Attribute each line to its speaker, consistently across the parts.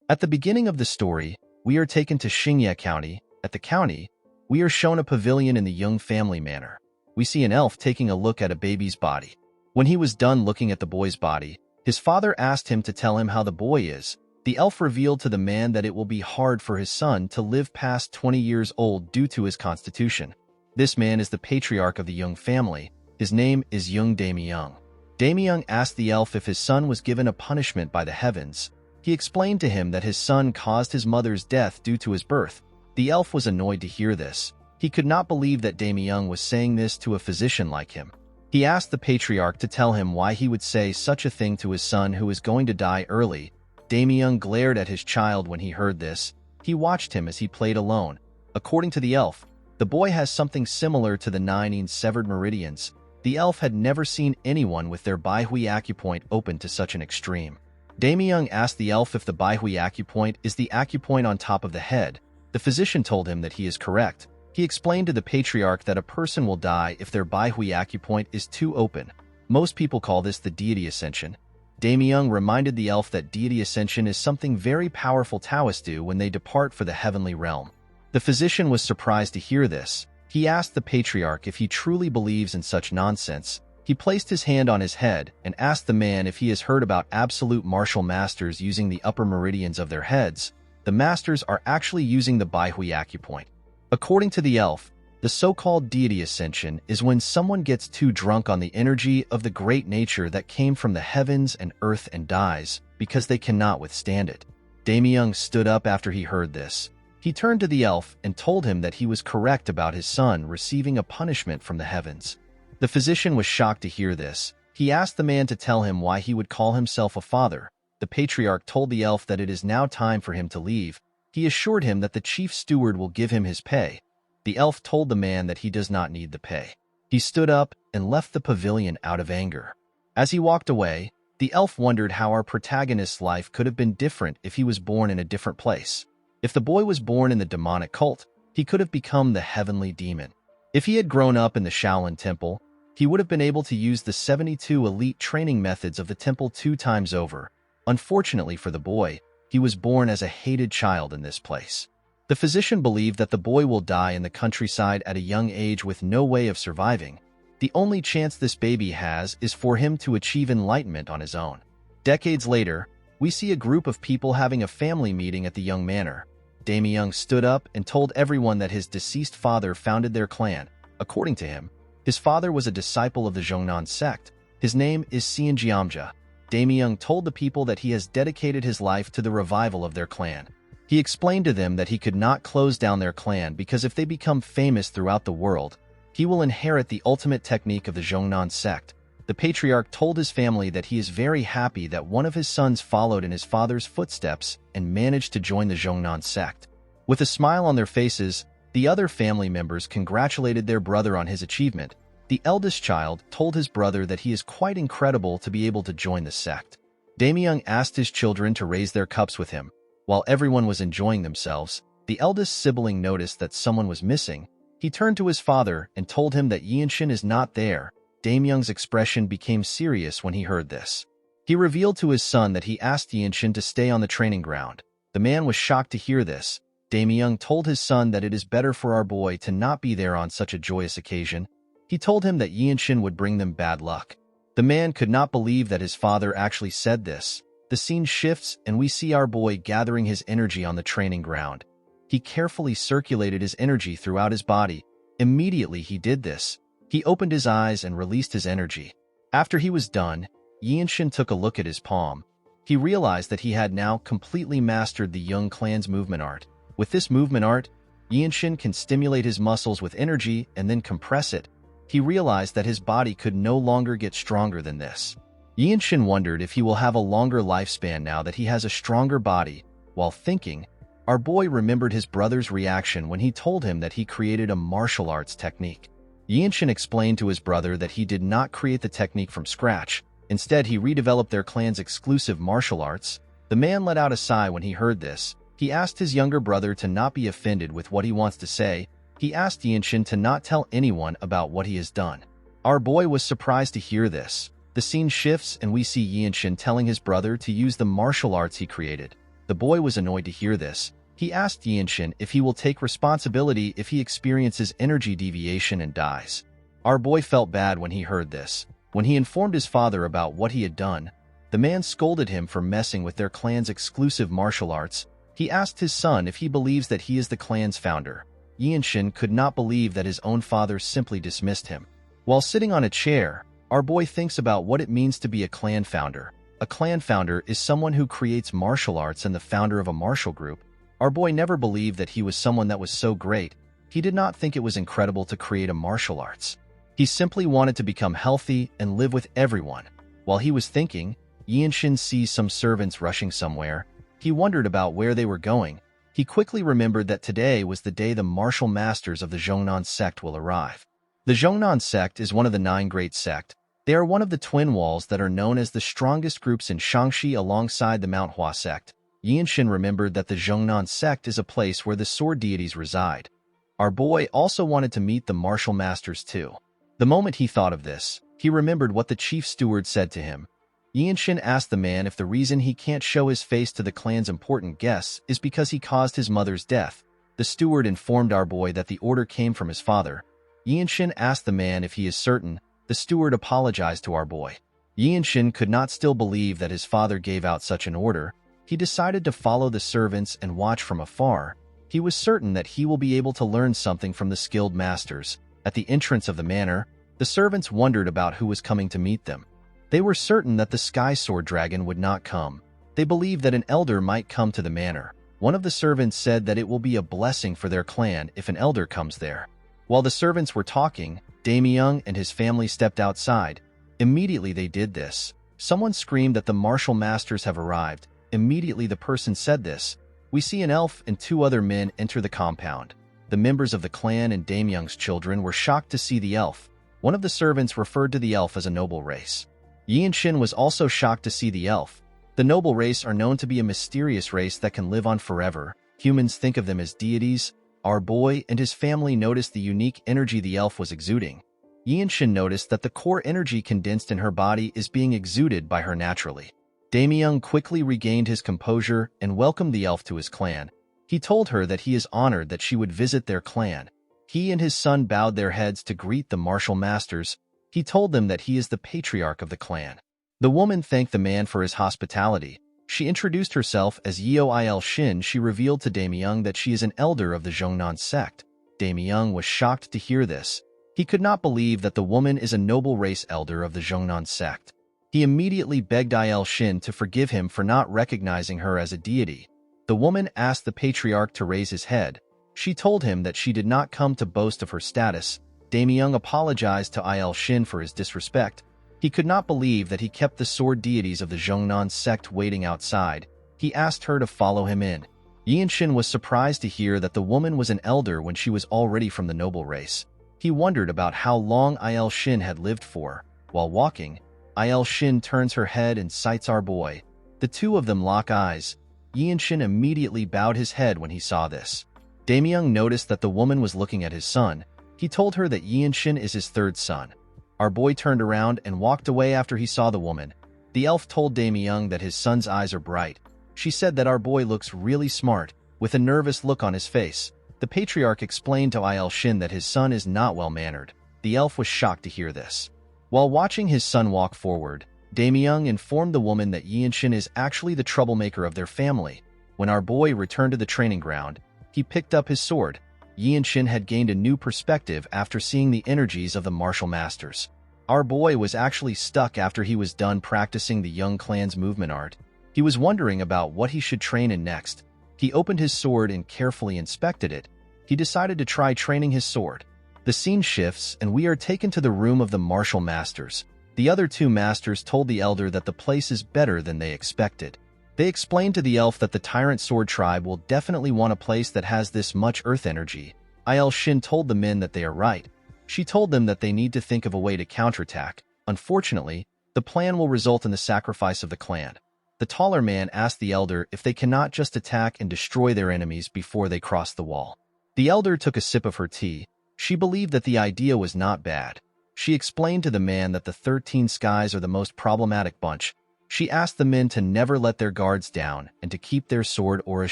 Speaker 1: At the beginning of the story, we are taken to Xingye County. At the county, we are shown a pavilion in the Young family manor. We see an elf taking a look at a baby's body. When he was done looking at the boy's body, his father asked him to tell him how the boy is. The elf revealed to the man that it will be hard for his son to live past 20 years old due to his constitution. This man is the patriarch of the Young family. His name is Young Damyung. Damyung asked the elf if his son was given a punishment by the heavens. He explained to him that his son caused his mother's death due to his birth. The elf was annoyed to hear this. He could not believe that Damyung was saying this to a physician like him. He asked the patriarch to tell him why he would say such a thing to his son who is going to die early. Damyung glared at his child when he heard this. He watched him as he played alone. According to the elf, the boy has something similar to the 9 severed meridians. The elf had never seen anyone with their Baihui acupoint open to such an extreme. Damyung asked the elf if the Baihui acupoint is the acupoint on top of the head. The physician told him that he is correct. He explained to the patriarch that a person will die if their Baihui acupoint is too open. Most people call this the deity ascension. Damyung reminded the elf that deity ascension is something very powerful Taoists do when they depart for the heavenly realm. The physician was surprised to hear this. He asked the patriarch if he truly believes in such nonsense. He placed his hand on his head and asked the man if he has heard about absolute martial masters using the upper meridians of their heads. The masters are actually using the Baihui acupoint. According to the elf, the so-called deity ascension is when someone gets too drunk on the energy of the great nature that came from the heavens and earth and dies because they cannot withstand it. Damyung stood up after he heard this. He turned to the elf and told him that he was correct about his son receiving a punishment from the heavens. The physician was shocked to hear this. He asked the man to tell him why he would call himself a father. The patriarch told the elf that it is now time for him to leave. He assured him that the chief steward will give him his pay. The elf told the man that he does not need the pay. He stood up and left the pavilion out of anger. As he walked away, the elf wondered how our protagonist's life could have been different if he was born in a different place. If the boy was born in the demonic cult, he could have become the heavenly demon. If he had grown up in the Shaolin Temple, he would have been able to use the 72 elite training methods of the temple 2 times over. Unfortunately for the boy, he was born as a hated child in this place. The physician believed that the boy will die in the countryside at a young age with no way of surviving. The only chance this baby has is for him to achieve enlightenment on his own. Decades later, we see a group of people having a family meeting at the Young Manor. Damyung stood up and told everyone that his deceased father founded their clan. According to him, his father was a disciple of the Zhongnan sect. His name is Xianjiamja. Damyung told the people that he has dedicated his life to the revival of their clan. He explained to them that he could not close down their clan because if they become famous throughout the world, he will inherit the ultimate technique of the Zhongnan sect. The patriarch told his family that he is very happy that one of his sons followed in his father's footsteps and managed to join the Zhongnan sect. With a smile on their faces, the other family members congratulated their brother on his achievement. The eldest child told his brother that he is quite incredible to be able to join the sect. Damyung asked his children to raise their cups with him. While everyone was enjoying themselves, the eldest sibling noticed that someone was missing. He turned to his father and told him that Yinshin is not there. Damyung's expression became serious when he heard this. He revealed to his son that he asked Yinshin to stay on the training ground. The man was shocked to hear this. Damyung told his son that it is better for our boy to not be there on such a joyous occasion. He told him that Yinshin would bring them bad luck. The man could not believe that his father actually said this. The scene shifts and we see our boy gathering his energy on the training ground. He carefully circulated his energy throughout his body. Immediately he did this. He opened his eyes and released his energy. After he was done, Yinshin took a look at his palm. He realized that he had now completely mastered the Young clan's movement art. With this movement art, Yinshin can stimulate his muscles with energy and then compress it. He realized that his body could no longer get stronger than this. Yinshin wondered if he will have a longer lifespan now that he has a stronger body. While thinking, our boy remembered his brother's reaction when he told him that he created a martial arts technique. Yinshin explained to his brother that he did not create the technique from scratch. Instead, he redeveloped their clan's exclusive martial arts. The man let out a sigh when he heard this. He asked his younger brother to not be offended with what he wants to say. He asked Yinshin to not tell anyone about what he has done. Our boy was surprised to hear this. The scene shifts and we see Yinshin telling his brother to use the martial arts he created. The boy was annoyed to hear this. He asked Yinshin if he will take responsibility if he experiences energy deviation and dies. Our boy felt bad when he heard this. When he informed his father about what he had done, the man scolded him for messing with their clan's exclusive martial arts. He asked his son if he believes that he is the clan's founder. Yinshin could not believe that his own father simply dismissed him. While sitting on a chair, our boy thinks about what it means to be a clan founder. A clan founder is someone who creates martial arts and the founder of a martial group. Our boy never believed that he was someone that was so great. He did not think it was incredible to create a martial arts. He simply wanted to become healthy and live with everyone. While he was thinking, Yinshin sees some servants rushing somewhere. He wondered about where they were going. He quickly remembered that today was the day the martial masters of the Zhongnan sect will arrive. The Zhongnan sect is one of the 9 great sects. They are one of the twin walls that are known as the strongest groups in Shaanxi alongside the Manhwa sect. Yinshin remembered that the Zhongnan sect is a place where the sword deities reside. Our boy also wanted to meet the martial masters too. The moment he thought of this, he remembered what the chief steward said to him. Yinshin asked the man if the reason he can't show his face to the clan's important guests is because he caused his mother's death. The steward informed our boy that the order came from his father. Yinshin asked the man if he is certain. The steward apologized to our boy. Yinshin could not still believe that his father gave out such an order. He decided to follow the servants and watch from afar. He was certain that he will be able to learn something from the skilled masters. At the entrance of the manor, the servants wondered about who was coming to meet them. They were certain that the Sky Sword Dragon would not come. They believed that an elder might come to the manor. One of the servants said that it will be a blessing for their clan if an elder comes there. While the servants were talking, Damyung and his family stepped outside. Immediately they did this. Someone screamed that the martial masters have arrived. Immediately the person said this. We see an elf and 2 other men enter the compound. The members of the clan and Damyung's children were shocked to see the elf. One of the servants referred to the elf as a noble race. Yinshin was also shocked to see the elf. The noble race are known to be a mysterious race that can live on forever. Humans think of them as deities. Our boy and his family noticed the unique energy the elf was exuding. Yinshin noticed that the core energy condensed in her body is being exuded by her naturally. Damyung quickly regained his composure and welcomed the elf to his clan. He told her that he is honored that she would visit their clan. He and his son bowed their heads to greet the martial masters. He told them that he is the patriarch of the clan. The woman thanked the man for his hospitality. She introduced herself as Yeo Il Shin. She revealed to Damyung that she is an elder of the Zhongnan sect. Damyung was shocked to hear this. He could not believe that the woman is a noble race elder of the Zhongnan sect. He immediately begged Il Shin to forgive him for not recognizing her as a deity. The woman asked the patriarch to raise his head. She told him that she did not come to boast of her status. Damyung apologized to Il Shin for his disrespect. He could not believe that he kept the sword deities of the Zhongnan sect waiting outside. He asked her to follow him in. Yinshin was surprised to hear that the woman was an elder when she was already from the noble race. He wondered about how long Il Shin had lived for. While walking, Il Shin turns her head and sights our boy. The 2 of them lock eyes. Yinshin immediately bowed his head when he saw this. Damyung noticed that the woman was looking at his son. He told her that Yinshin is his 3rd son. Our boy turned around and walked away after he saw the woman. The elf told Damyung that his son's eyes are bright. She said that our boy looks really smart, with a nervous look on his face. The patriarch explained to Il Shin that his son is not well-mannered. The elf was shocked to hear this. While watching his son walk forward, Damyung informed the woman that Yinshin is actually the troublemaker of their family. When our boy returned to the training ground, he picked up his sword. Yinshin had gained a new perspective after seeing the energies of the martial masters. Our boy was actually stuck after he was done practicing the young clan's movement art. He was wondering about what he should train in next. He opened his sword and carefully inspected it. He decided to try training his sword. The scene shifts and we are taken to the room of the martial masters. The other 2 masters told the elder that the place is better than they expected. They explained to the elf that the Tyrant Sword Tribe will definitely want a place that has this much earth energy. Il Shin told the men that they are right. She told them that they need to think of a way to counterattack. Unfortunately, the plan will result in the sacrifice of the clan. The taller man asked the elder if they cannot just attack and destroy their enemies before they cross the wall. The elder took a sip of her tea. She believed that the idea was not bad. She explained to the man that the 13 skies are the most problematic bunch. She asked the men to never let their guards down and to keep their sword auras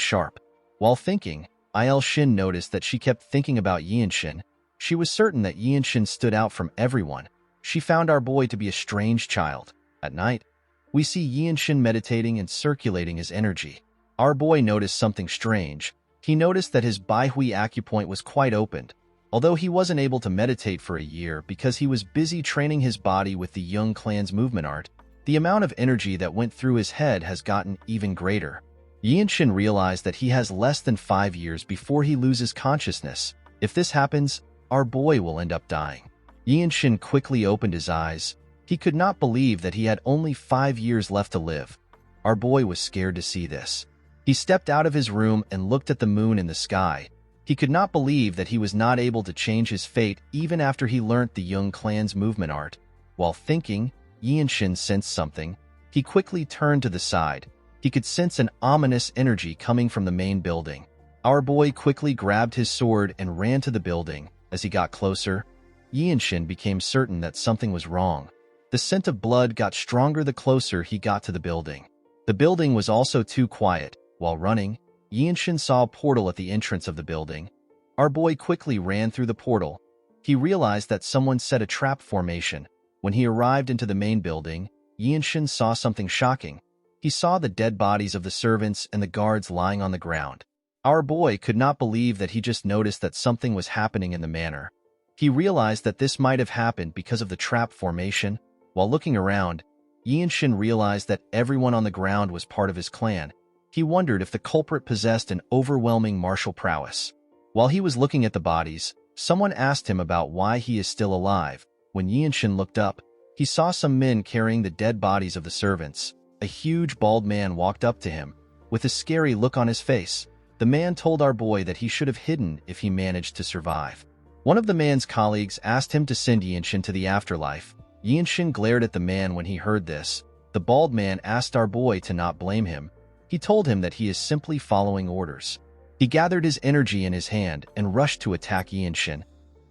Speaker 1: sharp. While thinking, Il Shin noticed that she kept thinking about Yinshin. She was certain that Yinshin stood out from everyone. She found our boy to be a strange child. At night, we see Yinshin meditating and circulating his energy. Our boy noticed something strange. He noticed that his Baihui acupoint was quite opened. Although he wasn't able to meditate for a year because he was busy training his body with the Young Clan's movement art, the amount of energy that went through his head has gotten even greater. Yinshin realized that he has less than 5 years before he loses consciousness. If this happens, our boy will end up dying. Yinshin quickly opened his eyes. He could not believe that he had only 5 years left to live. Our boy was scared to see this. He stepped out of his room and looked at the moon in the sky. He could not believe that he was not able to change his fate even after he learnt the Young Clan's movement art. While thinking, Yinshin sensed something. He quickly turned to the side. He could sense an ominous energy coming from the main building. Our boy quickly grabbed his sword and ran to the building. As he got closer, Yinshin became certain that something was wrong. The scent of blood got stronger the closer he got to the building. The building was also too quiet. While running, Yinshin saw a portal at the entrance of the building. Our boy quickly ran through the portal. He realized that someone set a trap formation. When he arrived into the main building, Yinshin saw something shocking. He saw the dead bodies of the servants and the guards lying on the ground. Our boy could not believe that he just noticed that something was happening in the manor. He realized that this might have happened because of the trap formation. While looking around, Yinshin realized that everyone on the ground was part of his clan. He wondered if the culprit possessed an overwhelming martial prowess. While he was looking at the bodies, someone asked him about why he is still alive. When Yinshin looked up, he saw some men carrying the dead bodies of the servants. A huge bald man walked up to him. With a scary look on his face, the man told our boy that he should have hidden if he managed to survive. One of the man's colleagues asked him to send Yinshin to the afterlife. Yinshin glared at the man when he heard this. The bald man asked our boy to not blame him. He told him that he is simply following orders. He gathered his energy in his hand and rushed to attack Yinshin.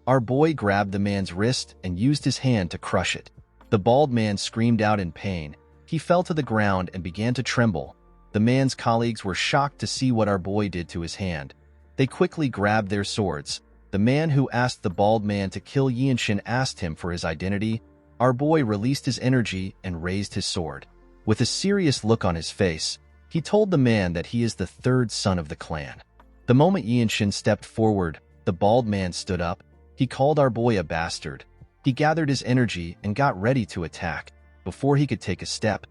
Speaker 1: Our boy grabbed the man's wrist and used his hand to crush it. The bald man screamed out in pain. He fell to the ground and began to tremble. The man's colleagues were shocked to see what our boy did to his hand. They quickly grabbed their swords. The man who asked the bald man to kill Yinshin asked him for his identity. Our boy released his energy and raised his sword. With a serious look on his face, he told the man that he is the third son of the clan. The moment Yinshin stepped forward, the bald man stood up. He called our boy a bastard. He gathered his energy and got ready to attack. Before he could take a step,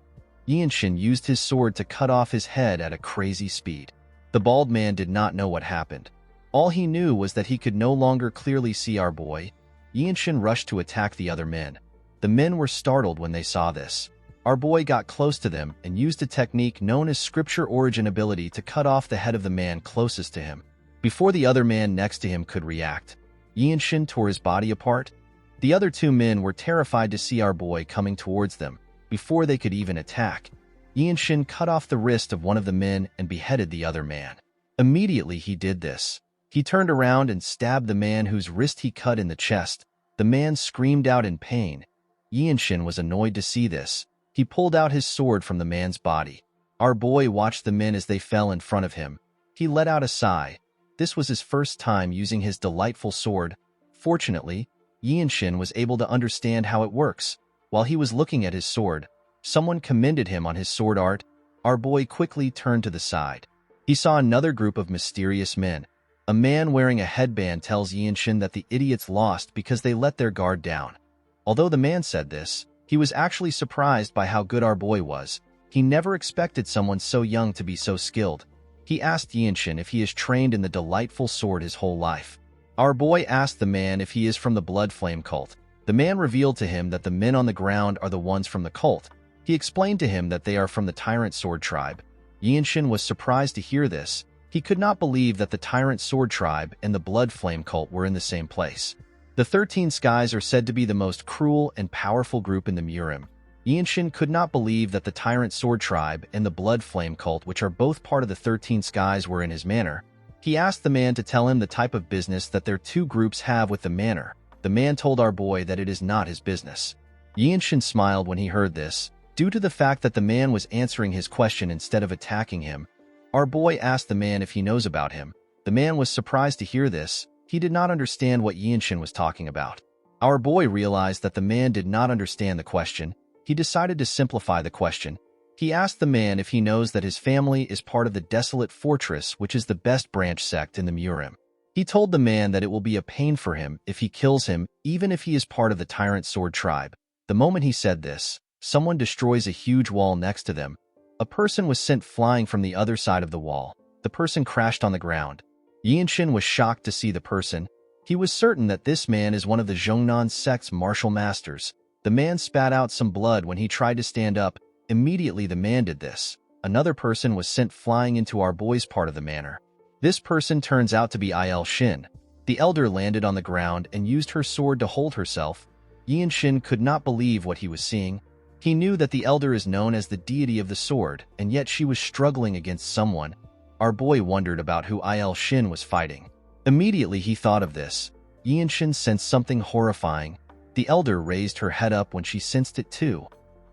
Speaker 1: Yinshin used his sword to cut off his head at a crazy speed. The bald man did not know what happened. All he knew was that he could no longer clearly see our boy. Yinshin rushed to attack the other men. The men were startled when they saw this. Our boy got close to them and used a technique known as scripture origin ability to cut off the head of the man closest to him. Before the other man next to him could react, Yinshin tore his body apart. The other two men were terrified to see our boy coming towards them. Before they could even attack, Yinshin cut off the wrist of one of the men and beheaded the other man. Immediately he did this. He turned around and stabbed the man whose wrist he cut in the chest. The man screamed out in pain. Yinshin was annoyed to see this. He pulled out his sword from the man's body. Our boy watched the men as they fell in front of him. He let out a sigh. This was his first time using his delightful sword. Fortunately, Yinshin was able to understand how it works. While he was looking at his sword, someone commended him on his sword art. Our boy quickly turned to the side. He saw another group of mysterious men. A man wearing a headband tells Yinshin that the idiots lost because they let their guard down. Although the man said this, he was actually surprised by how good our boy was. He never expected someone so young to be so skilled. He asked Yinshin if he has trained in the delightful sword his whole life. Our boy asked the man if he is from the Blood Flame cult. The man revealed to him that the men on the ground are the ones from the cult. He explained to him that they are from the Tyrant Sword tribe. Yinshin was surprised to hear this. He could not believe that the Tyrant Sword tribe and the Blood Flame cult were in the same place. The 13 Skies are said to be the most cruel and powerful group in the Murim. Yinshin could not believe that the Tyrant Sword tribe and the Blood Flame cult, which are both part of the 13 Skies, were in his manor. He asked the man to tell him the type of business that their two groups have with the manor. The man told our boy that it is not his business. Yinshin smiled when he heard this. Due to the fact that the man was answering his question instead of attacking him, our boy asked the man if he knows about him. The man was surprised to hear this. He did not understand what Yinshin was talking about. Our boy realized that the man did not understand the question. He decided to simplify the question. He asked the man if he knows that his family is part of the Desolate Fortress, which is the best branch sect in the Murim. He told the man that it will be a pain for him if he kills him, even if he is part of the Tyrant Sword tribe. The moment he said this, someone destroys a huge wall next to them. A person was sent flying from the other side of the wall. The person crashed on the ground. Yinshin was shocked to see the person. He was certain that this man is one of the Zhongnan sect's martial masters. The man spat out some blood when he tried to stand up. Immediately the man did this. Another person was sent flying into our boy's part of the manor. This person turns out to be Il Shin. The elder landed on the ground and used her sword to hold herself. Yinshin could not believe what he was seeing. He knew that the elder is known as the deity of the sword, and yet she was struggling against someone. Our boy wondered about who Il Shin was fighting. Immediately he thought of this. Yinshin sensed something horrifying. The elder raised her head up when she sensed it too.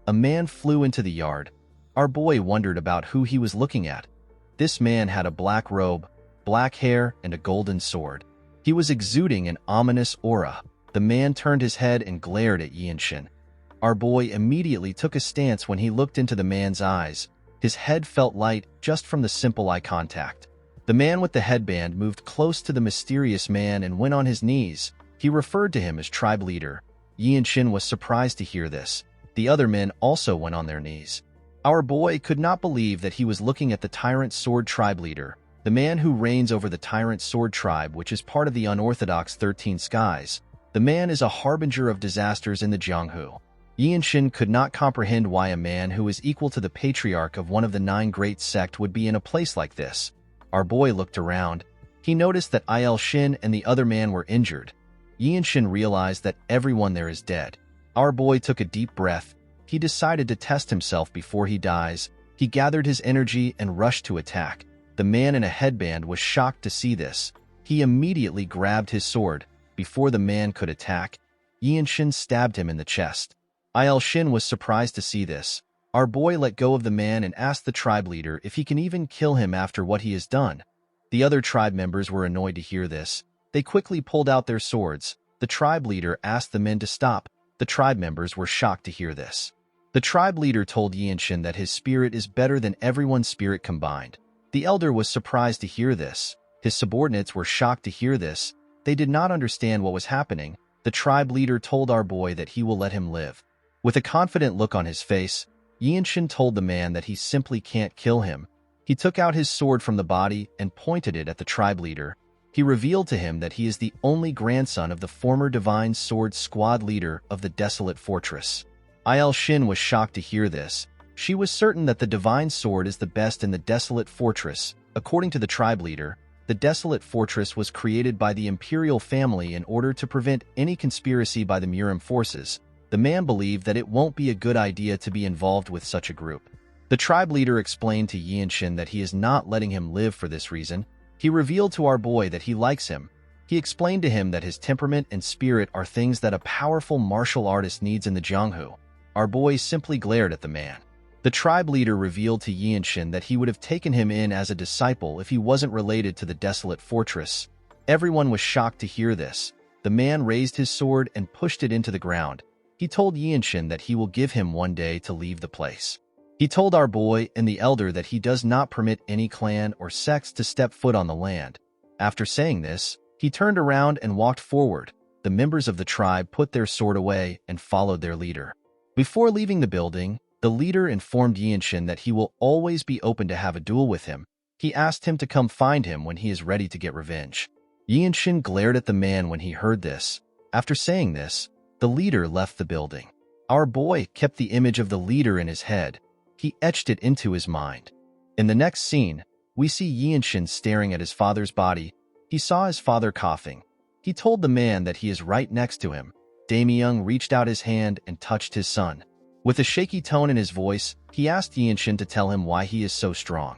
Speaker 1: A man flew into the yard. Our boy wondered about who he was looking at. This man had a black robe, black hair, and a golden sword. He was exuding an ominous aura. The man turned his head and glared at Yinshin. Our boy immediately took a stance when he looked into the man's eyes. His head felt light just from the simple eye contact. The man with the headband moved close to the mysterious man and went on his knees. He referred to him as tribe leader. Yinshin was surprised to hear this. The other men also went on their knees. Our boy could not believe that he was looking at the Tyrant Sword tribe leader, the man who reigns over the Tyrant Sword tribe, which is part of the unorthodox 13 skies. The man is a harbinger of disasters in the Jianghu. Yinshin could not comprehend why a man who is equal to the patriarch of one of the 9 great sect would be in a place like this. Our boy looked around. He noticed that Il Shin and the other man were injured. Yinshin realized that everyone there is dead. Our boy took a deep breath. He decided to test himself before he dies. He gathered his energy and rushed to attack. The man in a headband was shocked to see this. He immediately grabbed his sword. Before the man could attack, Yinshin stabbed him in the chest. Il Shin was surprised to see this. Our boy let go of the man and asked the tribe leader if he can even kill him after what he has done. The other tribe members were annoyed to hear this. They quickly pulled out their swords. The tribe leader asked the men to stop. The tribe members were shocked to hear this. The tribe leader told Yinshin that his spirit is better than everyone's spirit combined. The elder was surprised to hear this. His subordinates were shocked to hear this. They did not understand what was happening. The tribe leader told our boy that he will let him live. With a confident look on his face, Yinshin told the man that he simply can't kill him. He took out his sword from the body and pointed it at the tribe leader. He revealed to him that he is the only grandson of the former Divine Sword Squad leader of the Desolate Fortress. Il Shin was shocked to hear this. She was certain that the Divine Sword is the best in the Desolate Fortress. According to the tribe leader, the Desolate Fortress was created by the imperial family in order to prevent any conspiracy by the Murim forces. The man believed that it won't be a good idea to be involved with such a group. The tribe leader explained to Yinshin that he is not letting him live for this reason. He revealed to our boy that he likes him. He explained to him that his temperament and spirit are things that a powerful martial artist needs in the Jianghu. Our boy simply glared at the man. The tribe leader revealed to Yinshin that he would have taken him in as a disciple if he wasn't related to the Desolate Fortress. Everyone was shocked to hear this. The man raised his sword and pushed it into the ground. He told Yinshin that he will give him one day to leave the place. He told our boy and the elder that he does not permit any clan or sects to step foot on the land. After saying this, he turned around and walked forward. The members of the tribe put their sword away and followed their leader. Before leaving the building, the leader informed Yinshin that he will always be open to have a duel with him. He asked him to come find him when he is ready to get revenge. Yinshin glared at the man when he heard this. After saying this, the leader left the building. Our boy kept the image of the leader in his head. He etched it into his mind. In the next scene, we see Yinshin staring at his father's body. He saw his father coughing. He told the man that he is right next to him. Damyung reached out his hand and touched his son. With a shaky tone in his voice, he asked Yinshin to tell him why he is so strong.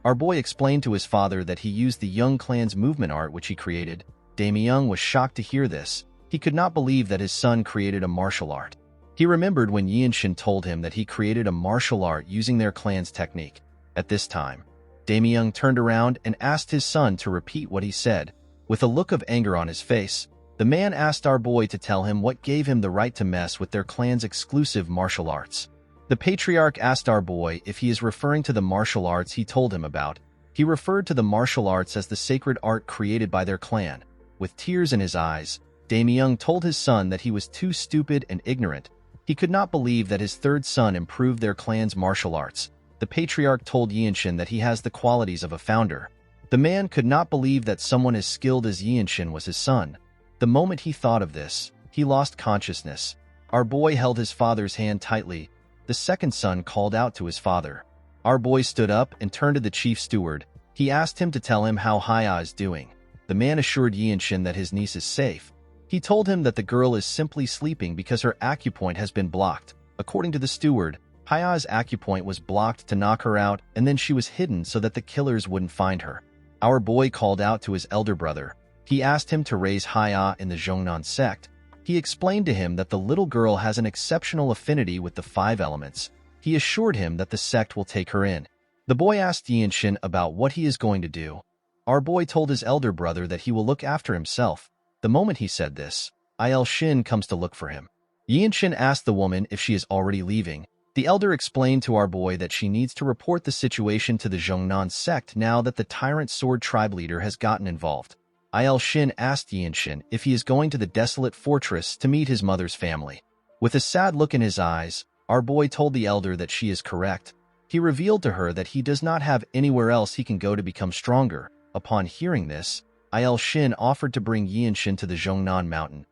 Speaker 1: Our boy explained to his father that he used the Young clan's movement art which he created. Damyung was shocked to hear this. He could not believe that his son created a martial art. He remembered when Yinshin told him that he created a martial art using their clan's technique. At this time, Damyung turned around and asked his son to repeat what he said. With a look of anger on his face, the man asked our boy to tell him what gave him the right to mess with their clan's exclusive martial arts. The patriarch asked our boy if he is referring to the martial arts he told him about. He referred to the martial arts as the sacred art created by their clan. With tears in his eyes, Damyung told his son that he was too stupid and ignorant. He could not believe that his third son improved their clan's martial arts. The patriarch told Yinshin that he has the qualities of a founder. The man could not believe that someone as skilled as Yinshin was his son. The moment he thought of this, he lost consciousness. Our boy held his father's hand tightly. The second son called out to his father. Our boy stood up and turned to the chief steward. He asked him to tell him how Haya is doing. The man assured Yinshin that his niece is safe. He told him that the girl is simply sleeping because her acupoint has been blocked. According to the steward, Haya's acupoint was blocked to knock her out, and then she was hidden so that the killers wouldn't find her. Our boy called out to his elder brother. He asked him to raise Haya in the Zhongnan sect. He explained to him that the little girl has an exceptional affinity with the 5 elements. He assured him that the sect will take her in. The boy asked Yinshin about what he is going to do. Our boy told his elder brother that he will look after himself. The moment he said this, Il-shin comes to look for him. Yinshin asked the woman if she is already leaving. The elder explained to our boy that she needs to report the situation to the Zhongnan sect now that the tyrant sword tribe leader has gotten involved. Il-shin asked Yinshin if he is going to the desolate fortress to meet his mother's family. With a sad look in his eyes, our boy told the elder that she is correct. He revealed to her that he does not have anywhere else he can go to become stronger. Upon hearing this, Il-shin offered to bring Yinshin to the Zhongnan mountain.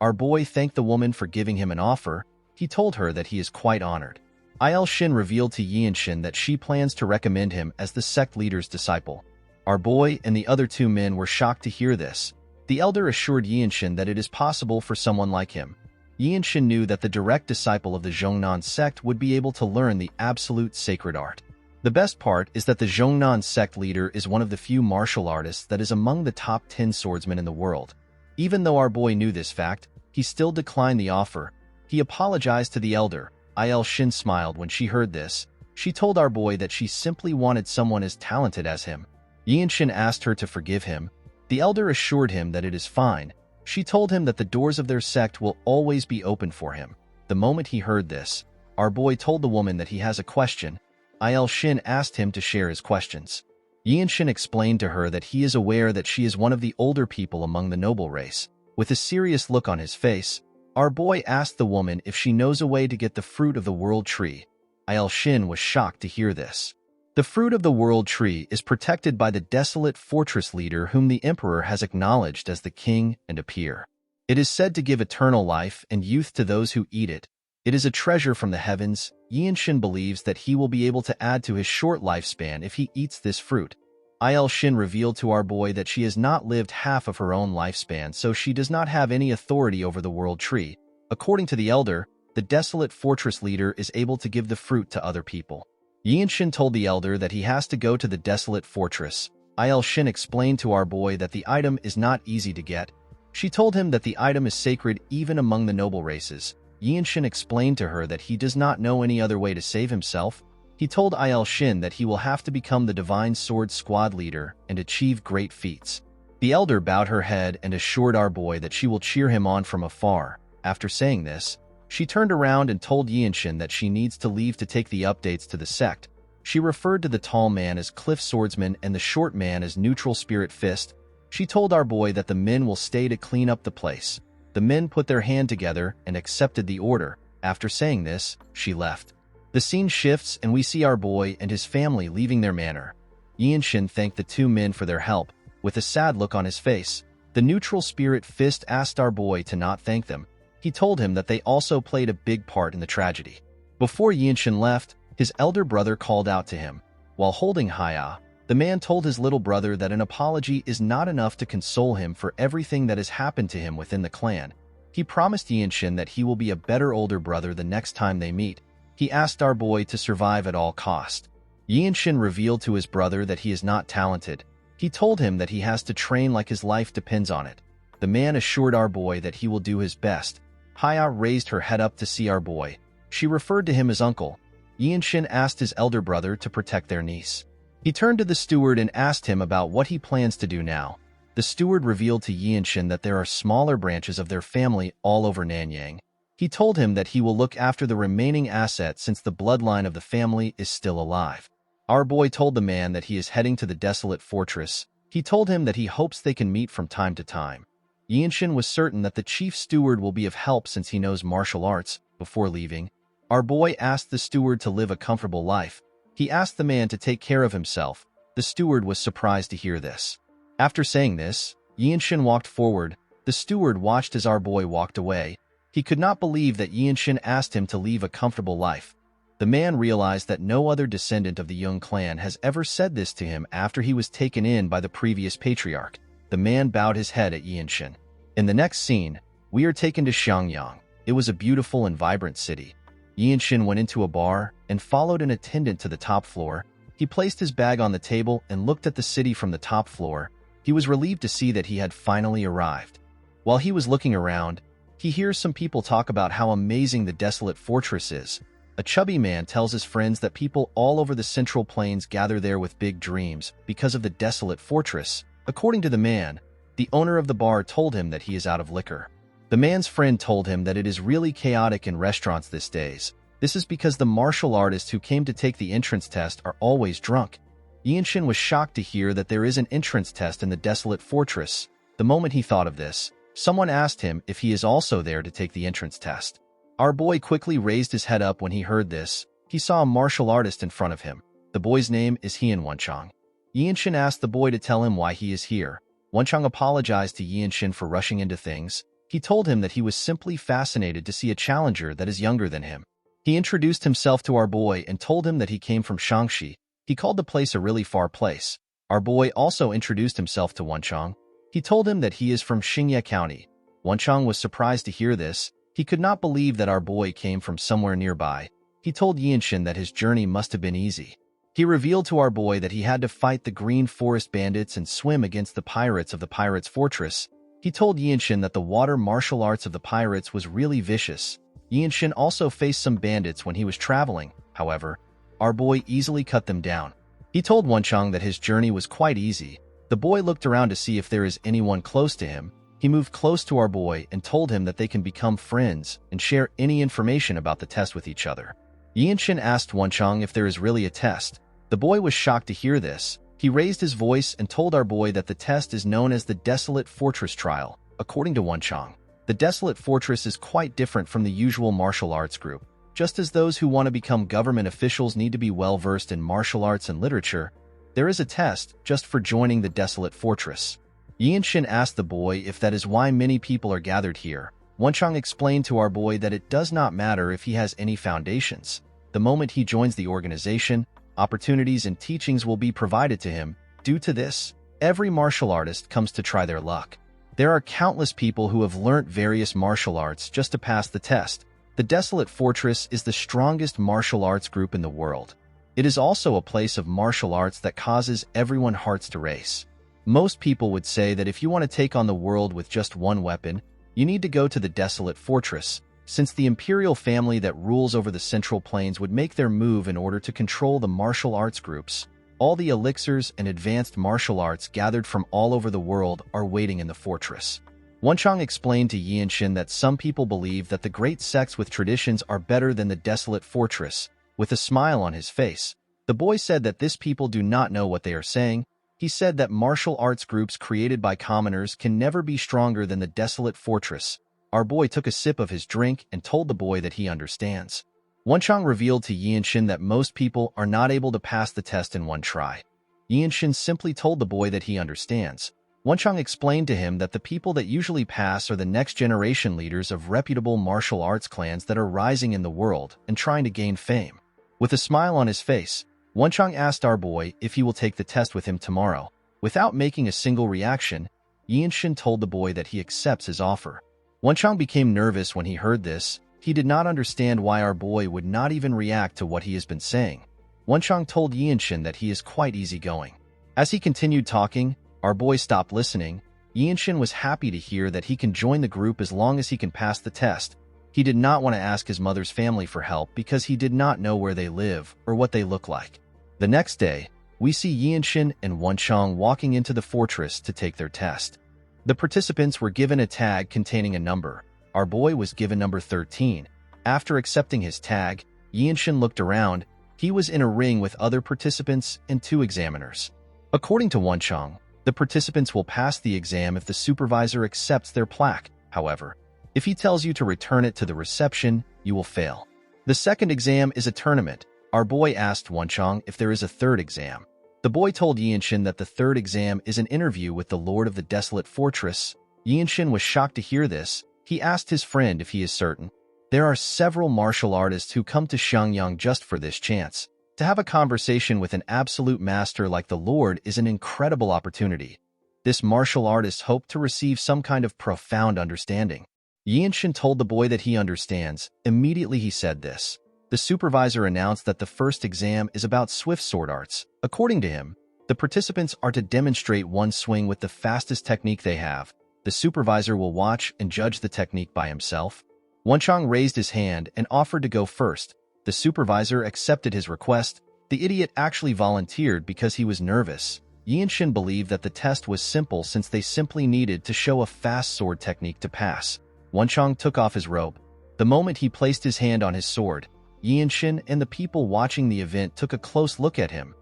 Speaker 1: Our boy thanked the woman for giving him an offer. He told her that he is quite honored. Il-shin revealed to Yinshin that she plans to recommend him as the sect leader's disciple. Our boy and the other 2 men were shocked to hear this. The elder assured Yinshin that it is possible for someone like him. Yinshin knew that the direct disciple of the Zhongnan sect would be able to learn the absolute sacred art. The best part is that the Zhongnan sect leader is one of the few martial artists that is among the top 10 swordsmen in the world. Even though our boy knew this fact, he still declined the offer. He apologized to the elder. Il-shin smiled when she heard this. She told our boy that she simply wanted someone as talented as him. Yinshin asked her to forgive him. The elder assured him that it is fine. She told him that the doors of their sect will always be open for him. The moment he heard this, our boy told the woman that he has a question. Il-shin asked him to share his questions. Yinshin explained to her that he is aware that she is one of the older people among the noble race. With a serious look on his face, our boy asked the woman if she knows a way to get the fruit of the world tree. Il-shin was shocked to hear this. The fruit of the world tree is protected by the desolate fortress leader whom the emperor has acknowledged as the king and a peer. It is said to give eternal life and youth to those who eat it. It is a treasure from the heavens. Yinshin believes that he will be able to add to his short lifespan if he eats this fruit. Il-shin revealed to our boy that she has not lived half of her own lifespan, so she does not have any authority over the world tree. According to the elder, the desolate fortress leader is able to give the fruit to other people. Yinshin told the elder that he has to go to the desolate fortress. Il-shin explained to our boy that the item is not easy to get. She told him that the item is sacred even among the noble races. Yinshin explained to her that he does not know any other way to save himself. He told Il-shin that he will have to become the Divine Sword Squad leader and achieve great feats. The elder bowed her head and assured our boy that she will cheer him on from afar. After saying this, she turned around and told Yinshin that she needs to leave to take the updates to the sect. She referred to the tall man as Cliff Swordsman and the short man as Neutral Spirit Fist. She told our boy that the men will stay to clean up the place. The men put their hand together and accepted the order. After saying this, she left. The scene shifts and we see our boy and his family leaving their manor. Yinshin thanked the 2 men for their help. With a sad look on his face, the Neutral Spirit Fist asked our boy to not thank them. He told him that they also played a big part in the tragedy. Before Yinshin left, his elder brother called out to him. While holding Haya, the man told his little brother that an apology is not enough to console him for everything that has happened to him within the clan. He promised Yinshin that he will be a better older brother the next time they meet. He asked our boy to survive at all cost. Yinshin revealed to his brother that he is not talented. He told him that he has to train like his life depends on it. The man assured our boy that he will do his best. Haya raised her head up to see our boy. She referred to him as uncle. Yinshin asked his elder brother to protect their niece. He turned to the steward and asked him about what he plans to do now. The steward revealed to Yinshin that there are smaller branches of their family all over Nanyang. He told him that he will look after the remaining assets since the bloodline of the family is still alive. Our boy told the man that he is heading to the desolate fortress. He told him that he hopes they can meet from time to time. Yinshin was certain that the chief steward will be of help since he knows martial arts. Before leaving, our boy asked the steward to live a comfortable life. He asked the man to take care of himself. The steward was surprised to hear this. After saying this, Yinshin walked forward. The steward watched as our boy walked away. He could not believe that Yinshin asked him to leave a comfortable life. The man realized that no other descendant of the Jung clan has ever said this to him after he was taken in by the previous patriarch. The man bowed his head at Yinshin. In the next scene, we are taken to Xiangyang. It was a beautiful and vibrant city. Yinshin went into a bar and followed an attendant to the top floor. He placed his bag on the table and looked at the city from the top floor. He was relieved to see that he had finally arrived. While he was looking around, he hears some people talk about how amazing the desolate fortress is. A chubby man tells his friends that people all over the Central Plains gather there with big dreams because of the desolate fortress. According to the man, the owner of the bar told him that he is out of liquor. The man's friend told him that it is really chaotic in restaurants these days. This is because the martial artists who came to take the entrance test are always drunk. Yinshin was shocked to hear that there is an entrance test in the desolate fortress. The moment he thought of this, someone asked him if he is also there to take the entrance test. Our boy quickly raised his head up when he heard this. He saw a martial artist in front of him. The boy's name is Hien Wenchang. Yinshin asked the boy to tell him why he is here. Wenchang apologized to Yinshin for rushing into things. He told him that he was simply fascinated to see a challenger that is younger than him. He introduced himself to our boy and told him that he came from Shaanxi. He called the place a really far place. Our boy also introduced himself to Wenchang. He told him that he is from Xingye County. Wenchang was surprised to hear this. He could not believe that our boy came from somewhere nearby. He told Yinshin that his journey must have been easy. He revealed to our boy that he had to fight the Green Forest bandits and swim against the pirates of the Pirates' Fortress. He told Yinshin that the water martial arts of the pirates was really vicious. Yinshin also faced some bandits when he was traveling. However, our boy easily cut them down. He told Wenchang that his journey was quite easy. The boy looked around to see if there is anyone close to him. He moved close to our boy and told him that they can become friends and share any information about the test with each other. Yinshin asked Wenchang if there is really a test. The boy was shocked to hear this. He raised his voice and told our boy that the test is known as the Desolate Fortress Trial. According to Wenchang, the Desolate Fortress is quite different from the usual martial arts group. Just as those who want to become government officials need to be well-versed in martial arts and literature, there is a test just for joining the Desolate Fortress. Yinshin asked the boy if that is why many people are gathered here. Wenchang explained to our boy that it does not matter if he has any foundations. The moment he joins the organization, opportunities and teachings will be provided to him. Due to this, every martial artist comes to try their luck. There are countless people who have learnt various martial arts just to pass the test. The Desolate Fortress is the strongest martial arts group in the world. It is also a place of martial arts that causes everyone's hearts to race. Most people would say that if you want to take on the world with just one weapon, you need to go to the Desolate Fortress, since the imperial family that rules over the Central Plains would make their move in order to control the martial arts groups. All the elixirs and advanced martial arts gathered from all over the world are waiting in the fortress. Wenchang explained to Yinshin that some people believe that the great sects with traditions are better than the Desolate Fortress. With a smile on his face, the boy said that these people do not know what they are saying. He said that martial arts groups created by commoners can never be stronger than the Desolate Fortress. Our boy took a sip of his drink and told the boy that he understands. Wenchang revealed to Yinshin that most people are not able to pass the test in one try. Yinshin simply told the boy that he understands. Wenchang explained to him that the people that usually pass are the next generation leaders of reputable martial arts clans that are rising in the world and trying to gain fame. With a smile on his face, Wenchang asked our boy if he will take the test with him tomorrow. Without making a single reaction, Yinshin told the boy that he accepts his offer. Wenchang became nervous when he heard this. He did not understand why our boy would not even react to what he has been saying. Wenchang told Yinshin that he is quite easygoing. As he continued talking, our boy stopped listening. Yinshin was happy to hear that he can join the group as long as he can pass the test. He did not want to ask his mother's family for help because he did not know where they live or what they look like. The next day, we see Yinshin and Wenchang walking into the fortress to take their test. The participants were given a tag containing a number. Our boy was given number 13. After accepting his tag, Yinshin looked around. He was in a ring with other participants and 2 examiners. According to Wenchang, the participants will pass the exam if the supervisor accepts their plaque. However, if he tells you to return it to the reception, you will fail. The second exam is a tournament. Our boy asked Wenchang if there is a third exam. The boy told Yinshin that the third exam is an interview with the Lord of the Desolate Fortress. Yinshin was shocked to hear this. He asked his friend if he is certain. There are several martial artists who come to Xiangyang just for this chance. To have a conversation with an absolute master like the Lord is an incredible opportunity. This martial artist hoped to receive some kind of profound understanding. Yinshin told the boy that he understands. Immediately he said this. The supervisor announced that the first exam is about swift sword arts. According to him, the participants are to demonstrate one swing with the fastest technique they have. The supervisor will watch and judge the technique by himself. Wenchang raised his hand and offered to go first. The supervisor accepted his request. The idiot actually volunteered because he was nervous. Yinshin believed that the test was simple since they simply needed to show a fast sword technique to pass. Wenchang took off his robe. The moment he placed his hand on his sword, Yinshin and the people watching the event took a close look at him.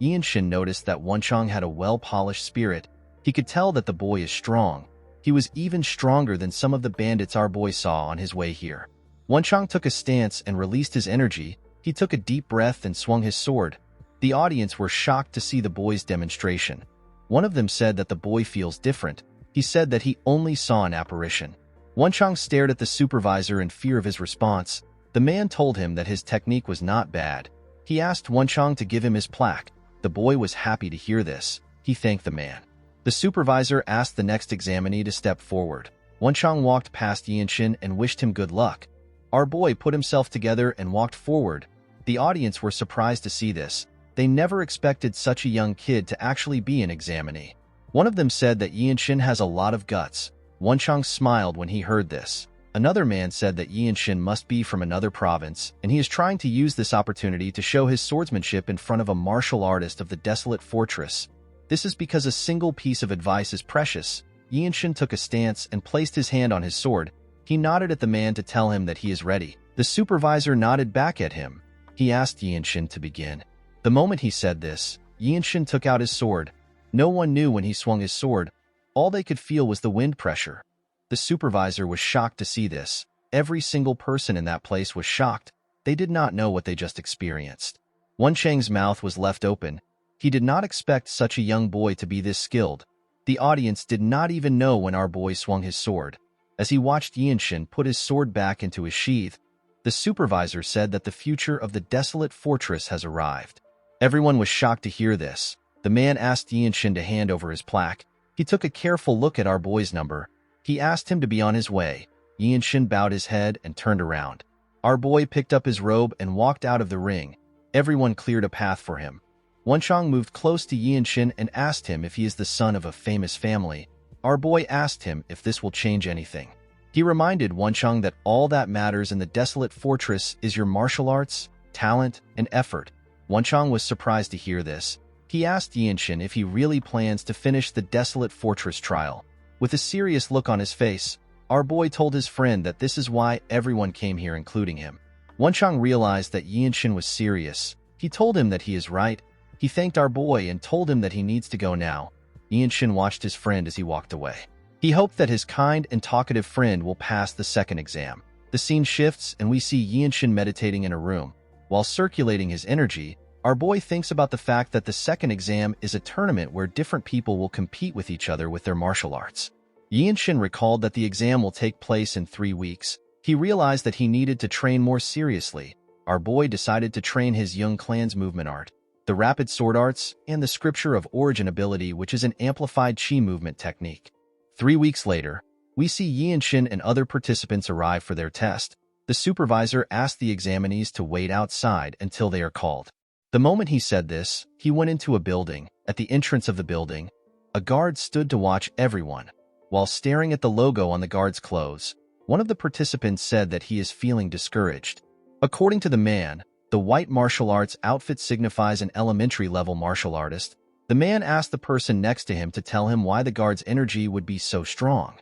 Speaker 1: Yinshin noticed that Wenchang had a well-polished spirit. He could tell that the boy is strong. He was even stronger than some of the bandits our boy saw on his way here. Wenchang took a stance and released his energy. He took a deep breath and swung his sword. The audience were shocked to see the boy's demonstration. One of them said that the boy feels different. He said that he only saw an apparition. Wenchang stared at the supervisor in fear of his response. The man told him that his technique was not bad. He asked Wenchang to give him his plaque. The boy was happy to hear this. He thanked the man. The supervisor asked the next examinee to step forward. Wenchang walked past Yinshin and wished him good luck. Our boy put himself together and walked forward. The audience were surprised to see this. They never expected such a young kid to actually be an examinee. One of them said that Yinshin has a lot of guts. Wenchang smiled when he heard this. Another man said that Yinshin must be from another province, and he is trying to use this opportunity to show his swordsmanship in front of a martial artist of the Desolate Fortress. This is because a single piece of advice is precious. Yinshin took a stance and placed his hand on his sword. He nodded at the man to tell him that he is ready. The supervisor nodded back at him. He asked Yinshin to begin. The moment he said this, Yinshin took out his sword. No one knew when he swung his sword. All they could feel was the wind pressure. The supervisor was shocked to see this. Every single person in that place was shocked. They did not know what they just experienced. Wenchang's mouth was left open. He did not expect such a young boy to be this skilled. The audience did not even know when our boy swung his sword. As he watched Yinshin put his sword back into his sheath, the supervisor said that the future of the Desolate Fortress has arrived. Everyone was shocked to hear this. The man asked Yinshin to hand over his plaque. He took a careful look at our boy's number. He asked him to be on his way. Yinshin bowed his head and turned around. Our boy picked up his robe and walked out of the ring. Everyone cleared a path for him. Wenchang moved close to Yinshin and asked him if he is the son of a famous family. Our boy asked him if this will change anything. He reminded Wenchang that all that matters in the Desolate Fortress is your martial arts, talent, and effort. Wenchang was surprised to hear this. He asked Yinshin if he really plans to finish the Desolate Fortress trial. With a serious look on his face, our boy told his friend that this is why everyone came here, including him. Wenchang realized that Yinshin was serious. He told him that he is right. He thanked our boy and told him that he needs to go now. Yinshin watched his friend as he walked away. He hoped that his kind and talkative friend will pass the second exam. The scene shifts and we see Yinshin meditating in a room. While circulating his energy, our boy thinks about the fact that the second exam is a tournament where different people will compete with each other with their martial arts. Yinshin recalled that the exam will take place in 3 weeks. He realized that he needed to train more seriously. Our boy decided to train his young clan's movement art, the rapid sword arts, and the scripture of origin ability, which is an amplified chi movement technique. 3 weeks later, we see Yinshin and other participants arrive for their test. The supervisor asked the examinees to wait outside until they are called. The moment he said this, he went into a building. At the entrance of the building, a guard stood to watch everyone. While staring at the logo on the guard's clothes, One of the participants said that he is feeling discouraged. According to the man, the white martial arts outfit signifies an elementary-level martial artist. The man asked the person next to him to tell him why the guard's energy would be so strong.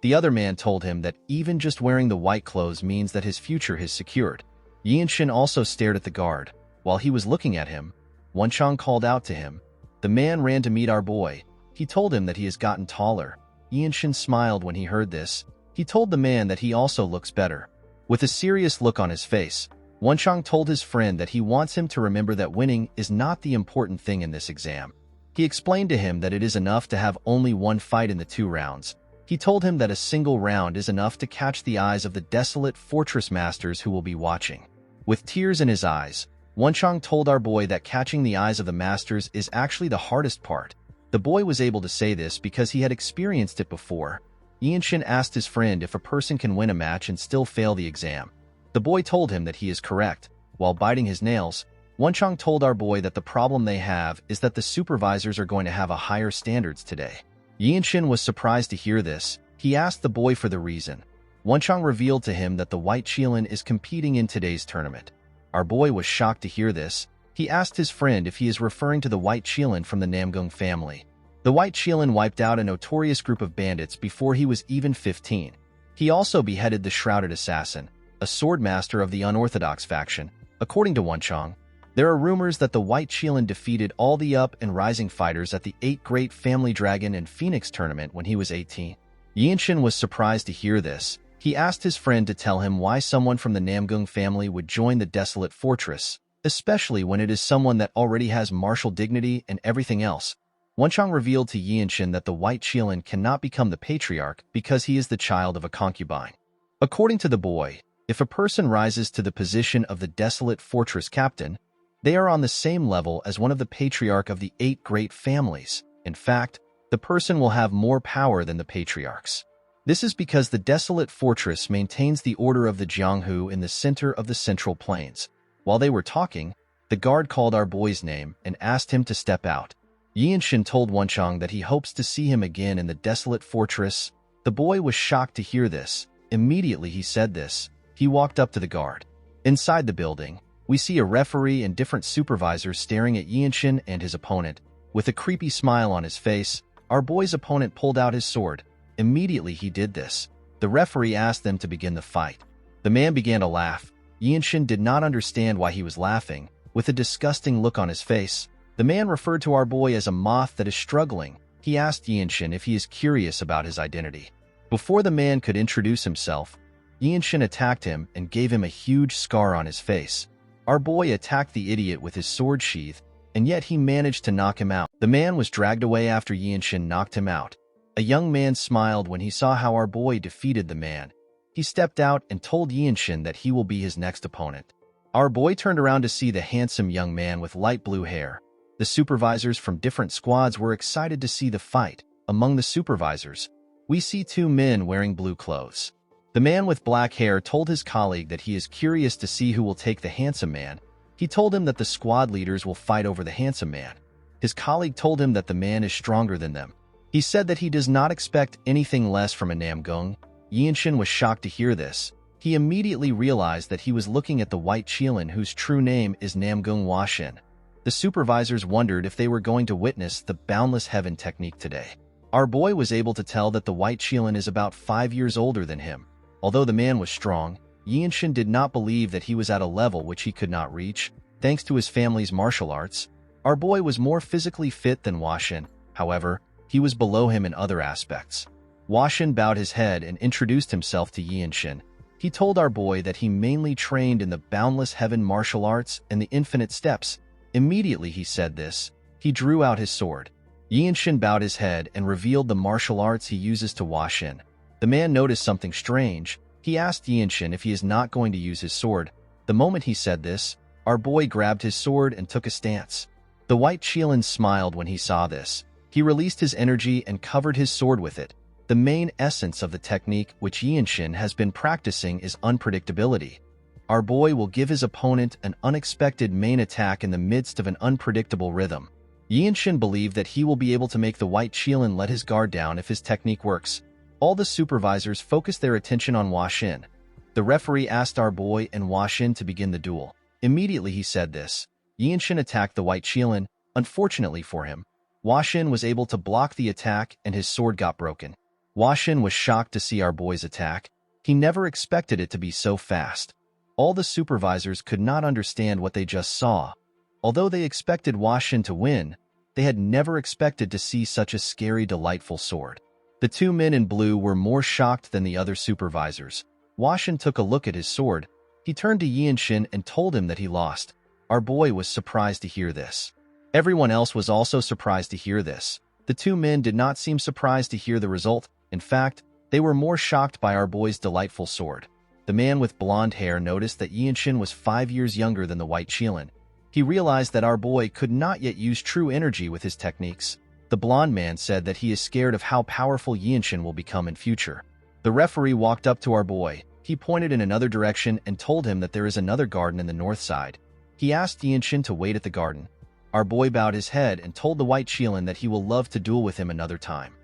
Speaker 1: The other man told him that even just wearing the white clothes means that his future is secured. Yinshin also stared at the guard. While he was looking at him, Wenchang called out to him. The man ran to meet our boy. He told him that he has gotten taller. Yinshin smiled when he heard this. He told the man that he also looks better. With a serious look on his face, Wenchang told his friend that he wants him to remember that winning is not the important thing in this exam. He explained to him that it is enough to have only one fight in the 2 rounds. He told him that a single round is enough to catch the eyes of the desolate fortress masters who will be watching. With tears in his eyes, Wenchang told our boy that catching the eyes of the masters is actually the hardest part. The boy was able to say this because he had experienced it before. Yinshin asked his friend if a person can win a match and still fail the exam. The boy told him that he is correct. While biting his nails, Wenchang told our boy that the problem they have is that the supervisors are going to have a higher standards today. Yinshin was surprised to hear this. He asked the boy for the reason. Wenchang revealed to him that the White Qilin is competing in today's tournament. Our boy was shocked to hear this. He asked his friend if he is referring to the White Qilin from the Namgung family. The White Qilin wiped out a notorious group of bandits before he was even 15. He also beheaded the Shrouded Assassin, a sword master of the unorthodox faction. According to Wenchang, there are rumors that the White Qilin defeated all the up and rising fighters at the 8 Great Family Dragon and Phoenix tournament when he was 18. Yinshin was surprised to hear this. He asked his friend to tell him why someone from the Namgung family would join the desolate fortress, especially when it is someone that already has martial dignity and everything else. Wenchang revealed to Yinshin that the White Qilin cannot become the patriarch because he is the child of a concubine. According to the boy, if a person rises to the position of the desolate fortress captain, they are on the same level as one of the patriarch of the 8 great families. In fact, the person will have more power than the patriarchs. This is because the desolate fortress maintains the order of the Jianghu in the center of the central plains. While they were talking, the guard called our boy's name and asked him to step out. Yinshin told Wenchang that he hopes to see him again in the desolate fortress. The boy was shocked to hear this. Immediately he said this. He walked up to the guard. Inside the building, we see a referee and different supervisors staring at Yinshin and his opponent. With a creepy smile on his face, our boy's opponent pulled out his sword. Immediately he did this. The referee asked them to begin the fight. The man began to laugh. Yinshin did not understand why he was laughing. With a disgusting look on his face, the man referred to our boy as a moth that is struggling. He asked Yinshin if he is curious about his identity. Before the man could introduce himself, Yinshin attacked him and gave him a huge scar on his face. Our boy attacked the idiot with his sword sheath, and yet he managed to knock him out. The man was dragged away after Yinshin knocked him out. A young man smiled when he saw how our boy defeated the man. He stepped out and told Yinshin that he will be his next opponent. Our boy turned around to see the handsome young man with light blue hair. The supervisors from different squads were excited to see the fight. Among the supervisors, we see 2 men wearing blue clothes. The man with black hair told his colleague that he is curious to see who will take the handsome man. He told him that the squad leaders will fight over the handsome man. His colleague told him that the man is stronger than them. He said that he does not expect anything less from a Namgung. Yinshin was shocked to hear this. He immediately realized that he was looking at the White Qilin whose true name is Namgung Washin. The supervisors wondered if they were going to witness the Boundless Heaven technique today. Our boy was able to tell that the White Qilin is about 5 years older than him. Although the man was strong, Yinshin did not believe that he was at a level which he could not reach. Thanks to his family's martial arts, our boy was more physically fit than Washin. However, he was below him in other aspects. Washin bowed his head and introduced himself to Yinshin. He told our boy that he mainly trained in the Boundless Heaven martial arts and the Infinite Steps. Immediately he said this, he drew out his sword. Yinshin bowed his head and revealed the martial arts he uses to Washin. The man noticed something strange. He asked Yinshin if he is not going to use his sword. The moment he said this, our boy grabbed his sword and took a stance. The White Qilin smiled when he saw this. He released his energy and covered his sword with it. The main essence of the technique which Yinshin has been practicing is unpredictability. Our boy will give his opponent an unexpected main attack in the midst of an unpredictable rhythm. Yinshin believed that he will be able to make the White Qilin let his guard down if his technique works. All the supervisors focused their attention on Hua Xin. The referee asked our boy and Hua Xin to begin the duel. Immediately he said this. Yinshin attacked the white Qilin. Unfortunately for him, Hua Xin was able to block the attack and his sword got broken. Hua Xin was shocked to see our boy's attack. He never expected it to be so fast. All the supervisors could not understand what they just saw. Although they expected Hua Xin to win, they had never expected to see such a scary, delightful sword. The two men in blue were more shocked than the other supervisors. Hua Xin took a look at his sword. He turned to Yinshin and told him that he lost. Our boy was surprised to hear this. Everyone else was also surprised to hear this. The two men did not seem surprised to hear the result. In fact, they were more shocked by our boy's delightful sword. The man with blonde hair noticed that Yinshin was 5 years younger than the white Qilin. He realized that our boy could not yet use true energy with his techniques. The blonde man said that he is scared of how powerful Yinshin will become in future. The referee walked up to our boy. He pointed in another direction and told him that there is another garden in the north side. He asked Yinshin to wait at the garden. Our boy bowed his head and told the white Qilin that he will love to duel with him another time.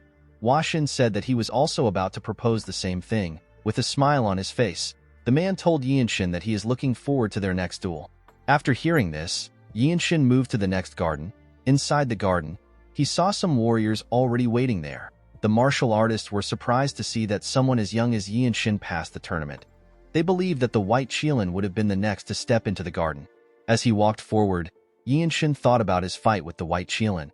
Speaker 1: Hua Xin said that he was also about to propose the same thing. With a smile on his face, the man told Yinshin that he is looking forward to their next duel. After hearing this, Yinshin moved to the next garden. Inside the garden, he saw some warriors already waiting there. The martial artists were surprised to see that someone as young as Yinshin passed the tournament. They believed that the white Qilin would have been the next to step into the garden. As he walked forward, Yinshin thought about his fight with the white Qilin.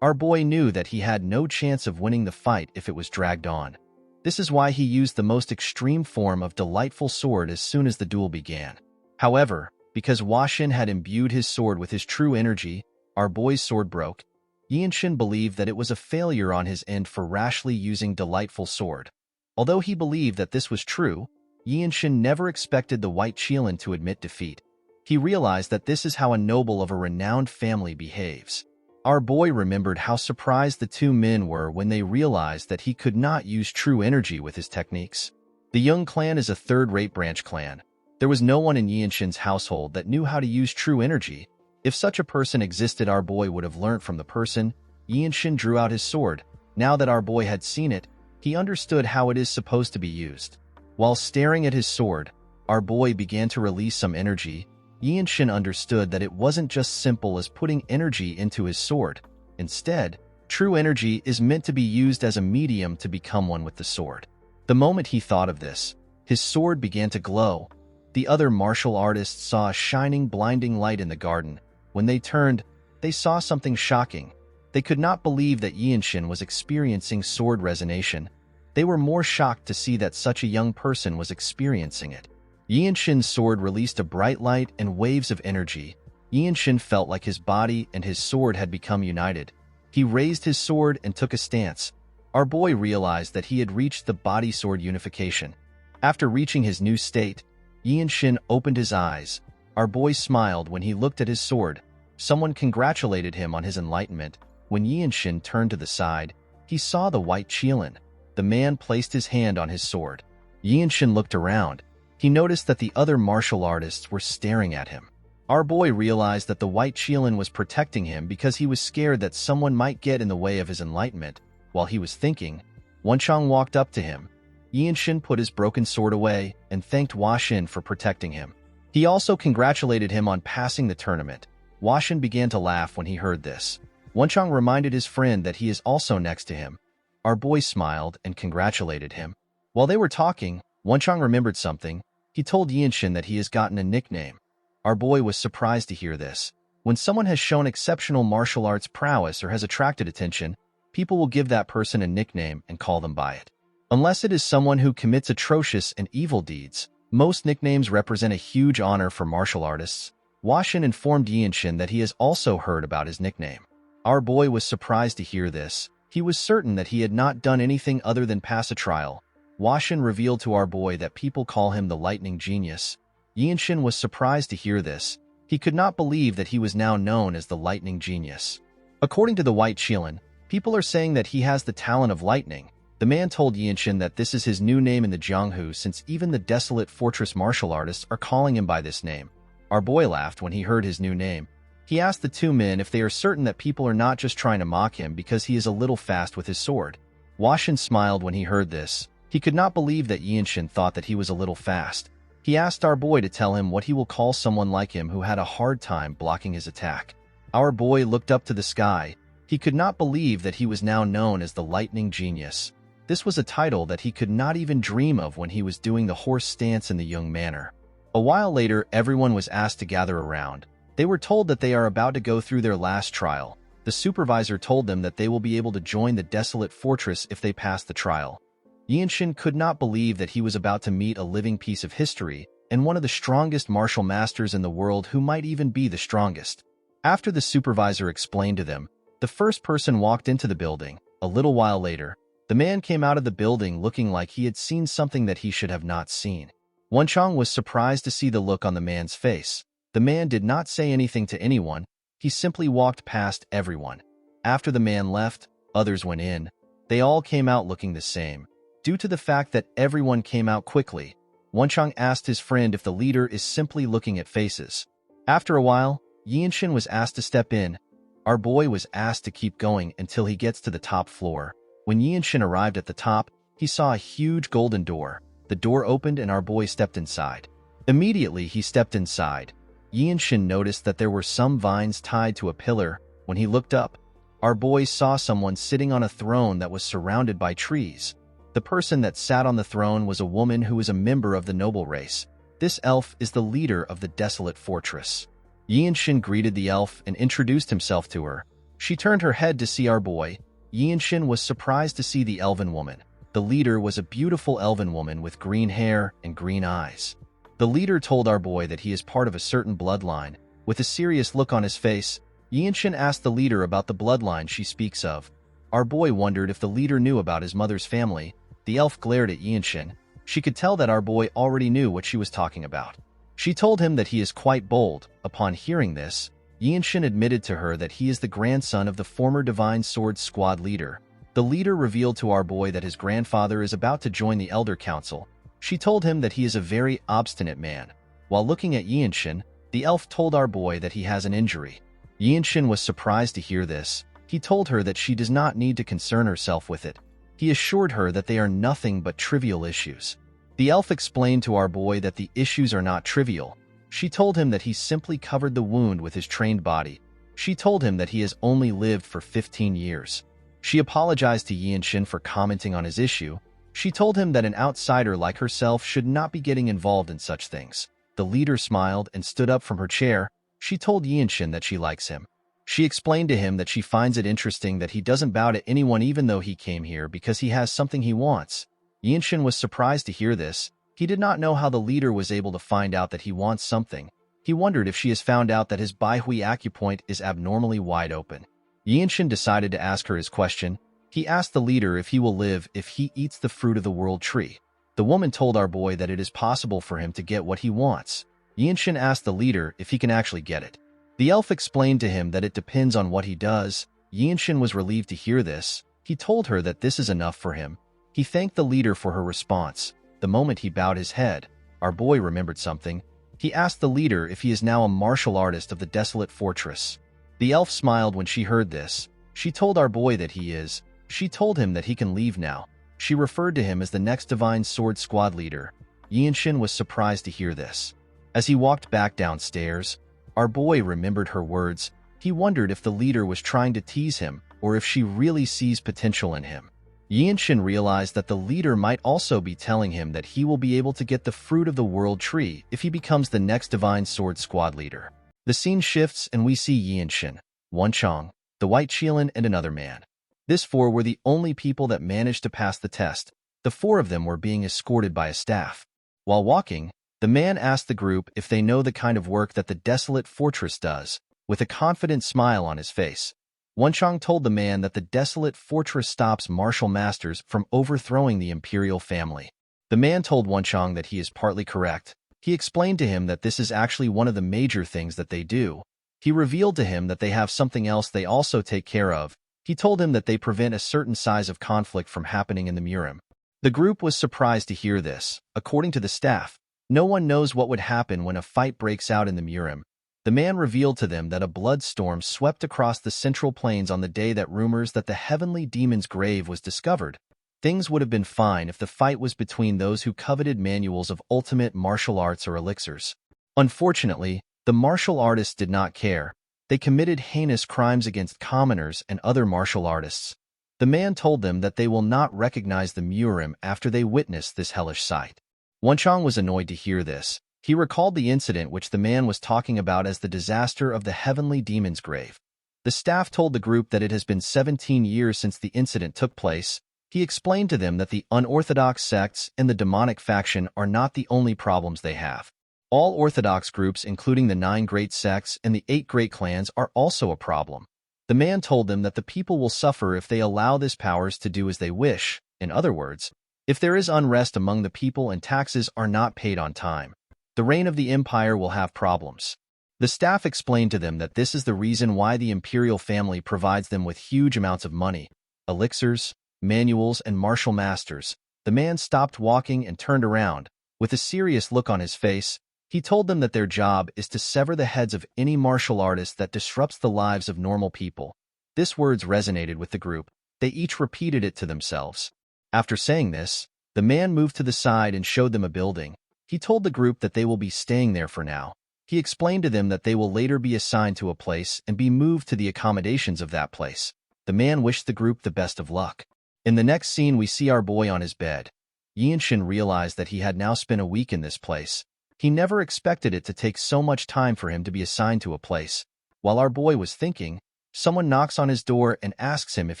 Speaker 1: Our boy knew that he had no chance of winning the fight if it was dragged on. This is why he used the most extreme form of delightful sword as soon as the duel began. However, because Hua Xin had imbued his sword with his true energy, our boy's sword broke. Yinshin believed that it was a failure on his end for rashly using delightful sword. Although he believed that this was true, Yinshin never expected the white Qilin to admit defeat. He realized that this is how a noble of a renowned family behaves. Our boy remembered how surprised the two men were when they realized that he could not use true energy with his techniques. The Young clan is a third-rate branch clan. There was no one in Yinshin's household that knew how to use true energy. If such a person existed, our boy would have learnt from the person. Yinshin drew out his sword. Now that our boy had seen it, he understood how it is supposed to be used. While staring at his sword, our boy began to release some energy. Yinshin understood that it wasn't just simple as putting energy into his sword. Instead, true energy is meant to be used as a medium to become one with the sword. The moment he thought of this, his sword began to glow. The other martial artists saw a shining, blinding light in the garden. When they turned, they saw something shocking. They could not believe that Yinshin was experiencing sword resonation. They were more shocked to see that such a young person was experiencing it. Yinshin's sword released a bright light and waves of energy. Yinshin felt like his body and his sword had become united. He raised his sword and took a stance. Our boy realized that he had reached the body-sword unification. After reaching his new state, Yinshin opened his eyes. Our boy smiled when he looked at his sword. Someone congratulated him on his enlightenment. When Yinshin turned to the side, he saw the white Qilin. The man placed his hand on his sword. Yinshin looked around. He noticed that the other martial artists were staring at him. Our boy realized that the white Qilin was protecting him because he was scared that someone might get in the way of his enlightenment. While he was thinking, Wenchang walked up to him. Yinshin put his broken sword away and thanked Hua Xin for protecting him. He also congratulated him on passing the tournament. Hua Xin began to laugh when he heard this. Wenchang reminded his friend that he is also next to him. Our boy smiled and congratulated him. While they were talking, Wenchang remembered something. He told Yinshin that he has gotten a nickname. Our boy was surprised to hear this. When someone has shown exceptional martial arts prowess or has attracted attention, people will give that person a nickname and call them by it. Unless it is someone who commits atrocious and evil deeds, most nicknames represent a huge honor for martial artists. Hua Xin informed Yinshin that he has also heard about his nickname. Our boy was surprised to hear this. He was certain that he had not done anything other than pass a trial. Hua Xin revealed to our boy that people call him the Lightning Genius. Yinshin was surprised to hear this. He could not believe that he was now known as the Lightning Genius. According to the white Qilin, people are saying that he has the talent of lightning. The man told Yinshin that this is his new name in the Jianghu since even the desolate fortress martial artists are calling him by this name. Our boy laughed when he heard his new name. He asked the two men if they are certain that people are not just trying to mock him because he is a little fast with his sword. Washin smiled when he heard this. He could not believe that Yinshin thought that he was a little fast. He asked our boy to tell him what he will call someone like him who had a hard time blocking his attack. Our boy looked up to the sky. He could not believe that he was now known as the Lightning Genius. This was a title that he could not even dream of when he was doing the horse stance in the young manner. A while later, everyone was asked to gather around. They were told that they are about to go through their last trial. The supervisor told them that they will be able to join the desolate fortress if they pass the trial. Yinshin could not believe that he was about to meet a living piece of history and one of the strongest martial masters in the world who might even be the strongest. After the supervisor explained to them, the first person walked into the building. A little while later, the man came out of the building looking like he had seen something that he should have not seen. Wenchang was surprised to see the look on the man's face. The man did not say anything to anyone. He simply walked past everyone. After the man left, others went in. They all came out looking the same. Due to the fact that everyone came out quickly, Wenchang asked his friend if the leader is simply looking at faces. After a while, Yinshin was asked to step in. Our boy was asked to keep going until he gets to the top floor. When Yinshin arrived at the top, he saw a huge golden door. The door opened and our boy stepped inside. Immediately, he stepped inside. Yinshin noticed that there were some vines tied to a pillar. When he looked up, our boy saw someone sitting on a throne that was surrounded by trees. The person that sat on the throne was a woman who is a member of the noble race. This elf is the leader of the desolate fortress. Yinshin greeted the elf and introduced himself to her. She turned her head to see our boy. Yinshin was surprised to see the elven woman. The leader was a beautiful elven woman with green hair and green eyes. The leader told our boy that he is part of a certain bloodline. With a serious look on his face, Yinshin asked the leader about the bloodline she speaks of. Our boy wondered if the leader knew about his mother's family. The elf glared at Yinshin. She could tell that our boy already knew what she was talking about. She told him that he is quite bold. Upon hearing this, Yinshin admitted to her that he is the grandson of the former Divine Sword Squad leader. The leader revealed to our boy that his grandfather is about to join the Elder Council. She told him that he is a very obstinate man. While looking at Yinshin, the elf told our boy that he has an injury. Yinshin was surprised to hear this. He told her that she does not need to concern herself with it. He assured her that they are nothing but trivial issues. The elf explained to our boy that the issues are not trivial. She told him that he simply covered the wound with his trained body. She told him that he has only lived for 15 years. She apologized to Yinshin for commenting on his issue. She told him that an outsider like herself should not be getting involved in such things. The leader smiled and stood up from her chair. She told Yinshin that she likes him. She explained to him that she finds it interesting that he doesn't bow to anyone even though he came here because he has something he wants. Yinshin was surprised to hear this. He did not know how the leader was able to find out that he wants something. He wondered if she has found out that his Baihui acupoint is abnormally wide open. Yinshin decided to ask her his question. He asked the leader if he will live if he eats the fruit of the world tree. The woman told our boy that it is possible for him to get what he wants. Yinshin asked the leader if he can actually get it. The elf explained to him that it depends on what he does. Yinshin was relieved to hear this. He told her that this is enough for him. He thanked the leader for her response. The moment he bowed his head, our boy remembered something. He asked the leader if he is now a martial artist of the desolate fortress. The elf smiled when she heard this. She told our boy that he is. She told him that he can leave now. She referred to him as the next Divine Sword Squad leader. Yinshin was surprised to hear this. As he walked back downstairs, our boy remembered her words. He wondered if the leader was trying to tease him or if she really sees potential in him. Yinshin realized that the leader might also be telling him that he will be able to get the fruit of the world tree if he becomes the next Divine Sword Squad leader. The scene shifts and we see Yinshin, Wenchang, the White Qilin, and another man. These four were the only people that managed to pass the test. The four of them were being escorted by a staff. While walking, the man asked the group if they know the kind of work that the desolate fortress does. With a confident smile on his face, Wenchang told the man that the desolate fortress stops martial masters from overthrowing the imperial family. The man told Wenchang that he is partly correct. He explained to him that this is actually one of the major things that they do. He revealed to him that they have something else they also take care of. He told him that they prevent a certain size of conflict from happening in the Murim. The group was surprised to hear this. According to the staff, no one knows what would happen when a fight breaks out in the Murim. The man revealed to them that a blood storm swept across the central plains on the day that rumors that the heavenly demon's grave was discovered. Things would have been fine if the fight was between those who coveted manuals of ultimate martial arts or elixirs. Unfortunately, the martial artists did not care. They committed heinous crimes against commoners and other martial artists. The man told them that they will not recognize the Murim after they witness this hellish sight. Wenchang was annoyed to hear this. He recalled the incident which the man was talking about as the disaster of the heavenly demon's grave. The staff told the group that it has been 17 years since the incident took place. He explained to them that the unorthodox sects and the demonic faction are not the only problems they have. All orthodox groups, including the 9 great sects and the 8 great clans, are also a problem. The man told them that the people will suffer if they allow these powers to do as they wish. In other words, if there is unrest among the people and taxes are not paid on time, the reign of the empire will have problems. The staff explained to them that this is the reason why the imperial family provides them with huge amounts of money, elixirs, manuals, and martial masters. The man stopped walking and turned around. With a serious look on his face, he told them that their job is to sever the heads of any martial artist that disrupts the lives of normal people. These words resonated with the group. They each repeated it to themselves. After saying this, the man moved to the side and showed them a building. He told the group that they will be staying there for now. He explained to them that they will later be assigned to a place and be moved to the accommodations of that place. The man wished the group the best of luck. In the next scene, we see our boy on his bed. Yinshin realized that he had now spent a week in this place. He never expected it to take so much time for him to be assigned to a place. While our boy was thinking, someone knocks on his door and asks him if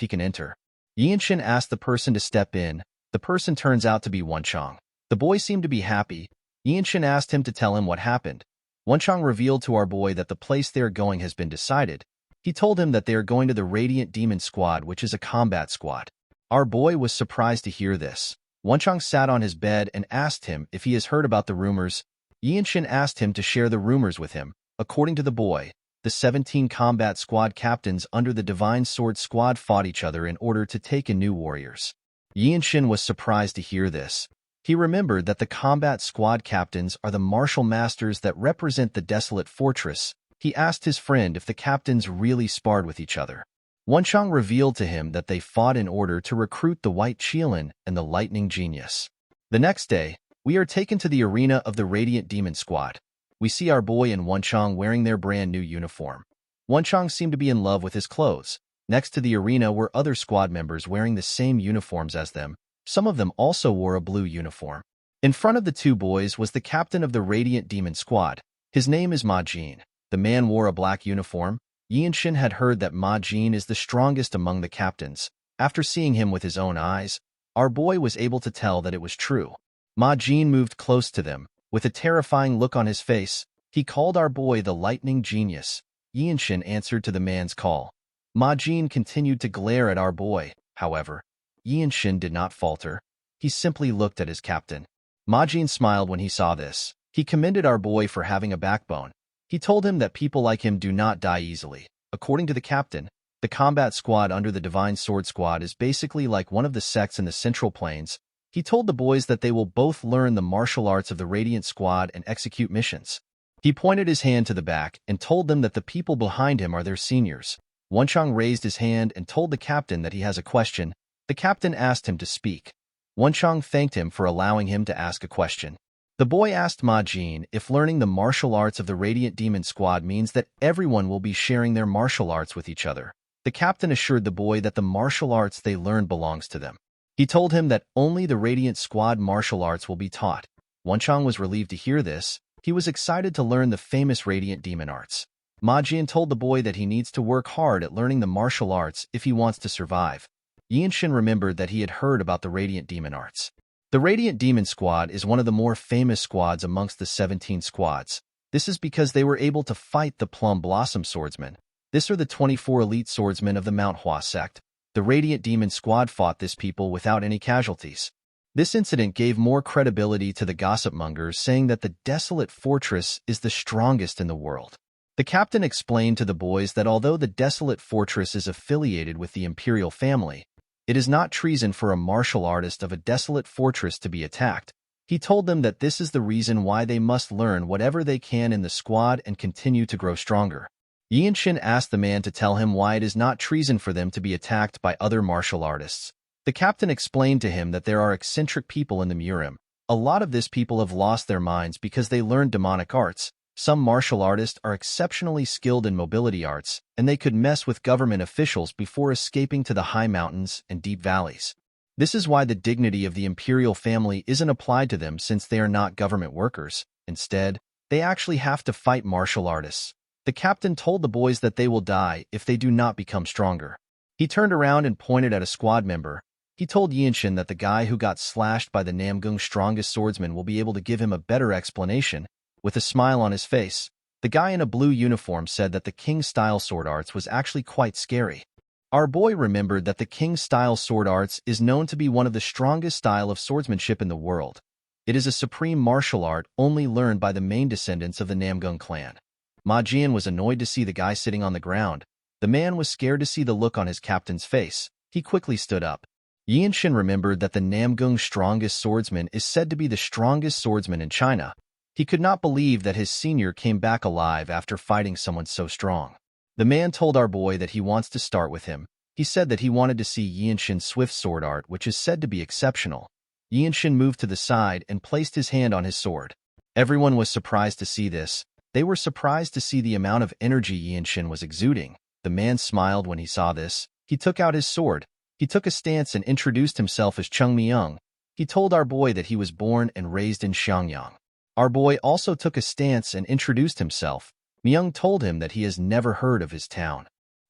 Speaker 1: he can enter. Yinshin asked the person to step in. The person turns out to be Wenchang. The boy seemed to be happy. Yinshin asked him to tell him what happened. Wenchang revealed to our boy that the place they are going has been decided. He told him that they are going to the Radiant Demon Squad, which is a combat squad. Our boy was surprised to hear this. Wenchang sat on his bed and asked him if he has heard about the rumors. Yinshin asked him to share the rumors with him. According to the boy, the 17 combat squad captains under the Divine Sword Squad fought each other in order to take in new warriors. Yinshin was surprised to hear this. He remembered that the combat squad captains are the martial masters that represent the desolate fortress. He asked his friend if the captains really sparred with each other. Wenchang revealed to him that they fought in order to recruit the White Qilin and the Lightning Genius. The next day, we are taken to the arena of the Radiant Demon Squad. We see our boy and Wenchang wearing their brand new uniform. Wenchang seemed to be in love with his clothes. Next to the arena were other squad members wearing the same uniforms as them. Some of them also wore a blue uniform. In front of the two boys was the captain of the Radiant Demon Squad. His name is Ma Jin. The man wore a black uniform. Yinshin had heard that Ma Jin is the strongest among the captains. After seeing him with his own eyes, our boy was able to tell that it was true. Ma Jin moved close to them. With a terrifying look on his face, he called our boy the Lightning Genius. Yinshin answered to the man's call. Ma Jin continued to glare at our boy. However, Yinshin did not falter. He simply looked at his captain. Ma Jin smiled when he saw this. He commended our boy for having a backbone. He told him that people like him do not die easily. According to the captain, the combat squad under the Divine Sword Squad is basically like one of the sects in the Central Plains. He told the boys that they will both learn the martial arts of the Radiant Squad and execute missions. He pointed his hand to the back and told them that the people behind him are their seniors. Wenchang raised his hand and told the captain that he has a question. The captain asked him to speak. Wenchang thanked him for allowing him to ask a question. The boy asked Ma Jin if learning the martial arts of the Radiant Demon Squad means that everyone will be sharing their martial arts with each other. The captain assured the boy that the martial arts they learned belongs to them. He told him that only the Radiant Squad martial arts will be taught. Wenchang was relieved to hear this. He was excited to learn the famous Radiant Demon arts. Ma Jin told the boy that he needs to work hard at learning the martial arts if he wants to survive. Yinshin remembered that he had heard about the Radiant Demon arts. The Radiant Demon Squad is one of the more famous squads amongst the 17 squads. This is because they were able to fight the Plum Blossom Swordsmen. These are the 24 elite swordsmen of the Manhwa sect. The Radiant Demon Squad fought this people without any casualties. This incident gave more credibility to the gossip mongers, saying that the desolate fortress is the strongest in the world. The captain explained to the boys that although the desolate fortress is affiliated with the imperial family, it is not treason for a martial artist of a desolate fortress to be attacked. He told them that this is the reason why they must learn whatever they can in the squad and continue to grow stronger. Yinshin asked the man to tell him why it is not treason for them to be attacked by other martial artists. The captain explained to him that there are eccentric people in the Murim. A lot of these people have lost their minds because they learned demonic arts. Some martial artists are exceptionally skilled in mobility arts, and they could mess with government officials before escaping to the high mountains and deep valleys. This is why the dignity of the imperial family isn't applied to them since they are not government workers. Instead, they actually have to fight martial artists. The captain told the boys that they will die if they do not become stronger. He turned around and pointed at a squad member. He told Yinshin that the guy who got slashed by the Namgung's strongest swordsman will be able to give him a better explanation. With a smile on his face, the guy in a blue uniform said that the King-style sword arts was actually quite scary. Our boy remembered that the King-style sword arts is known to be one of the strongest style of swordsmanship in the world. It is a supreme martial art only learned by the main descendants of the Namgung clan. Ma Jian was annoyed to see the guy sitting on the ground. The man was scared to see the look on his captain's face. He quickly stood up. Yinshin remembered that the Namgung's strongest swordsman is said to be the strongest swordsman in China. He could not believe that his senior came back alive after fighting someone so strong. The man told our boy that he wants to start with him. He said that he wanted to see Yinshin's swift sword art, which is said to be exceptional. Yinshin moved to the side and placed his hand on his sword. Everyone was surprised to see this. They were surprised to see the amount of energy Yinshin was exuding. The man smiled when he saw this. He took out his sword. He took a stance and introduced himself as Cheng Myung. He told our boy that he was born and raised in Xiangyang. Our boy also took a stance and introduced himself. Myung told him that he has never heard of his town.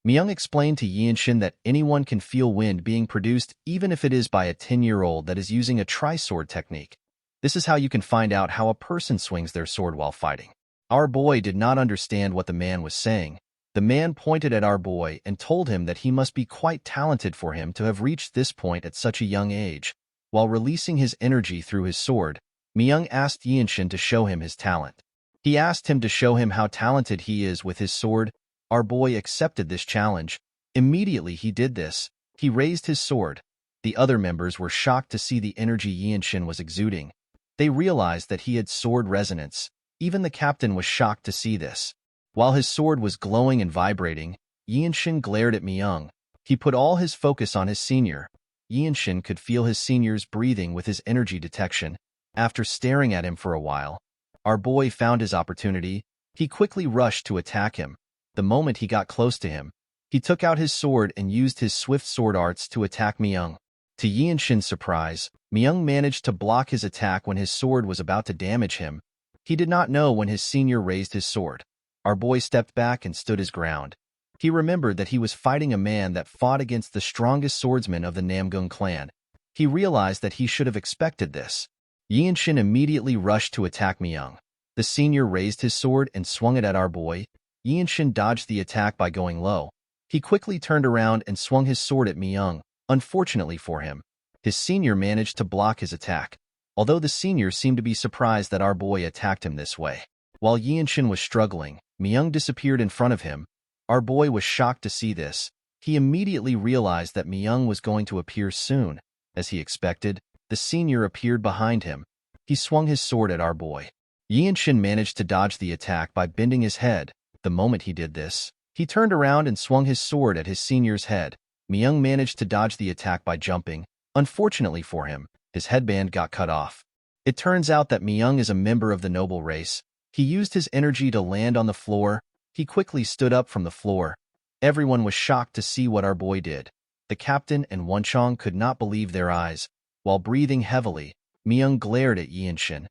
Speaker 1: Myung explained to Yinshin that anyone can feel wind being produced even if it is by a 10-year-old that is using a tri-sword technique. This is how you can find out how a person swings their sword while fighting. Our boy did not understand what the man was saying. The man pointed at our boy and told him that he must be quite talented for him to have reached this point at such a young age. While releasing his energy through his sword, Myung asked Yinshin to show him his talent. He asked him to show him how talented he is with his sword. Our boy accepted this challenge. Immediately he did this. He raised his sword. The other members were shocked to see the energy Yinshin was exuding. They realized that he had sword resonance. Even the captain was shocked to see this. While his sword was glowing and vibrating, Yinshin glared at Myung. He put all his focus on his senior. Yinshin could feel his senior's breathing with his energy detection. After staring at him for a while, our boy found his opportunity. He quickly rushed to attack him. The moment he got close to him, he took out his sword and used his swift sword arts to attack Myung. To Yinshin's surprise, Myung managed to block his attack when his sword was about to damage him. He did not know when his senior raised his sword. Our boy stepped back and stood his ground. He remembered that he was fighting a man that fought against the strongest swordsman of the Namgung clan. He realized that he should have expected this. Yinshin immediately rushed to attack Myung. The senior raised his sword and swung it at our boy. Yinshin dodged the attack by going low. He quickly turned around and swung his sword at Myung. Unfortunately for him, his senior managed to block his attack. Although the senior seemed to be surprised that our boy attacked him this way. While Yinshin was struggling, Myung disappeared in front of him. Our boy was shocked to see this. He immediately realized that Myung was going to appear soon. As he expected, the senior appeared behind him. He swung his sword at our boy. Yinshin managed to dodge the attack by bending his head. The moment he did this, he turned around and swung his sword at his senior's head. Myung managed to dodge the attack by jumping. Unfortunately for him, his headband got cut off. It turns out that Myung is a member of the noble race. He used his energy to land on the floor. He quickly stood up from the floor. Everyone was shocked to see what our boy did. The captain and Wunchong could not believe their eyes. While breathing heavily, Myung glared at Yinshin.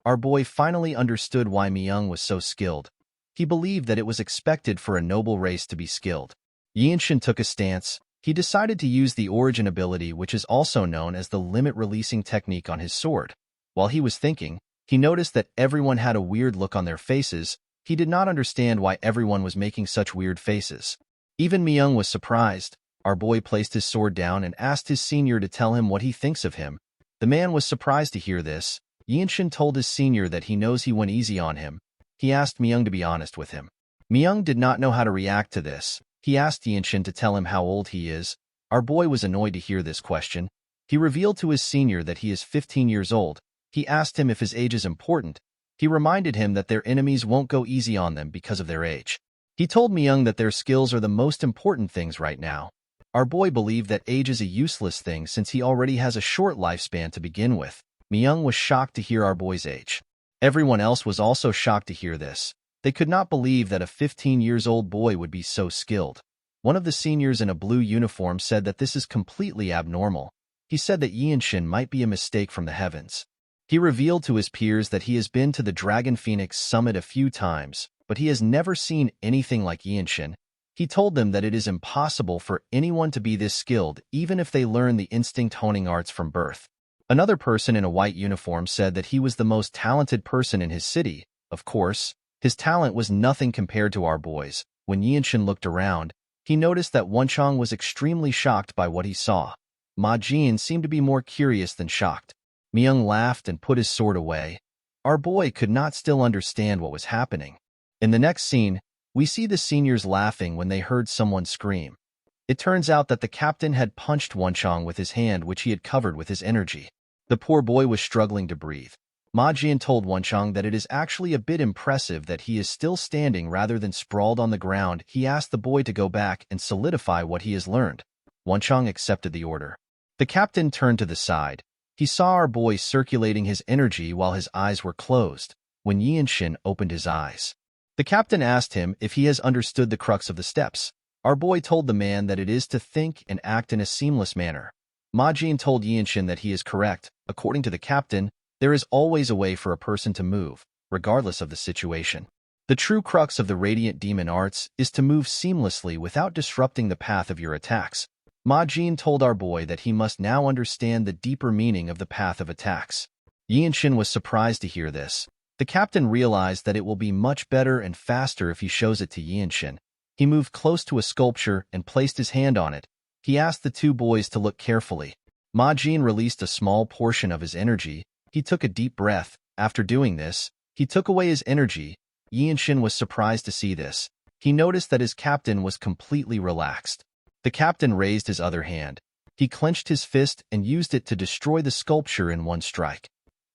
Speaker 1: Our boy finally understood why Myung was so skilled. He believed that it was expected for a noble race to be skilled. Yinshin took a stance. He decided to use the origin ability, which is also known as the limit releasing technique, on his sword. While he was thinking, he noticed that everyone had a weird look on their faces. He did not understand why everyone was making such weird faces. Even Myung was surprised. Our boy placed his sword down and asked his senior to tell him what he thinks of him. The man was surprised to hear this. Yinshin told his senior that he knows he went easy on him. He asked Myung to be honest with him. Myung did not know how to react to this. He asked Yinshin to tell him how old he is. Our boy was annoyed to hear this question. He revealed to his senior that he is 15 years old. He asked him if his age is important. He reminded him that their enemies won't go easy on them because of their age. He told Myung that their skills are the most important things right now. Our boy believed that age is a useless thing since he already has a short lifespan to begin with. Myung was shocked to hear our boy's age. Everyone else was also shocked to hear this. They could not believe that a 15-year-old boy would be so skilled. One of the seniors in a blue uniform said that this is completely abnormal. He said that Yinshin might be a mistake from the heavens. He revealed to his peers that he has been to the Dragon Phoenix Summit a few times, but he has never seen anything like Yinshin. He told them that it is impossible for anyone to be this skilled even if they learn the instinct honing arts from birth. Another person in a white uniform said that he was the most talented person in his city. Of course, his talent was nothing compared to our boy's. When Yinshin looked around, he noticed that Wonchong was extremely shocked by what he saw. Ma Jin seemed to be more curious than shocked. Myung laughed and put his sword away. Our boy could not still understand what was happening. In the next scene, we see the seniors laughing when they heard someone scream. It turns out that the captain had punched Wonchong with his hand, which he had covered with his energy. The poor boy was struggling to breathe. Ma Jian told Wonchong that it is actually a bit impressive that he is still standing rather than sprawled on the ground. He asked the boy to go back and solidify what he has learned. Wonchong accepted the order. The captain turned to the side. He saw our boy circulating his energy while his eyes were closed. When Yinshin opened his eyes, the captain asked him if he has understood the crux of the steps. Our boy told the man that it is to think and act in a seamless manner. Ma Jin told Yinshin that he is correct. According to the captain, there is always a way for a person to move, regardless of the situation. The true crux of the Radiant Demon Arts is to move seamlessly without disrupting the path of your attacks. Ma Jin told our boy that he must now understand the deeper meaning of the path of attacks. Yinshin was surprised to hear this. The captain realized that it will be much better and faster if he shows it to Yinshin. He moved close to a sculpture and placed his hand on it. He asked the two boys to look carefully. Ma Jin released a small portion of his energy. He took a deep breath. After doing this, he took away his energy. Yinshin was surprised to see this. He noticed that his captain was completely relaxed. The captain raised his other hand. He clenched his fist and used it to destroy the sculpture in one strike.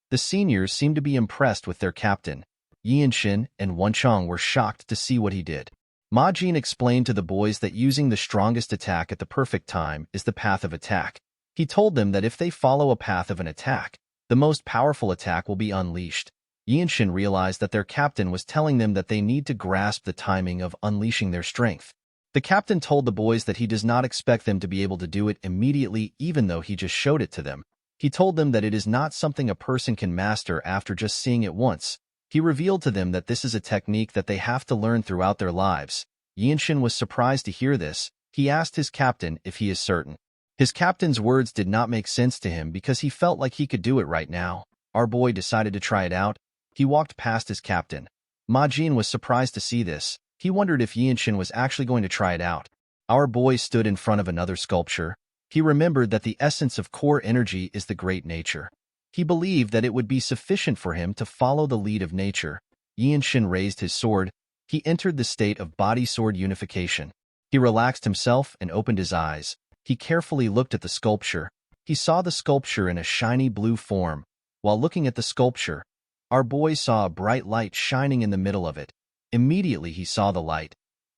Speaker 1: The seniors seemed to be impressed with their captain. Yinshin and Wonchong were shocked to see what he did. Ma Jin explained to the boys that using the strongest attack at the perfect time is the path of attack. He told them that if they follow a path of an attack, the most powerful attack will be unleashed. Yinshin realized that their captain was telling them that they need to grasp the timing of unleashing their strength. The captain told the boys that he does not expect them to be able to do it immediately even though he just showed it to them. He told them that it is not something a person can master after just seeing it once. He revealed to them that this is a technique that they have to learn throughout their lives. Yinshin was surprised to hear this. He asked his captain if he is certain. His captain's words did not make sense to him because he felt like he could do it right now. Our boy decided to try it out. He walked past his captain. Ma Jin was surprised to see this. He wondered if Yinshin was actually going to try it out. Our boy stood in front of another sculpture. He remembered that the essence of core energy is the great nature. He believed that it would be sufficient for him to follow the lead of nature. Yinshin raised his sword. He entered the state of body-sword unification. He relaxed himself and opened his eyes. He carefully looked at the sculpture. He saw the sculpture in a shiny blue form. While looking at the sculpture, our boy saw a bright light shining in the middle of it. Immediately he saw the light.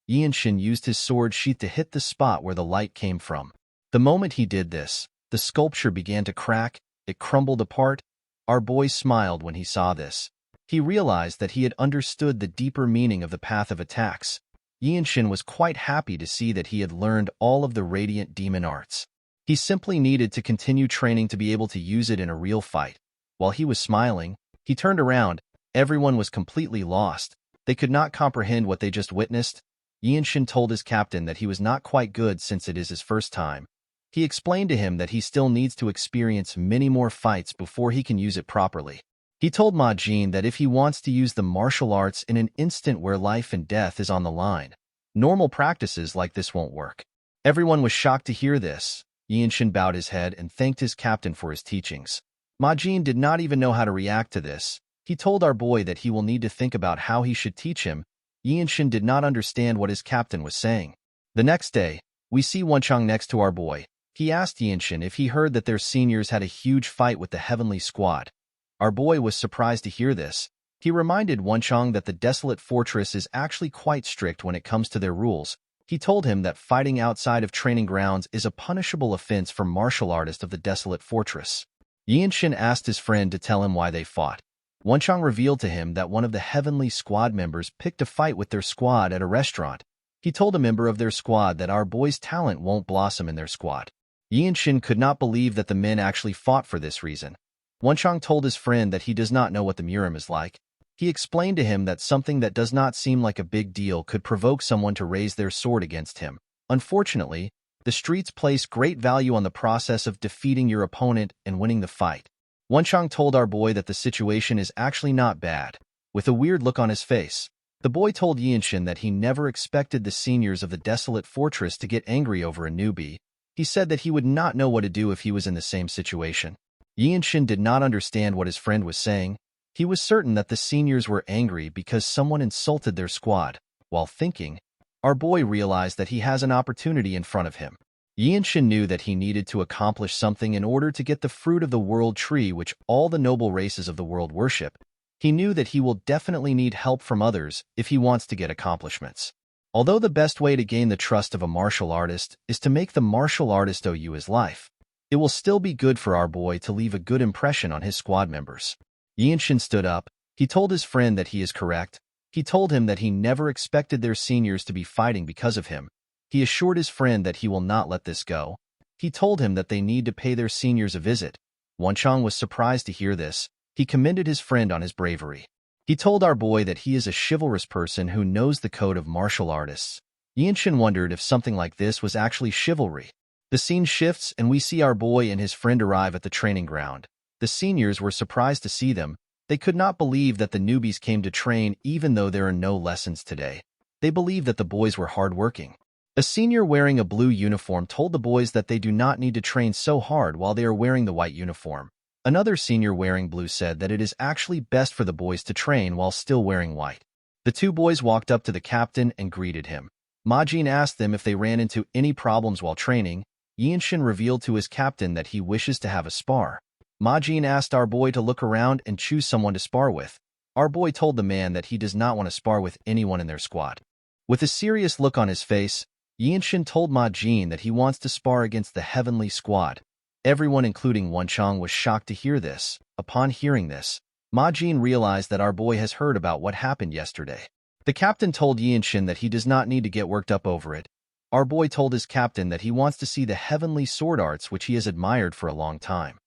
Speaker 1: Yinshin used his sword sheath to hit the spot where the light came from. The moment he did this, the sculpture began to crack. It crumbled apart. Our boy smiled when he saw this. He realized that he had understood the deeper meaning of the path of attacks. Yinshin was quite happy to see that he had learned all of the Radiant Demon Arts. He simply needed to continue training to be able to use it in a real fight. While he was smiling, he turned around. Everyone was completely lost. They could not comprehend what they just witnessed. Yinshin told his captain that he was not quite good since it is his first time. He explained to him that he still needs to experience many more fights before he can use it properly. He told Ma Jin that if he wants to use the martial arts in an instant where life and death is on the line, normal practices like this won't work. Everyone was shocked to hear this. Yinshin bowed his head and thanked his captain for his teachings. Ma Jin did not even know how to react to this. He told our boy that he will need to think about how he should teach him. Yinshin did not understand what his captain was saying. The next day, we see Wonchong next to our boy. He asked Yinshin if he heard that their seniors had a huge fight with the Heavenly Squad. Our boy was surprised to hear this. He reminded Wonchong that the Desolate Fortress is actually quite strict when it comes to their rules. He told him that fighting outside of training grounds is a punishable offense for martial artists of the desolate fortress. Yinshin asked his friend to tell him why they fought. Wenchang revealed to him that one of the Heavenly Squad members picked a fight with their squad at a restaurant. He told a member of their squad that our boy's talent won't blossom in their squad. Yinshin could not believe that the men actually fought for this reason. Wenchang told his friend that he does not know what the Murim is like. He explained to him that something that does not seem like a big deal could provoke someone to raise their sword against him. Unfortunately, the streets place great value on the process of defeating your opponent and winning the fight. Wenchang told our boy that the situation is actually not bad. With a weird look on his face, the boy told Yinshin that he never expected the seniors of the desolate fortress to get angry over a newbie. He said that he would not know what to do if he was in the same situation. Yinshin did not understand what his friend was saying. He was certain that the seniors were angry because someone insulted their squad. While thinking, our boy realized that he has an opportunity in front of him. Yinshin knew that he needed to accomplish something in order to get the fruit of the world tree which all the noble races of the world worship. He knew that he will definitely need help from others if he wants to get accomplishments. Although the best way to gain the trust of a martial artist is to make the martial artist owe you his life, it will still be good for our boy to leave a good impression on his squad members. Yinshin stood up. He told his friend that he is correct. He told him that he never expected their seniors to be fighting because of him. He assured his friend that he will not let this go. He told him that they need to pay their seniors a visit. Wenchang was surprised to hear this. He commended his friend on his bravery. He told our boy that he is a chivalrous person who knows the code of martial artists. Yinshin wondered if something like this was actually chivalry. The scene shifts and we see our boy and his friend arrive at the training ground. The seniors were surprised to see them. They could not believe that the newbies came to train even though there are no lessons today. They believed that the boys were hardworking. A senior wearing a blue uniform told the boys that they do not need to train so hard while they are wearing the white uniform. Another senior wearing blue said that it is actually best for the boys to train while still wearing white. The two boys walked up to the captain and greeted him. Majin asked them if they ran into any problems while training. Yinshin revealed to his captain that he wishes to have a spar. Majin asked our boy to look around and choose someone to spar with. Our boy told the man that he does not want to spar with anyone in their squad. With a serious look on his face, Yinshin told Majin that he wants to spar against the Heavenly Squad. Everyone, including Wenchang, was shocked to hear this. Upon hearing this, Majin realized that our boy has heard about what happened yesterday. The captain told Yinshin that he does not need to get worked up over it. Our boy told his captain that he wants to see the heavenly sword arts which he has admired for a long time.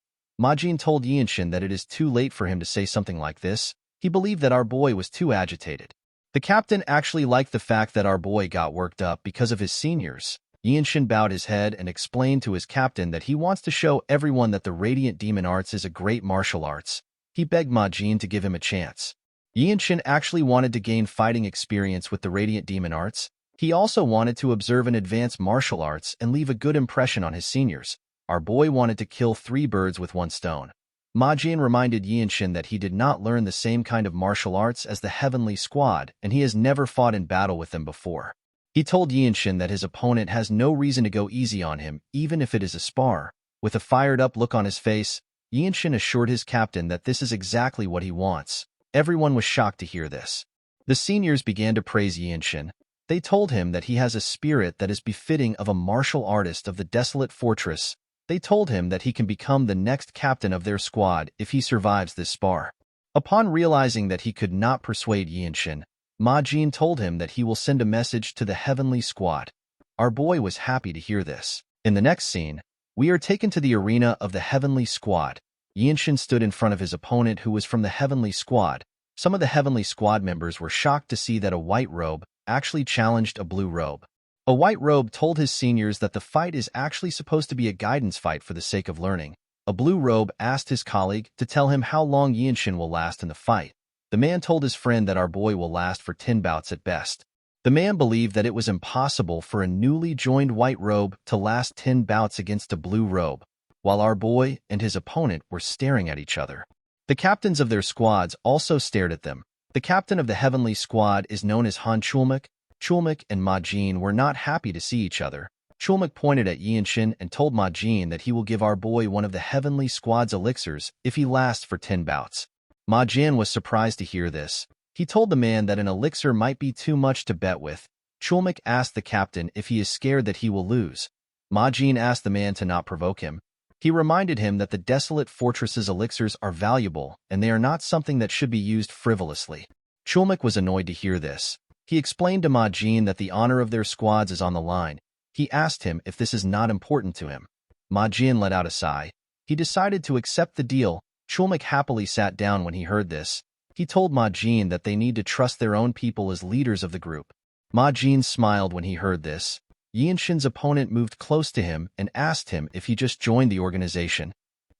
Speaker 1: Majin told Yinshin that it is too late for him to say something like this. He believed that our boy was too agitated. The captain actually liked the fact that our boy got worked up because of his seniors. Yinshin bowed his head and explained to his captain that he wants to show everyone that the Radiant Demon Arts is a great martial arts. He begged Majin to give him a chance. Yinshin actually wanted to gain fighting experience with the Radiant Demon Arts. He also wanted to observe and advance martial arts and leave a good impression on his seniors. Our boy wanted to kill 3 birds with 1 stone. Majin reminded Yinshin that he did not learn the same kind of martial arts as the Heavenly Squad, and he has never fought in battle with them before. He told Yinshin that his opponent has no reason to go easy on him, even if it is a spar. With a fired-up look on his face, Yinshin assured his captain that this is exactly what he wants. Everyone was shocked to hear this. The seniors began to praise Yinshin. They told him that he has a spirit that is befitting of a martial artist of the desolate fortress. They told him that he can become the next captain of their squad if he survives this spar. Upon realizing that he could not persuade Yinshin, Majin told him that he will send a message to the Heavenly Squad. Our boy was happy to hear this. In the next scene, we are taken to the arena of the Heavenly Squad. Yinshin stood in front of his opponent who was from the Heavenly Squad. Some of the Heavenly Squad members were shocked to see that a white robe actually challenged a blue robe. A white robe told his seniors that the fight is actually supposed to be a guidance fight for the sake of learning. A blue robe asked his colleague to tell him how long Yinshin will last in the fight. The man told his friend that our boy will last for 10 bouts at best. The man believed that it was impossible for a newly joined white robe to last 10 bouts against a blue robe, while our boy and his opponent were staring at each other. The captains of their squads also stared at them. The captain of the Heavenly Squad is known as Han Chulmak. Chulmak and Majin were not happy to see each other. Chulmak pointed at Yinshin and told Majin that he will give our boy one of the Heavenly Squad's elixirs if he lasts for 10 bouts. Majin was surprised to hear this. He told the man that an elixir might be too much to bet with. Chulmak asked the captain if he is scared that he will lose. Ma Jin asked the man to not provoke him. He reminded him that the desolate fortress's elixirs are valuable and they are not something that should be used frivolously. Chulmak was annoyed to hear this. He explained to Ma Jin that the honor of their squads is on the line. He asked him if this is not important to him. Ma Jin let out a sigh. He decided to accept the deal. Chulmak happily sat down when he heard this. He told Ma Jin that they need to trust their own people as leaders of the group. Ma Jin smiled when he heard this. Yinshin's opponent moved close to him and asked him if he just joined the organization.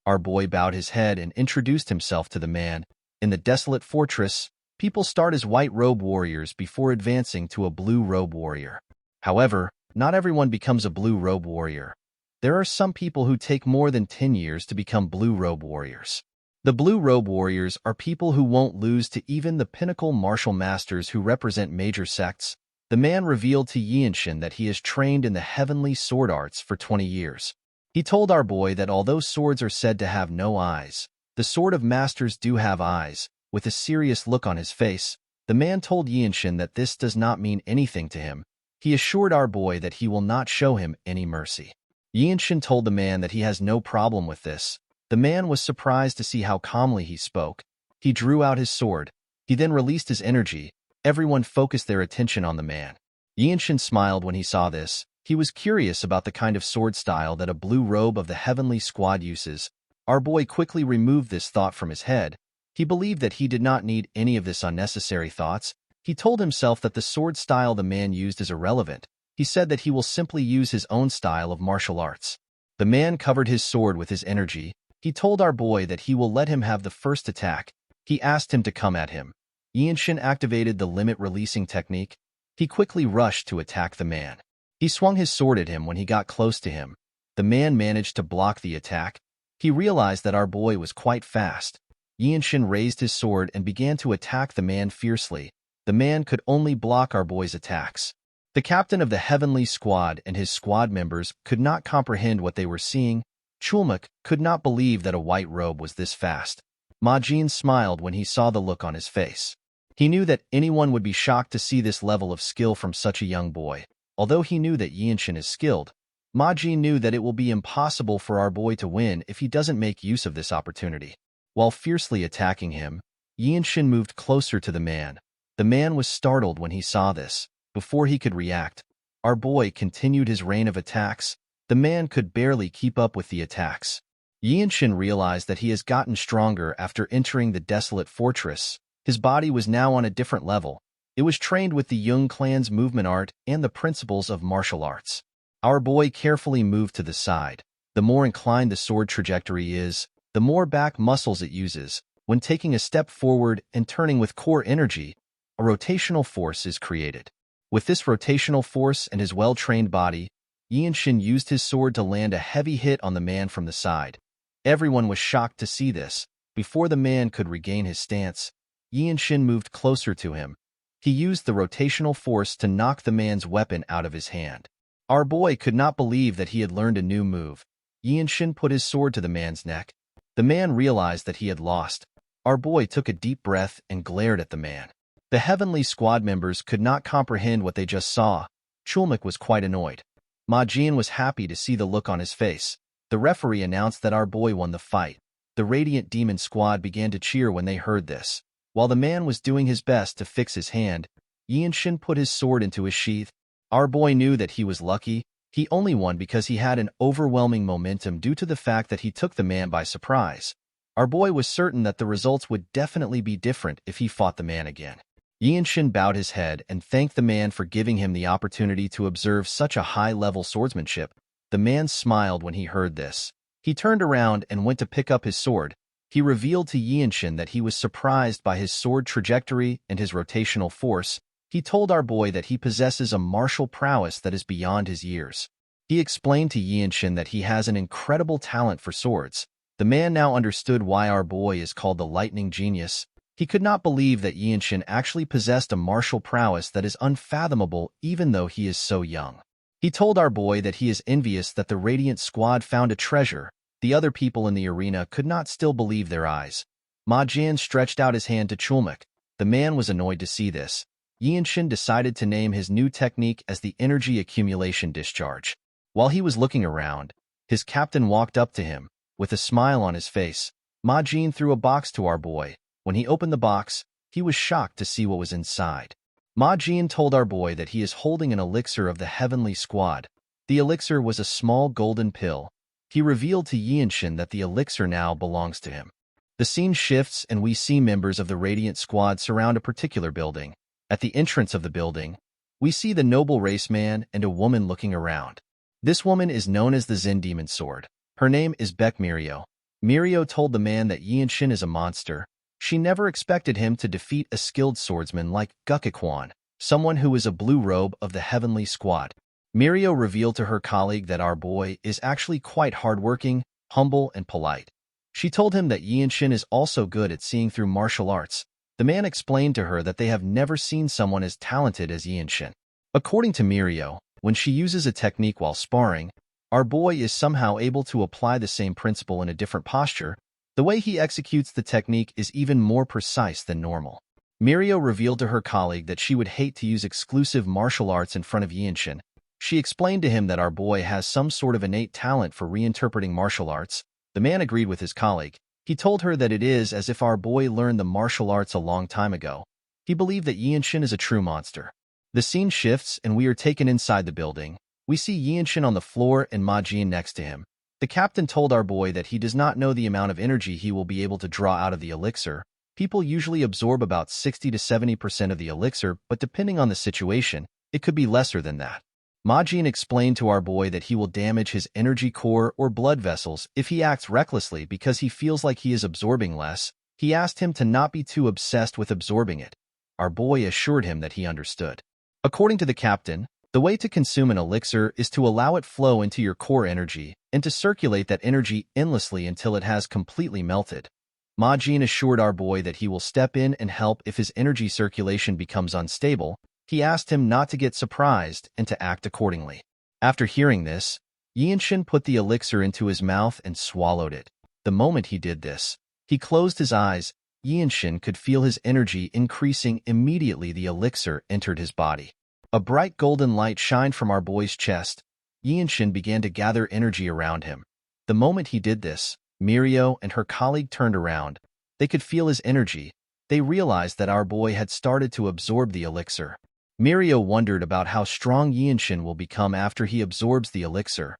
Speaker 1: Our boy bowed his head and introduced himself to the man. In the desolate fortress, people start as white robe warriors before advancing to a blue robe warrior. However, not everyone becomes a blue robe warrior. There are some people who take more than 10 years to become blue robe warriors. The blue robe warriors are people who won't lose to even the pinnacle martial masters who represent major sects. The man revealed to Yinshin that he has trained in the heavenly sword arts for 20 years. He told our boy that although swords are said to have no eyes, the sword of masters do have eyes. With a serious look on his face, the man told Yinshin that this does not mean anything to him. He assured our boy that he will not show him any mercy. Yinshin told the man that he has no problem with this. The man was surprised to see how calmly he spoke. He drew out his sword. He then released his energy. Everyone focused their attention on the man. Yinshin smiled when he saw this. He was curious about the kind of sword style that a blue robe of the heavenly squad uses. Our boy quickly removed this thought from his head. He believed that he did not need any of this unnecessary thoughts. He told himself that the sword style the man used is irrelevant. He said that he will simply use his own style of martial arts. The man covered his sword with his energy. He told our boy that he will let him have the first attack. He asked him to come at him. Yinshin activated the limit-releasing technique. He quickly rushed to attack the man. He swung his sword at him when he got close to him. The man managed to block the attack. He realized that our boy was quite fast. Yinshin raised his sword and began to attack the man fiercely. The man could only block our boy's attacks. The captain of the heavenly squad and his squad members could not comprehend what they were seeing. Chulmak could not believe that a white robe was this fast. Ma Jin smiled when he saw the look on his face. He knew that anyone would be shocked to see this level of skill from such a young boy. Although he knew that Yinshin is skilled, Ma Jin knew that it will be impossible for our boy to win if he doesn't make use of this opportunity. While fiercely attacking him, Yinshin moved closer to the man. The man was startled when he saw this. Before he could react, our boy continued his rain of attacks. The man could barely keep up with the attacks. Yinshin realized that he has gotten stronger after entering the desolate fortress. His body was now on a different level. It was trained with the Jung clan's movement art and the principles of martial arts. Our boy carefully moved to the side. The more inclined the sword trajectory is, the more back muscles it uses. When taking a step forward and turning with core energy, a rotational force is created. With this rotational force and his well-trained body, Yinshin used his sword to land a heavy hit on the man from the side. Everyone was shocked to see this. Before the man could regain his stance, Yinshin moved closer to him. He used the rotational force to knock the man's weapon out of his hand. Our boy could not believe that he had learned a new move. Yinshin put his sword to the man's neck. The man realized that he had lost. Our boy took a deep breath and glared at the man. The heavenly squad members could not comprehend what they just saw. Chulmak was quite annoyed. Ma Jin was happy to see the look on his face. The referee announced that our boy won the fight. The Radiant Demon Squad began to cheer when they heard this. While the man was doing his best to fix his hand, Yinshin put his sword into his sheath. Our boy knew that he was lucky. He only won because he had an overwhelming momentum due to the fact that he took the man by surprise. Our boy was certain that the results would definitely be different if he fought the man again. Yinshin bowed his head and thanked the man for giving him the opportunity to observe such a high-level swordsmanship. The man smiled when he heard this. He turned around and went to pick up his sword. He revealed to Yinshin that he was surprised by his sword trajectory and his rotational force. He told our boy that he possesses a martial prowess that is beyond his years. He explained to Yinshin that he has an incredible talent for swords. The man now understood why our boy is called the Lightning Genius. He could not believe that Yinshin actually possessed a martial prowess that is unfathomable even though he is so young. He told our boy that he is envious that the Radiant Squad found a treasure. The other people in the arena could not still believe their eyes. Ma Jin stretched out his hand to Chulmak. The man was annoyed to see this. Yinshin decided to name his new technique as the Energy Accumulation Discharge. While he was looking around, his captain walked up to him. With a smile on his face, Ma Jin threw a box to our boy. When he opened the box, he was shocked to see what was inside. Ma Jin told our boy that he is holding an elixir of the Heavenly Squad. The elixir was a small golden pill. He revealed to Yinshin that the elixir now belongs to him. The scene shifts and we see members of the Radiant Squad surround a particular building. At the entrance of the building, we see the noble race man and a woman looking around. This woman is known as the Zen Demon Sword. Her name is Beck Mirio. Mirio told the man that Yinshin is a monster. She never expected him to defeat a skilled swordsman like Gukikwan, someone who is a blue robe of the Heavenly Squad. Mirio revealed to her colleague that our boy is actually quite hardworking, humble, and polite. She told him that Yinshin is also good at seeing through martial arts. The man explained to her that they have never seen someone as talented as Yinshin. According to Mirio, when she uses a technique while sparring, our boy is somehow able to apply the same principle in a different posture. The way he executes the technique is even more precise than normal. Mirio revealed to her colleague that she would hate to use exclusive martial arts in front of Yinshin. She explained to him that our boy has some sort of innate talent for reinterpreting martial arts. The man agreed with his colleague. He told her that it is as if our boy learned the martial arts a long time ago. He believed that Yinshin is a true monster. The scene shifts and we are taken inside the building. We see Yinshin on the floor and Ma Jin next to him. The captain told our boy that he does not know the amount of energy he will be able to draw out of the elixir. People usually absorb about 60 to 70% of the elixir, but depending on the situation, it could be lesser than that. Ma Jin explained to our boy that he will damage his energy core or blood vessels if he acts recklessly because he feels like he is absorbing less. He asked him to not be too obsessed with absorbing it. Our boy assured him that he understood. According to the captain, the way to consume an elixir is to allow it flow into your core energy and to circulate that energy endlessly until it has completely melted. Ma Jin assured our boy that he will step in and help if his energy circulation becomes unstable. He asked him not to get surprised and to act accordingly. After hearing this, Yinshin put the elixir into his mouth and swallowed it. The moment he did this, he closed his eyes. Yinshin could feel his energy increasing immediately. The elixir entered his body. A bright golden light shined from our boy's chest. Yinshin began to gather energy around him. The moment he did this, Mirio and her colleague turned around. They could feel his energy. They realized that our boy had started to absorb the elixir. Mirio wondered about how strong Yinshin will become after he absorbs the elixir.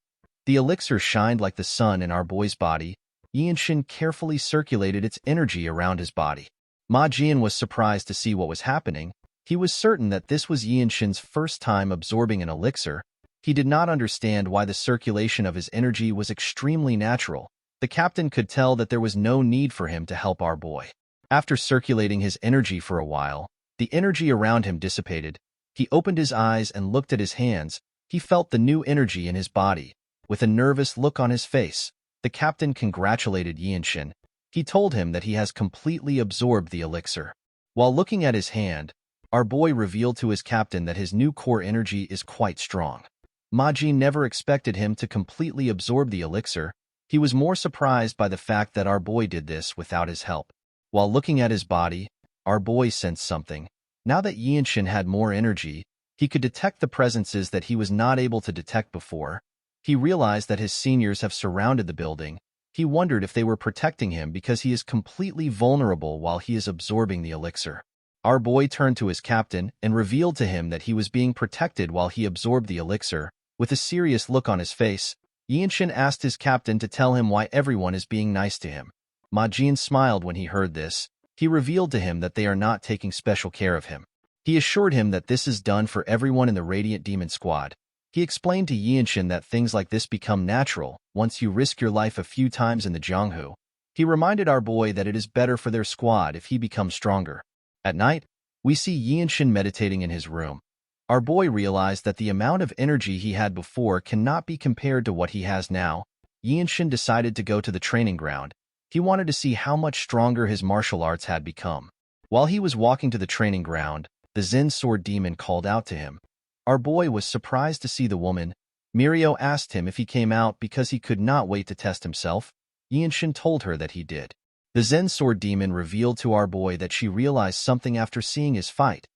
Speaker 1: The elixir shined like the sun in our boy's body. Yinshin carefully circulated its energy around his body. Ma Jin was surprised to see what was happening. He was certain that this was Yinshin's first time absorbing an elixir. He did not understand why the circulation of his energy was extremely natural. The captain could tell that there was no need for him to help our boy. After circulating his energy for a while, the energy around him dissipated. He opened his eyes and looked at his hands. He felt the new energy in his body. With a nervous look on his face, the captain congratulated Yinshin. He told him that he has completely absorbed the elixir. While looking at his hand, our boy revealed to his captain that his new core energy is quite strong. Ma Jin never expected him to completely absorb the elixir. He was more surprised by the fact that our boy did this without his help. While looking at his body, our boy sensed something. Now that Yinshin had more energy, he could detect the presences that he was not able to detect before. He realized that his seniors have surrounded the building. He wondered if they were protecting him because he is completely vulnerable while he is absorbing the elixir. Our boy turned to his captain and revealed to him that he was being protected while he absorbed the elixir. With a serious look on his face, Yinshin asked his captain to tell him why everyone is being nice to him. Ma Jin smiled when he heard this. He revealed to him that they are not taking special care of him. He assured him that this is done for everyone in the Radiant Demon Squad. He explained to Yinshin that things like this become natural once you risk your life a few times in the Jianghu. He reminded our boy that it is better for their squad if he becomes stronger. At night, we see Yinshin meditating in his room. Our boy realized that the amount of energy he had before cannot be compared to what he has now. Yinshin decided to go to the training ground. He wanted to see how much stronger his martial arts had become. While he was walking to the training ground, the Zen sword demon called out to him. Our boy was surprised to see the woman. Mirio asked him if he came out because he could not wait to test himself. Yinshin told her that he did. The Zen sword demon revealed to our boy that she realized something after seeing his fight.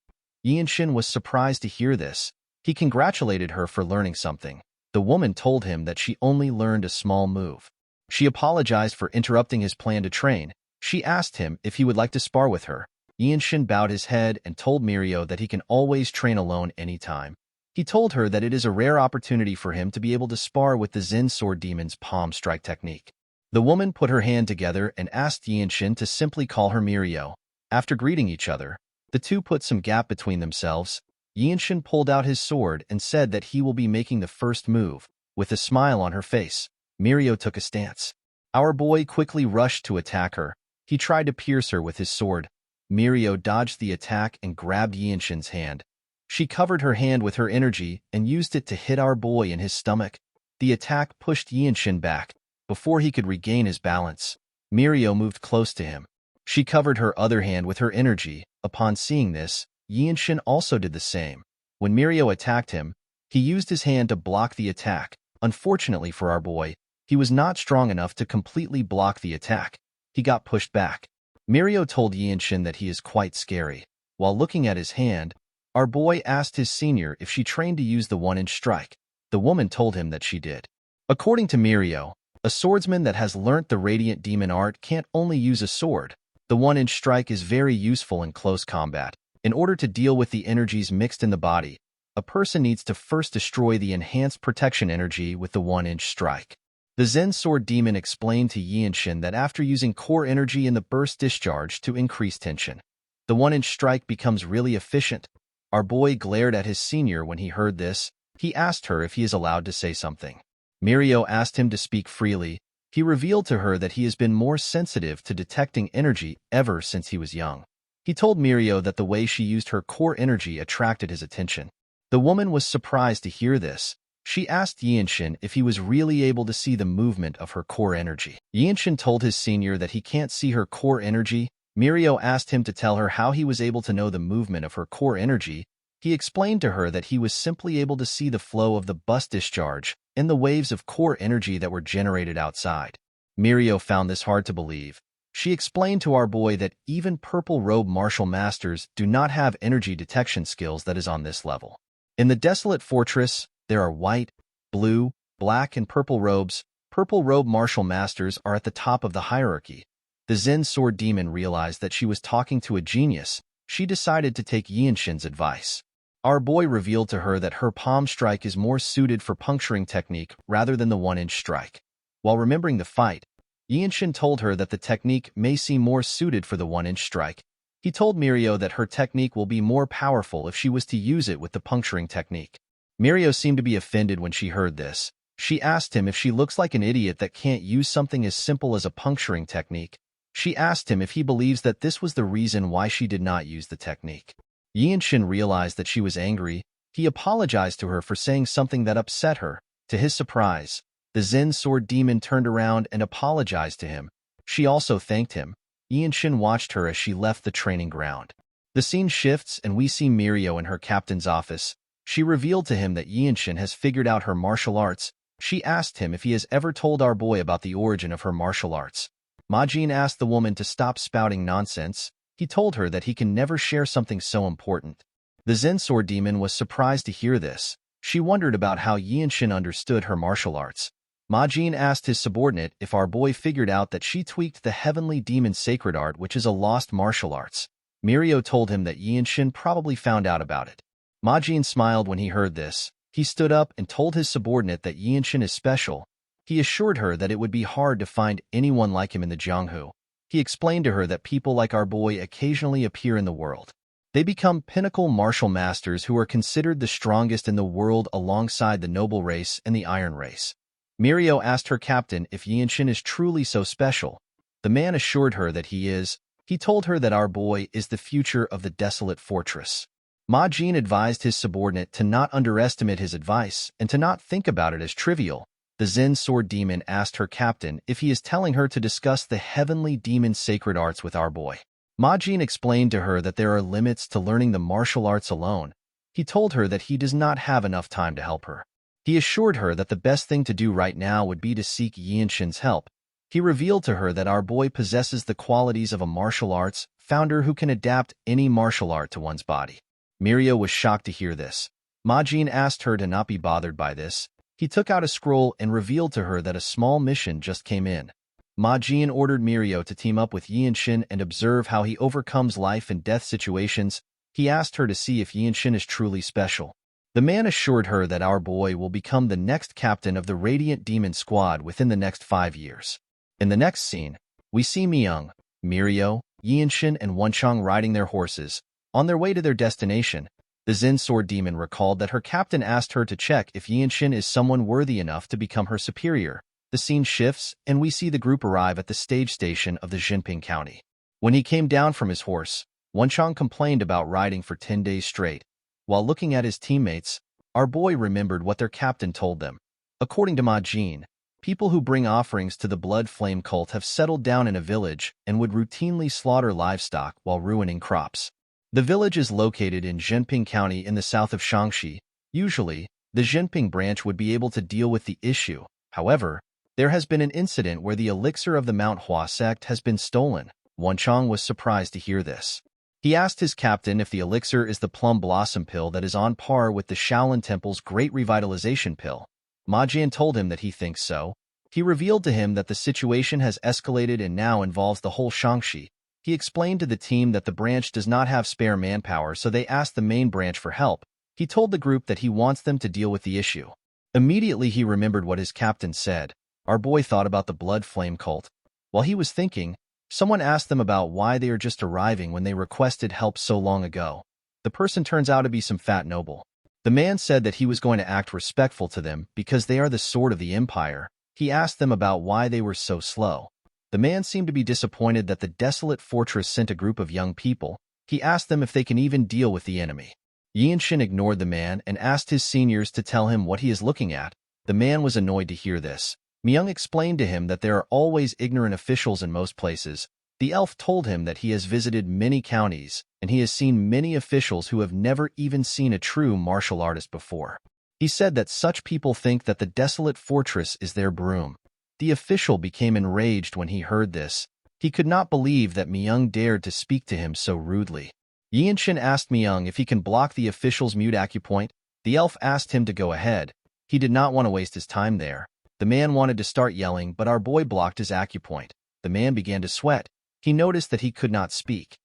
Speaker 1: Yinshin was surprised to hear this. He congratulated her for learning something. The woman told him that she only learned a small move. She apologized for interrupting his plan to train. She asked him if he would like to spar with her. Yinshin bowed his head and told Mirio that he can always train alone anytime. He told her that it is a rare opportunity for him to be able to spar with the Zen Sword Demon's palm strike technique. The woman put her hand together and asked Yinshin to simply call her Mirio. After greeting each other, the two put some gap between themselves. Yinshin pulled out his sword and said that he will be making the first move. With a smile on her face, Mirio took a stance. Our boy quickly rushed to attack her. He tried to pierce her with his sword. Mirio dodged the attack and grabbed Yinshin's hand. She covered her hand with her energy and used it to hit our boy in his stomach. The attack pushed Yinshin back. Before he could regain his balance, Mirio moved close to him. She covered her other hand with her energy. Upon seeing this, Yinshin also did the same. When Mirio attacked him, he used his hand to block the attack. Unfortunately for our boy, he was not strong enough to completely block the attack. He got pushed back. Mirio told Yinshin that he is quite scary. While looking at his hand, our boy asked his senior if she trained to use the one-inch strike. The woman told him that she did. According to Mirio, a swordsman that has learnt the Radiant Demon art can't only use a sword. The one-inch strike is very useful in close combat. In order to deal with the energies mixed in the body, a person needs to first destroy the enhanced protection energy with the one-inch strike. The Zen Sword Demon explained to Yinshin that after using core energy in the burst discharge to increase tension, the one-inch strike becomes really efficient. Our boy glared at his senior when he heard this. He asked her if he is allowed to say something. Mirio asked him to speak freely. He revealed to her that he has been more sensitive to detecting energy ever since he was young. He told Mirio that the way she used her core energy attracted his attention. The woman was surprised to hear this. She asked Yinshin if he was really able to see the movement of her core energy. Yinshin told his senior that he can't see her core energy. Mirio asked him to tell her how he was able to know the movement of her core energy. He explained to her that he was simply able to see the flow of the burst discharge and the waves of core energy that were generated outside. Mirio found this hard to believe. She explained to our boy that even purple robe martial masters do not have energy detection skills that is on this level. In the Desolate Fortress, there are white, blue, black, and purple robes. Purple robe martial masters are at the top of the hierarchy. The Zen Sword Demon realized that she was talking to a genius. She decided to take Yinshin's advice. Our boy revealed to her that her palm strike is more suited for puncturing technique rather than the one-inch strike. While remembering the fight, Yinshin told her that the technique may seem more suited for the one-inch strike. He told Mirio that her technique will be more powerful if she was to use it with the puncturing technique. Mirio seemed to be offended when she heard this. She asked him if she looks like an idiot that can't use something as simple as a puncturing technique. She asked him if he believes that this was the reason why she did not use the technique. Yinshin realized that she was angry. He apologized to her for saying something that upset her. To his surprise, the Zen Sword Demon turned around and apologized to him. She also thanked him. Yinshin watched her as she left the training ground. The scene shifts and we see Mirio in her captain's office. She revealed to him that Yinshin has figured out her martial arts. She asked him if he has ever told our boy about the origin of her martial arts. Majin asked the woman to stop spouting nonsense. He told her that he can never share something so important. The Zen Sword Demon was surprised to hear this. She wondered about how Yinshin understood her martial arts. Majin asked his subordinate if our boy figured out that she tweaked the Heavenly Demon Sacred Art, which is a lost martial arts. Mirio told him that Yinshin probably found out about it. Majin smiled when he heard this. He stood up and told his subordinate that Yinshin is special. He assured her that it would be hard to find anyone like him in the Jianghu. He explained to her that people like our boy occasionally appear in the world. They become pinnacle martial masters who are considered the strongest in the world alongside the noble race and the iron race. Mirio asked her captain if Yinshin is truly so special. The man assured her that he is. He told her that our boy is the future of the Desolate Fortress. Majin advised his subordinate to not underestimate his advice and to not think about it as trivial. The Zen Sword Demon asked her captain if he is telling her to discuss the Heavenly Demon Sacred Arts with our boy. Majin explained to her that there are limits to learning the martial arts alone. He told her that he does not have enough time to help her. He assured her that the best thing to do right now would be to seek Yinshin's help. He revealed to her that our boy possesses the qualities of a martial arts founder who can adapt any martial art to one's body. Mirio was shocked to hear this. Majin asked her to not be bothered by this. He took out a scroll and revealed to her that a small mission just came in. Majin ordered Mirio to team up with Yinshin and observe how he overcomes life and death situations. He asked her to see if Yinshin is truly special. The man assured her that our boy will become the next captain of the Radiant Demon Squad within the next 5 years. In the next scene, we see Myung, Mirio, Yinshin, and Wonchang riding their horses. On their way to their destination, the Zen Sword Demon recalled that her captain asked her to check if Yinshin is someone worthy enough to become her superior. The scene shifts, and we see the group arrive at the stage station of the Jinping County. When he came down from his horse, Wonchang complained about riding for 10 days straight. While looking at his teammates, our boy remembered what their captain told them. According to Majin, people who bring offerings to the Blood Flame cult have settled down in a village and would routinely slaughter livestock while ruining crops. The village is located in Jinping County in the south of Shaanxi. Usually, the Jinping branch would be able to deal with the issue. However, there has been an incident where the elixir of the Mount Hua sect has been stolen. Wonchang was surprised to hear this. He asked his captain if the elixir is the plum blossom pill that is on par with the Shaolin Temple's Great Revitalization pill. Majin told him that he thinks so. He revealed to him that the situation has escalated and now involves the whole Shaanxi. He explained to the team that the branch does not have spare manpower, so they asked the main branch for help. He told the group that he wants them to deal with the issue. Immediately he remembered what his captain said. Our boy thought about the Blood Flame cult. While he was thinking, someone asked them about why they are just arriving when they requested help so long ago. The person turns out to be some fat noble. The man said that he was going to act respectful to them because they are the sword of the empire. He asked them about why they were so slow. The man seemed to be disappointed that the desolate fortress sent a group of young people. He asked them if they can even deal with the enemy. Yinshin ignored the man and asked his seniors to tell him what he is looking at. The man was annoyed to hear this. Myung explained to him that there are always ignorant officials in most places. The elf told him that he has visited many counties, and he has seen many officials who have never even seen a true martial artist before. He said that such people think that the desolate fortress is their broom. The official became enraged when he heard this. He could not believe that Myung dared to speak to him so rudely. Yinshin asked Myung if he can block the official's mute acupoint. The elf asked him to go ahead. He did not want to waste his time there. The man wanted to start yelling, but our boy blocked his acupoint. The man began to sweat. He noticed that he could not speak.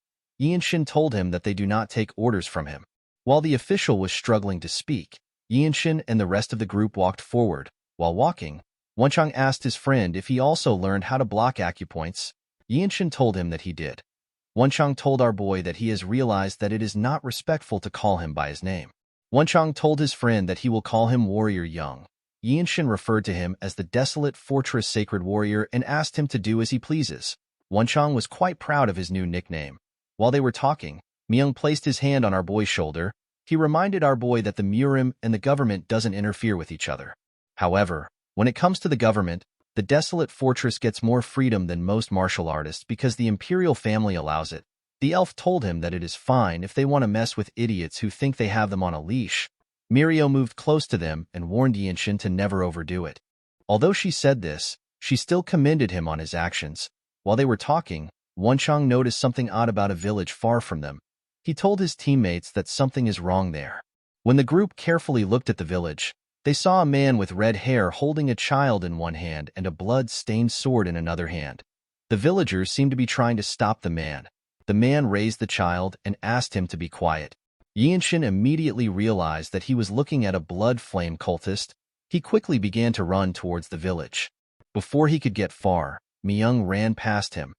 Speaker 1: Yinshin told him that they do not take orders from him. While the official was struggling to speak, Yinshin and the rest of the group walked forward. While walking, Wonchang asked his friend if he also learned how to block acupoints. Yinshin told him that he did. Wonchang told our boy that he has realized that it is not respectful to call him by his name. Wonchang told his friend that he will call him Warrior Young. Yinshin referred to him as the Desolate Fortress Sacred Warrior and asked him to do as he pleases. Wonchang was quite proud of his new nickname. While they were talking, Myung placed his hand on our boy's shoulder. He reminded our boy that the Murim and the government doesn't interfere with each other. However, when it comes to the government, the Desolate Fortress gets more freedom than most martial artists because the imperial family allows it. The elf told him that it is fine if they want to mess with idiots who think they have them on a leash. Mirio moved close to them and warned Yinshin to never overdo it. Although she said this, she still commended him on his actions. While they were talking, Wonchang noticed something odd about a village far from them. He told his teammates that something is wrong there. When the group carefully looked at the village, they saw a man with red hair holding a child in one hand and a blood-stained sword in another hand. The villagers seemed to be trying to stop the man. The man raised the child and asked him to be quiet. Yinshin immediately realized that he was looking at a blood flame cultist. He quickly began to run towards the village. Before he could get far, Myung ran past him.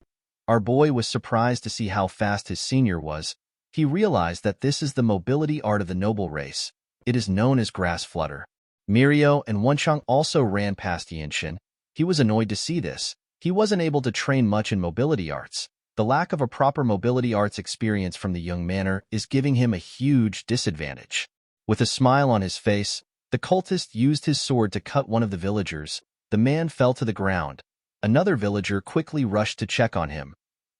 Speaker 1: Our boy was surprised to see how fast his senior was. He realized that this is the mobility art of the noble race. It is known as grass flutter. Mirio and Wonchang also ran past Yinshin. He was annoyed to see this. He wasn't able to train much in mobility arts. The lack of a proper mobility arts experience from the young manor is giving him a huge disadvantage. With a smile on his face, the cultist used his sword to cut one of the villagers. The man fell to the ground. Another villager quickly rushed to check on him.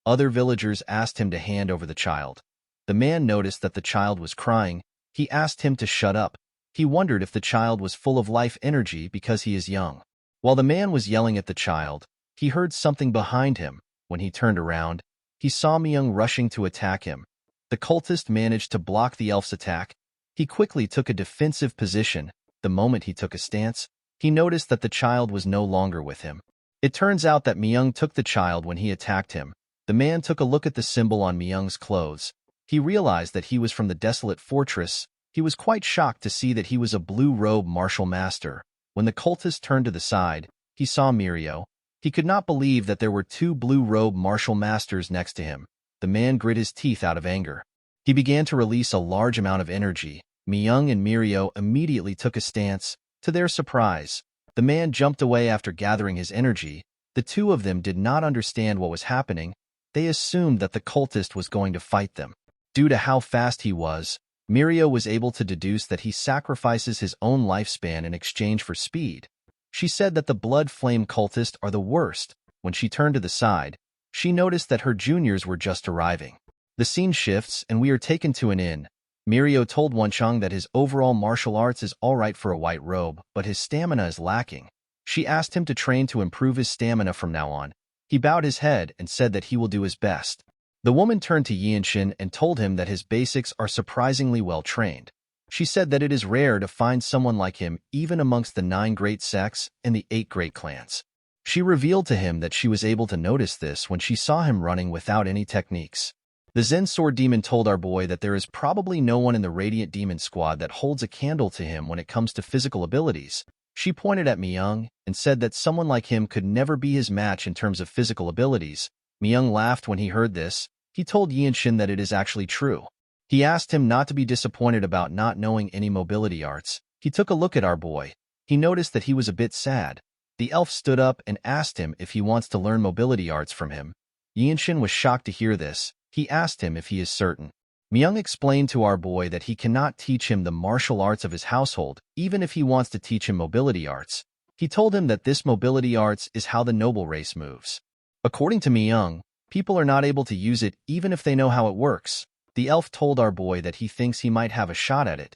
Speaker 1: Other villagers asked him to hand over the child. The man noticed that the child was crying. He asked him to shut up. He wondered if the child was full of life energy because he is young. While the man was yelling at the child, he heard something behind him. When he turned around, he saw Myung rushing to attack him. The cultist managed to block the elf's attack. He quickly took a defensive position. The moment he took a stance, he noticed that the child was no longer with him. It turns out that Myung took the child when he attacked him. The man took a look at the symbol on Myung's clothes. He realized that he was from the desolate fortress. He was quite shocked to see that he was a blue-robe martial master. When the cultist turned to the side, he saw Mirio. He could not believe that there were two blue-robe martial masters next to him. The man grit his teeth out of anger. He began to release a large amount of energy. Myung and Mirio immediately took a stance. To their surprise, the man jumped away after gathering his energy. The two of them did not understand what was happening. They assumed that the cultist was going to fight them. Due to how fast he was, Mirio was able to deduce that he sacrifices his own lifespan in exchange for speed. She said that the blood flame cultists are the worst. When she turned to the side, she noticed that her juniors were just arriving. The scene shifts and we are taken to an inn. Mirio told Wonchang that his overall martial arts is alright for a white robe, but his stamina is lacking. She asked him to train to improve his stamina from now on. He bowed his head and said that he will do his best. The woman turned to Yinshin and told him that his basics are surprisingly well trained. She said that it is rare to find someone like him even amongst the 9 great sects and the 8 great clans. She revealed to him that she was able to notice this when she saw him running without any techniques. The Zen Sword Demon told our boy that there is probably no one in the Radiant Demon Squad that holds a candle to him when it comes to physical abilities. She pointed at Myung and said that someone like him could never be his match in terms of physical abilities. Myung laughed when he heard this. He told Yinshin that it is actually true. He asked him not to be disappointed about not knowing any mobility arts. He took a look at our boy. He noticed that he was a bit sad. The elf stood up and asked him if he wants to learn mobility arts from him. Yinshin was shocked to hear this. He asked him if he is certain. Myung explained to our boy that he cannot teach him the martial arts of his household, even if he wants to teach him mobility arts. He told him that this mobility arts is how the noble race moves. According to Myung, people are not able to use it even if they know how it works. The elf told our boy that he thinks he might have a shot at it.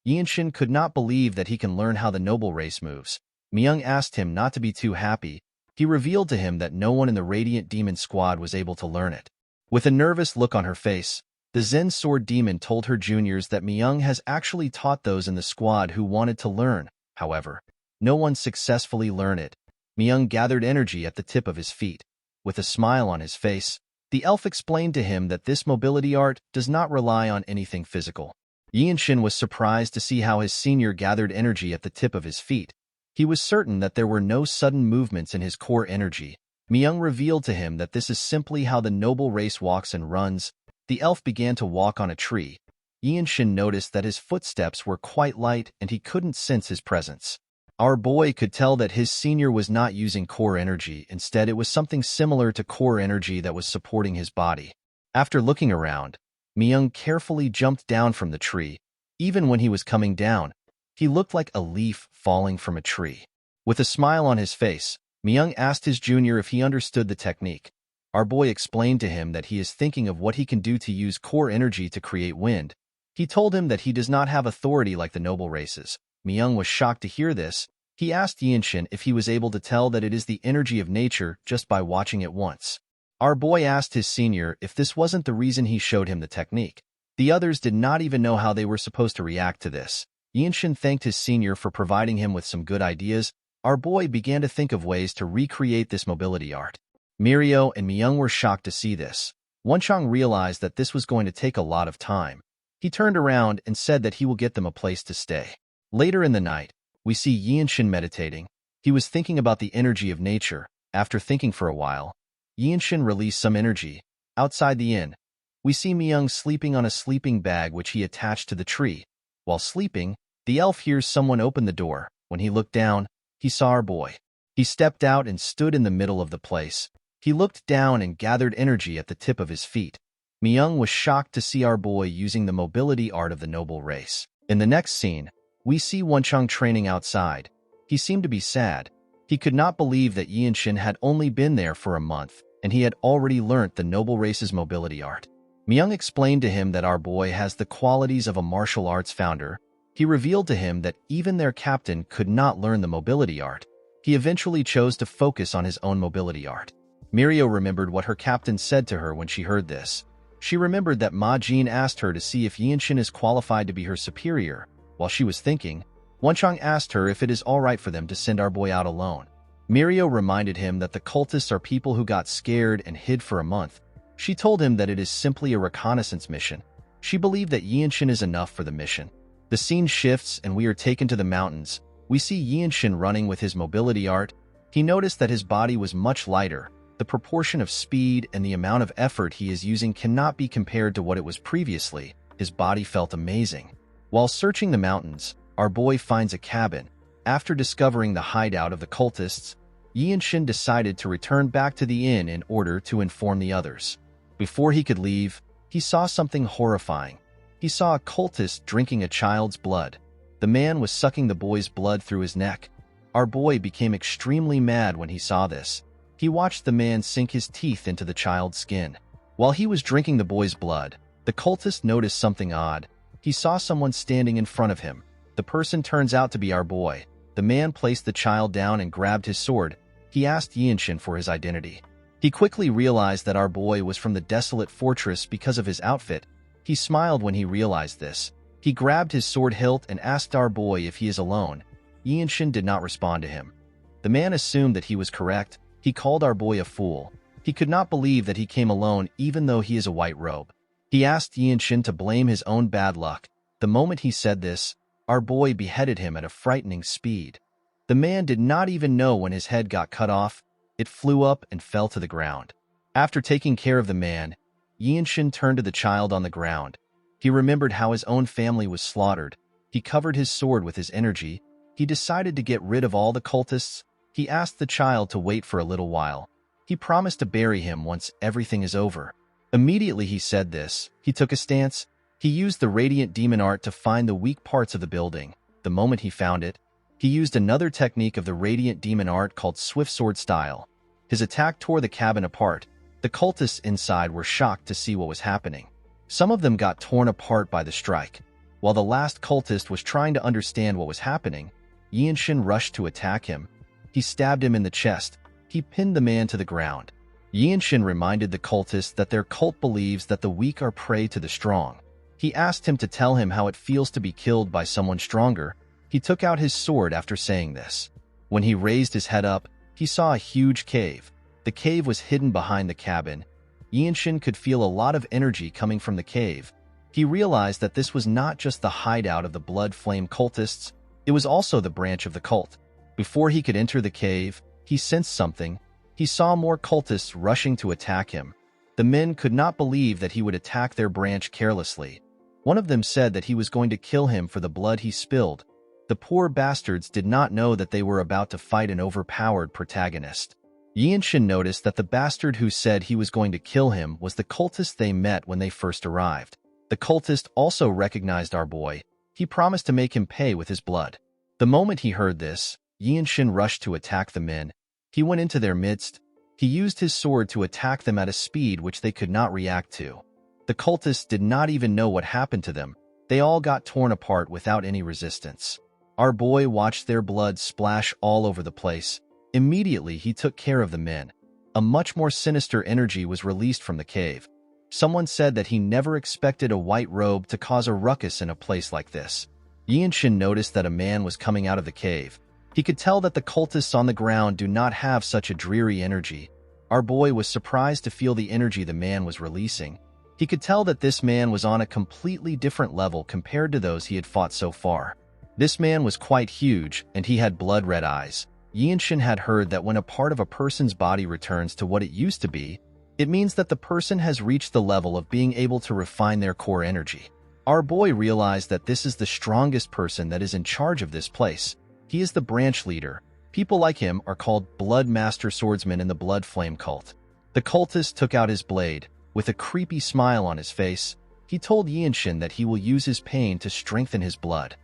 Speaker 1: Yinshin could not believe that he can learn how the noble race moves. Myung asked him not to be too happy. He revealed to him that no one in the Radiant Demon Squad was able to learn it. With a nervous look on her face, the Zen Sword Demon told her juniors that Myung has actually taught those in the squad who wanted to learn. However, no one successfully learned it. Myung gathered energy at the tip of his feet. With a smile on his face, the elf explained to him that this mobility art does not rely on anything physical. Yinshin was surprised to see how his senior gathered energy at the tip of his feet. He was certain that there were no sudden movements in his core energy. Myung revealed to him that this is simply how the noble race walks and runs. The elf began to walk on a tree. Yinshin noticed that his footsteps were quite light and he couldn't sense his presence. Our boy could tell that his senior was not using core energy. Instead, it was something similar to core energy that was supporting his body. After looking around, Myung carefully jumped down from the tree. Even when he was coming down, he looked like a leaf falling from a tree. With a smile on his face, Myung asked his junior if he understood the technique. Our boy explained to him that he is thinking of what he can do to use core energy to create wind. He told him that he does not have authority like the noble races. Myung was shocked to hear this. He asked Yinshin if he was able to tell that it is the energy of nature just by watching it once. Our boy asked his senior if this wasn't the reason he showed him the technique. The others did not even know how they were supposed to react to this. Yinshin thanked his senior for providing him with some good ideas. Our boy began to think of ways to recreate this mobility art. Mirio and Myung were shocked to see this. Wonchang realized that this was going to take a lot of time. He turned around and said that he will get them a place to stay. Later in the night, we see Yinshin meditating. He was thinking about the energy of nature. After thinking for a while, Yinshin released some energy. Outside the inn, we see Myung sleeping on a sleeping bag which he attached to the tree. While sleeping, the elf hears someone open the door. When he looked down, he saw our boy. He stepped out and stood in the middle of the place. He looked down and gathered energy at the tip of his feet. Myung was shocked to see our boy using the mobility art of the noble race. In the next scene, we see Wonchang training outside. He seemed to be sad. He could not believe that Yinshin had only been there for a month, and he had already learnt the noble race's mobility art. Myung explained to him that our boy has the qualities of a martial arts founder. He revealed to him that even their captain could not learn the mobility art. He eventually chose to focus on his own mobility art. Mirio remembered what her captain said to her when she heard this. She remembered that Ma Jin asked her to see if Yinshin is qualified to be her superior. While she was thinking, Wenchang asked her if it is alright for them to send our boy out alone. Mirio reminded him that the cultists are people who got scared and hid for a month. She told him that it is simply a reconnaissance mission. She believed that Yinshin is enough for the mission. The scene shifts and we are taken to the mountains. We see Yinshin running with his mobility art. He noticed that his body was much lighter. The proportion of speed and the amount of effort he is using cannot be compared to what it was previously. His body felt amazing. While searching the mountains, our boy finds a cabin. After discovering the hideout of the cultists, Yinshin decided to return back to the inn in order to inform the others. Before he could leave, he saw something horrifying. He saw a cultist drinking a child's blood. The man was sucking the boy's blood through his neck. Our boy became extremely mad when he saw this. He watched the man sink his teeth into the child's skin. While he was drinking the boy's blood, the cultist noticed something odd. He saw someone standing in front of him. The person turns out to be our boy. The man placed the child down and grabbed his sword. He asked Yinshin for his identity. He quickly realized that our boy was from the desolate fortress because of his outfit. He smiled when he realized this. He grabbed his sword hilt and asked our boy if he is alone. Yinshin did not respond to him. The man assumed that he was correct. He called our boy a fool. He could not believe that he came alone even though he is a white robe. He asked Yinshin to blame his own bad luck. The moment he said this, our boy beheaded him at a frightening speed. The man did not even know when his head got cut off. It flew up and fell to the ground. After taking care of the man, Yinshin turned to the child on the ground. He remembered how his own family was slaughtered. He covered his sword with his energy. He decided to get rid of all the cultists. He asked the child to wait for a little while. He promised to bury him once everything is over. Immediately he said this, he took a stance. He used the radiant demon art to find the weak parts of the building. The moment he found it, he used another technique of the radiant demon art called swift sword style. His attack tore the cabin apart. The cultists inside were shocked to see what was happening. Some of them got torn apart by the strike. While the last cultist was trying to understand what was happening, Yinshin rushed to attack him. He stabbed him in the chest. He pinned the man to the ground. Yinshin reminded the cultists that their cult believes that the weak are prey to the strong. He asked him to tell him how it feels to be killed by someone stronger. He took out his sword after saying this. When he raised his head up, he saw a huge cave. The cave was hidden behind the cabin. Yinshin could feel a lot of energy coming from the cave. He realized that this was not just the hideout of the Blood Flame cultists, it was also the branch of the cult. Before he could enter the cave, he sensed something. He saw more cultists rushing to attack him. The men could not believe that he would attack their branch carelessly. One of them said that he was going to kill him for the blood he spilled. The poor bastards did not know that they were about to fight an overpowered protagonist. Yinshin noticed that the bastard who said he was going to kill him was the cultist they met when they first arrived. The cultist also recognized our boy. He promised to make him pay with his blood. The moment he heard this, Yinshin rushed to attack the men. He went into their midst. He used his sword to attack them at a speed which they could not react to. The cultists did not even know what happened to them. They all got torn apart without any resistance. Our boy watched their blood splash all over the place. Immediately, he took care of the men. A much more sinister energy was released from the cave. Someone said that he never expected a white robe to cause a ruckus in a place like this. Yinshin noticed that a man was coming out of the cave. He could tell that the cultists on the ground do not have such a dreary energy. Our boy was surprised to feel the energy the man was releasing. He could tell that this man was on a completely different level compared to those he had fought so far. This man was quite huge, and he had blood-red eyes. Yinshin had heard that when a part of a person's body returns to what it used to be, it means that the person has reached the level of being able to refine their core energy. Our boy realized that this is the strongest person that is in charge of this place. He is the branch leader. People like him are called Blood Master Swordsmen in the Blood Flame cult. The cultist took out his blade. With a creepy smile on his face, he told Yinshin that he will use his pain to strengthen his blood.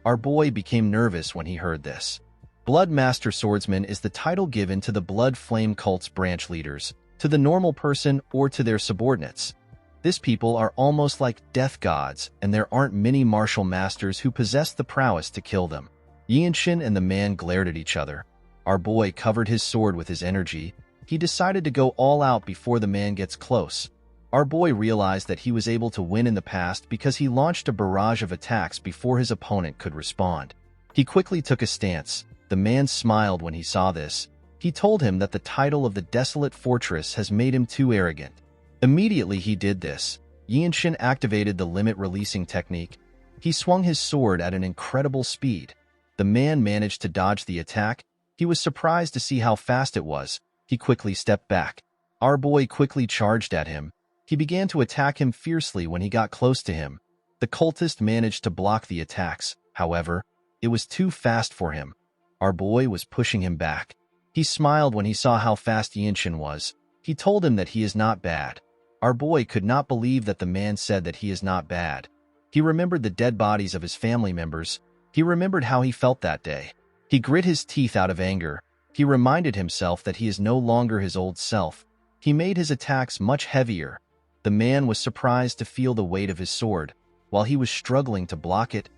Speaker 1: Our boy became nervous when he heard this. Blood Master Swordsman is the title given to the Blood Flame cult's branch leaders, to the normal person or to their subordinates. These people are almost like death gods, and there aren't many martial masters who possess the prowess to kill them. Yinshin and the man glared at each other. Our boy covered his sword with his energy. He decided to go all out before the man gets close. Our boy realized that he was able to win in the past because he launched a barrage of attacks before his opponent could respond. He quickly took a stance. The man smiled when he saw this. He told him that the title of the Desolate Fortress has made him too arrogant. Immediately he did this. Yinshin activated the limit-releasing technique. He swung his sword at an incredible speed. The man managed to dodge the attack. He was surprised to see how fast it was. He quickly stepped back. Our boy quickly charged at him. He began to attack him fiercely when he got close to him. The cultist managed to block the attacks. However, it was too fast for him. Our boy was pushing him back. He smiled when he saw how fast Yinshin was. He told him that he is not bad. Our boy could not believe that the man said that he is not bad. He remembered the dead bodies of his family members. He remembered how he felt that day. He grit his teeth out of anger. He reminded himself that he is no longer his old self. He made his attacks much heavier. The man was surprised to feel the weight of his sword. While he was struggling to block it,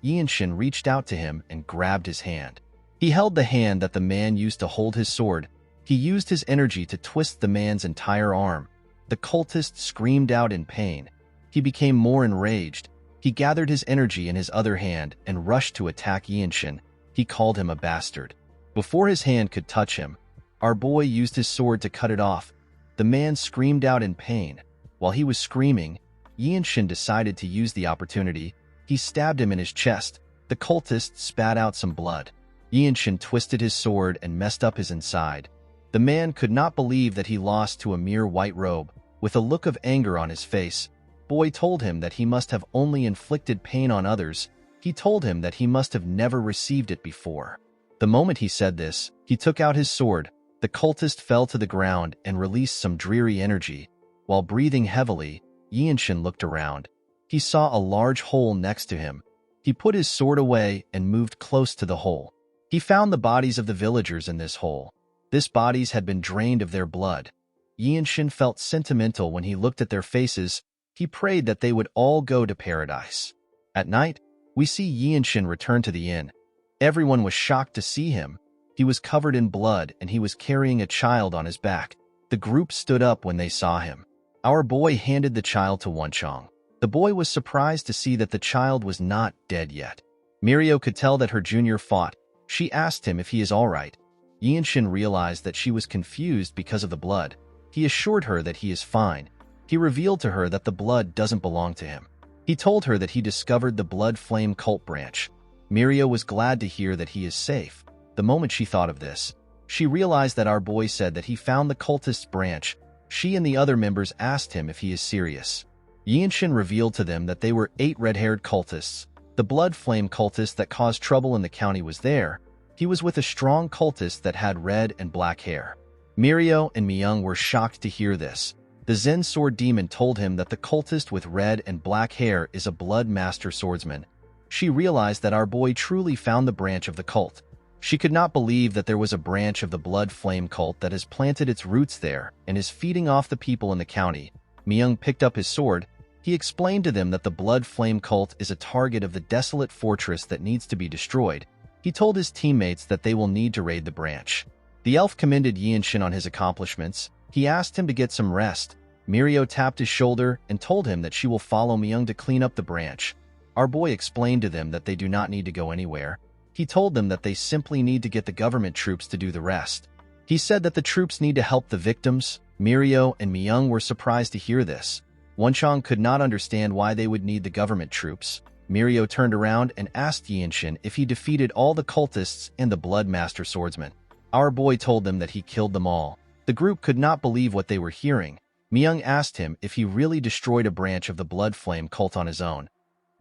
Speaker 1: Yinshin reached out to him and grabbed his hand. He held the hand that the man used to hold his sword. He used his energy to twist the man's entire arm. The cultist screamed out in pain. He became more enraged. He gathered his energy in his other hand and rushed to attack Yinshin. He called him a bastard. Before his hand could touch him, our boy used his sword to cut it off. The man screamed out in pain. While he was screaming, Yinshin decided to use the opportunity. He stabbed him in his chest. The cultist spat out some blood. Yinshin twisted his sword and messed up his inside. The man could not believe that he lost to a mere white robe. With a look of anger on his face, Boy told him that he must have only inflicted pain on others. He told him that he must have never received it before. The moment he said this, he took out his sword. The cultist fell to the ground and released some dreary energy. While breathing heavily, Yinshin looked around. He saw a large hole next to him. He put his sword away and moved close to the hole. He found the bodies of the villagers in this hole. These bodies had been drained of their blood. Yinshin felt sentimental when he looked at their faces. He prayed that they would all go to paradise. At night, we see Yinshin return to the inn. Everyone was shocked to see him. He was covered in blood and he was carrying a child on his back. The group stood up when they saw him. Our boy handed the child to Wonchong. The boy was surprised to see that the child was not dead yet. Mirio could tell that her junior fought. She asked him if he is all right. Yinshin realized that she was confused because of the blood. He assured her that he is fine. He revealed to her that the blood doesn't belong to him. He told her that he discovered the blood flame cult branch. Mirio was glad to hear that he is safe. The moment she thought of this, she realized that our boy said that he found the cultist's branch. She and the other members asked him if he is serious. Yinshin revealed to them that they were 8 red-haired cultists. The blood flame cultist that caused trouble in the county was there. He was with a strong cultist that had red and black hair. Mirio and Myung were shocked to hear this. The Zen sword demon told him that the cultist with red and black hair is a blood master swordsman. She realized that our boy truly found the branch of the cult. She could not believe that there was a branch of the blood flame cult that has planted its roots there and is feeding off the people in the county. Myung picked up his sword. He explained to them that the blood flame cult is a target of the desolate fortress that needs to be destroyed. He told his teammates that they will need to raid the branch. The elf commended Yinshin on his accomplishments. He asked him to get some rest. Mirio tapped his shoulder and told him that she will follow Myung to clean up the branch. Our boy explained to them that they do not need to go anywhere. He told them that they simply need to get the government troops to do the rest. He said that the troops need to help the victims. Mirio and Myung were surprised to hear this. Wonchong could not understand why they would need the government troops. Mirio turned around and asked Yinshin if he defeated all the cultists and the blood master swordsman. Our boy told them that he killed them all. The group could not believe what they were hearing. Myung asked him if he really destroyed a branch of the blood flame cult on his own.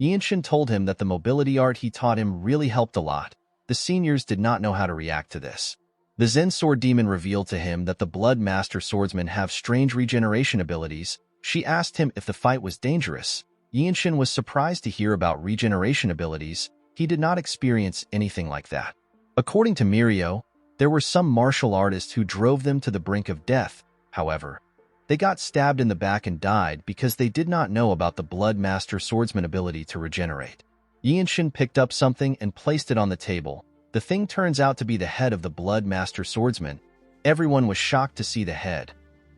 Speaker 1: Yinshin told him that the mobility art he taught him really helped a lot. The seniors did not know how to react to this. The Zen sword demon revealed to him that the blood master swordsmen have strange regeneration abilities. She asked him if the fight was dangerous. Yinshin was surprised to hear about regeneration abilities. He did not experience anything like that. According to Mirio, there were some martial artists who drove them to the brink of death. However, they got stabbed in the back and died because they did not know about the blood master swordsman ability to regenerate. Yinshin picked up something and placed it on the table. The thing turns out to be the head of the blood master swordsman. Everyone was shocked to see the head.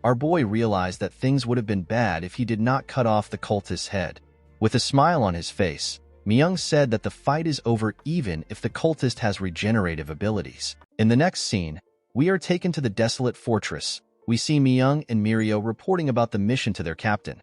Speaker 1: Our boy realized that things would have been bad if he did not cut off the cultist's head. With a smile on his face, Myung said that the fight is over even if the cultist has regenerative abilities. In the next scene, we are taken to the desolate fortress. We see Myung and Mirio reporting about the mission to their captain.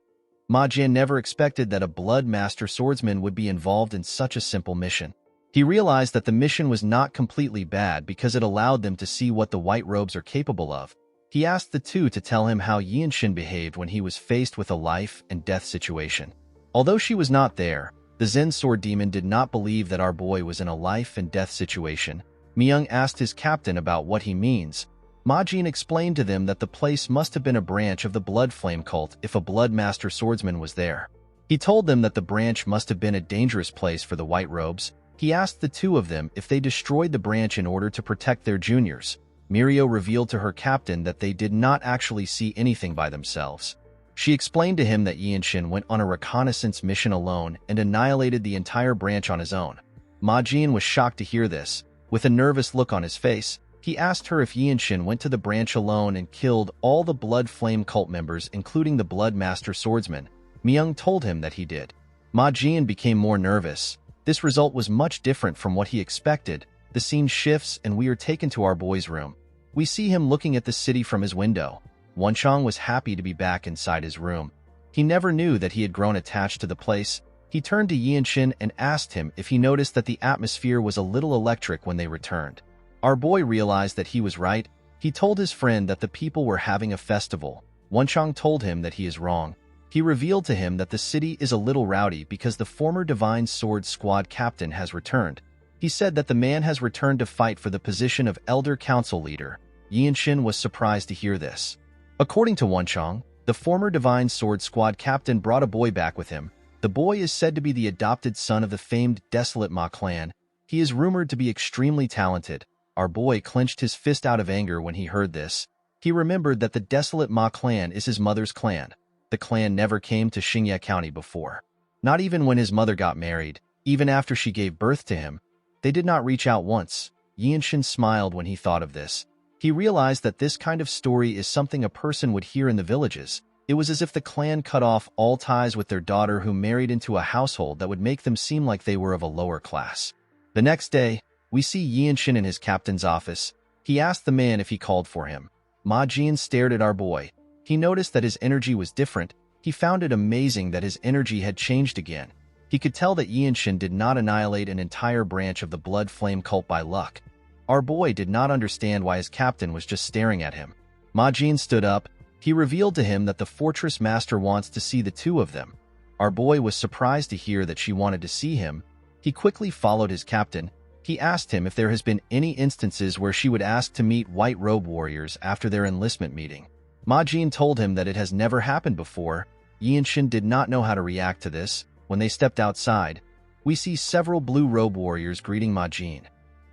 Speaker 1: Ma Jian never expected that a blood master swordsman would be involved in such a simple mission. He realized that the mission was not completely bad because it allowed them to see what the white robes are capable of. He asked the two to tell him how Yinshin behaved when he was faced with a life and death situation. Although she was not there, the Zen sword demon did not believe that our boy was in a life and death situation. Myung asked his captain about what he means. Ma Jin explained to them that the place must have been a branch of the Blood Flame cult if a Blood Master swordsman was there. He told them that the branch must have been a dangerous place for the white robes. He asked the two of them if they destroyed the branch in order to protect their juniors. Mirio revealed to her captain that they did not actually see anything by themselves. She explained to him that Yinshin went on a reconnaissance mission alone and annihilated the entire branch on his own. Ma Jin was shocked to hear this. With a nervous look on his face, he asked her if Yinshin went to the branch alone and killed all the Blood Flame cult members, including the Blood Master swordsman. Myung told him that he did. Ma Jin became more nervous. This result was much different from what he expected. The scene shifts and we are taken to our boy's room. We see him looking at the city from his window. Wonchong was happy to be back inside his room. He never knew that he had grown attached to the place. He turned to Yinshin and asked him if he noticed that the atmosphere was a little electric when they returned. Our boy realized that he was right. He told his friend that the people were having a festival. Wonchong told him that he is wrong. He revealed to him that the city is a little rowdy because the former Divine Sword Squad captain has returned. He said that the man has returned to fight for the position of Elder Council Leader. Yinshin was surprised to hear this. According to Wonchong, the former Divine Sword Squad captain brought a boy back with him. The boy is said to be the adopted son of the famed Desolate Ma clan. He is rumored to be extremely talented. Our boy clenched his fist out of anger when he heard this. He remembered that the Desolate Ma clan is his mother's clan. The clan never came to Xingye County before. Not even when his mother got married, even after she gave birth to him. They did not reach out once. Yinshin smiled when he thought of this. He realized that this kind of story is something a person would hear in the villages. It was as if the clan cut off all ties with their daughter who married into a household that would make them seem like they were of a lower class. The next day, we see Yinshin in his captain's office. He asked the man if he called for him. Ma Jin stared at our boy. He noticed that his energy was different. He found it amazing that his energy had changed again. He could tell that Yinshin did not annihilate an entire branch of the Blood Flame cult by luck. Our boy did not understand why his captain was just staring at him. Ma Jin stood up. He revealed to him that the fortress master wants to see the two of them. Our boy was surprised to hear that she wanted to see him. He quickly followed his captain. He asked him if there has been any instances where she would ask to meet white robe warriors after their enlistment meeting. Ma Jin told him that it has never happened before. Yinshin did not know how to react to this. When they stepped outside, we see several blue robe warriors greeting Ma Jin.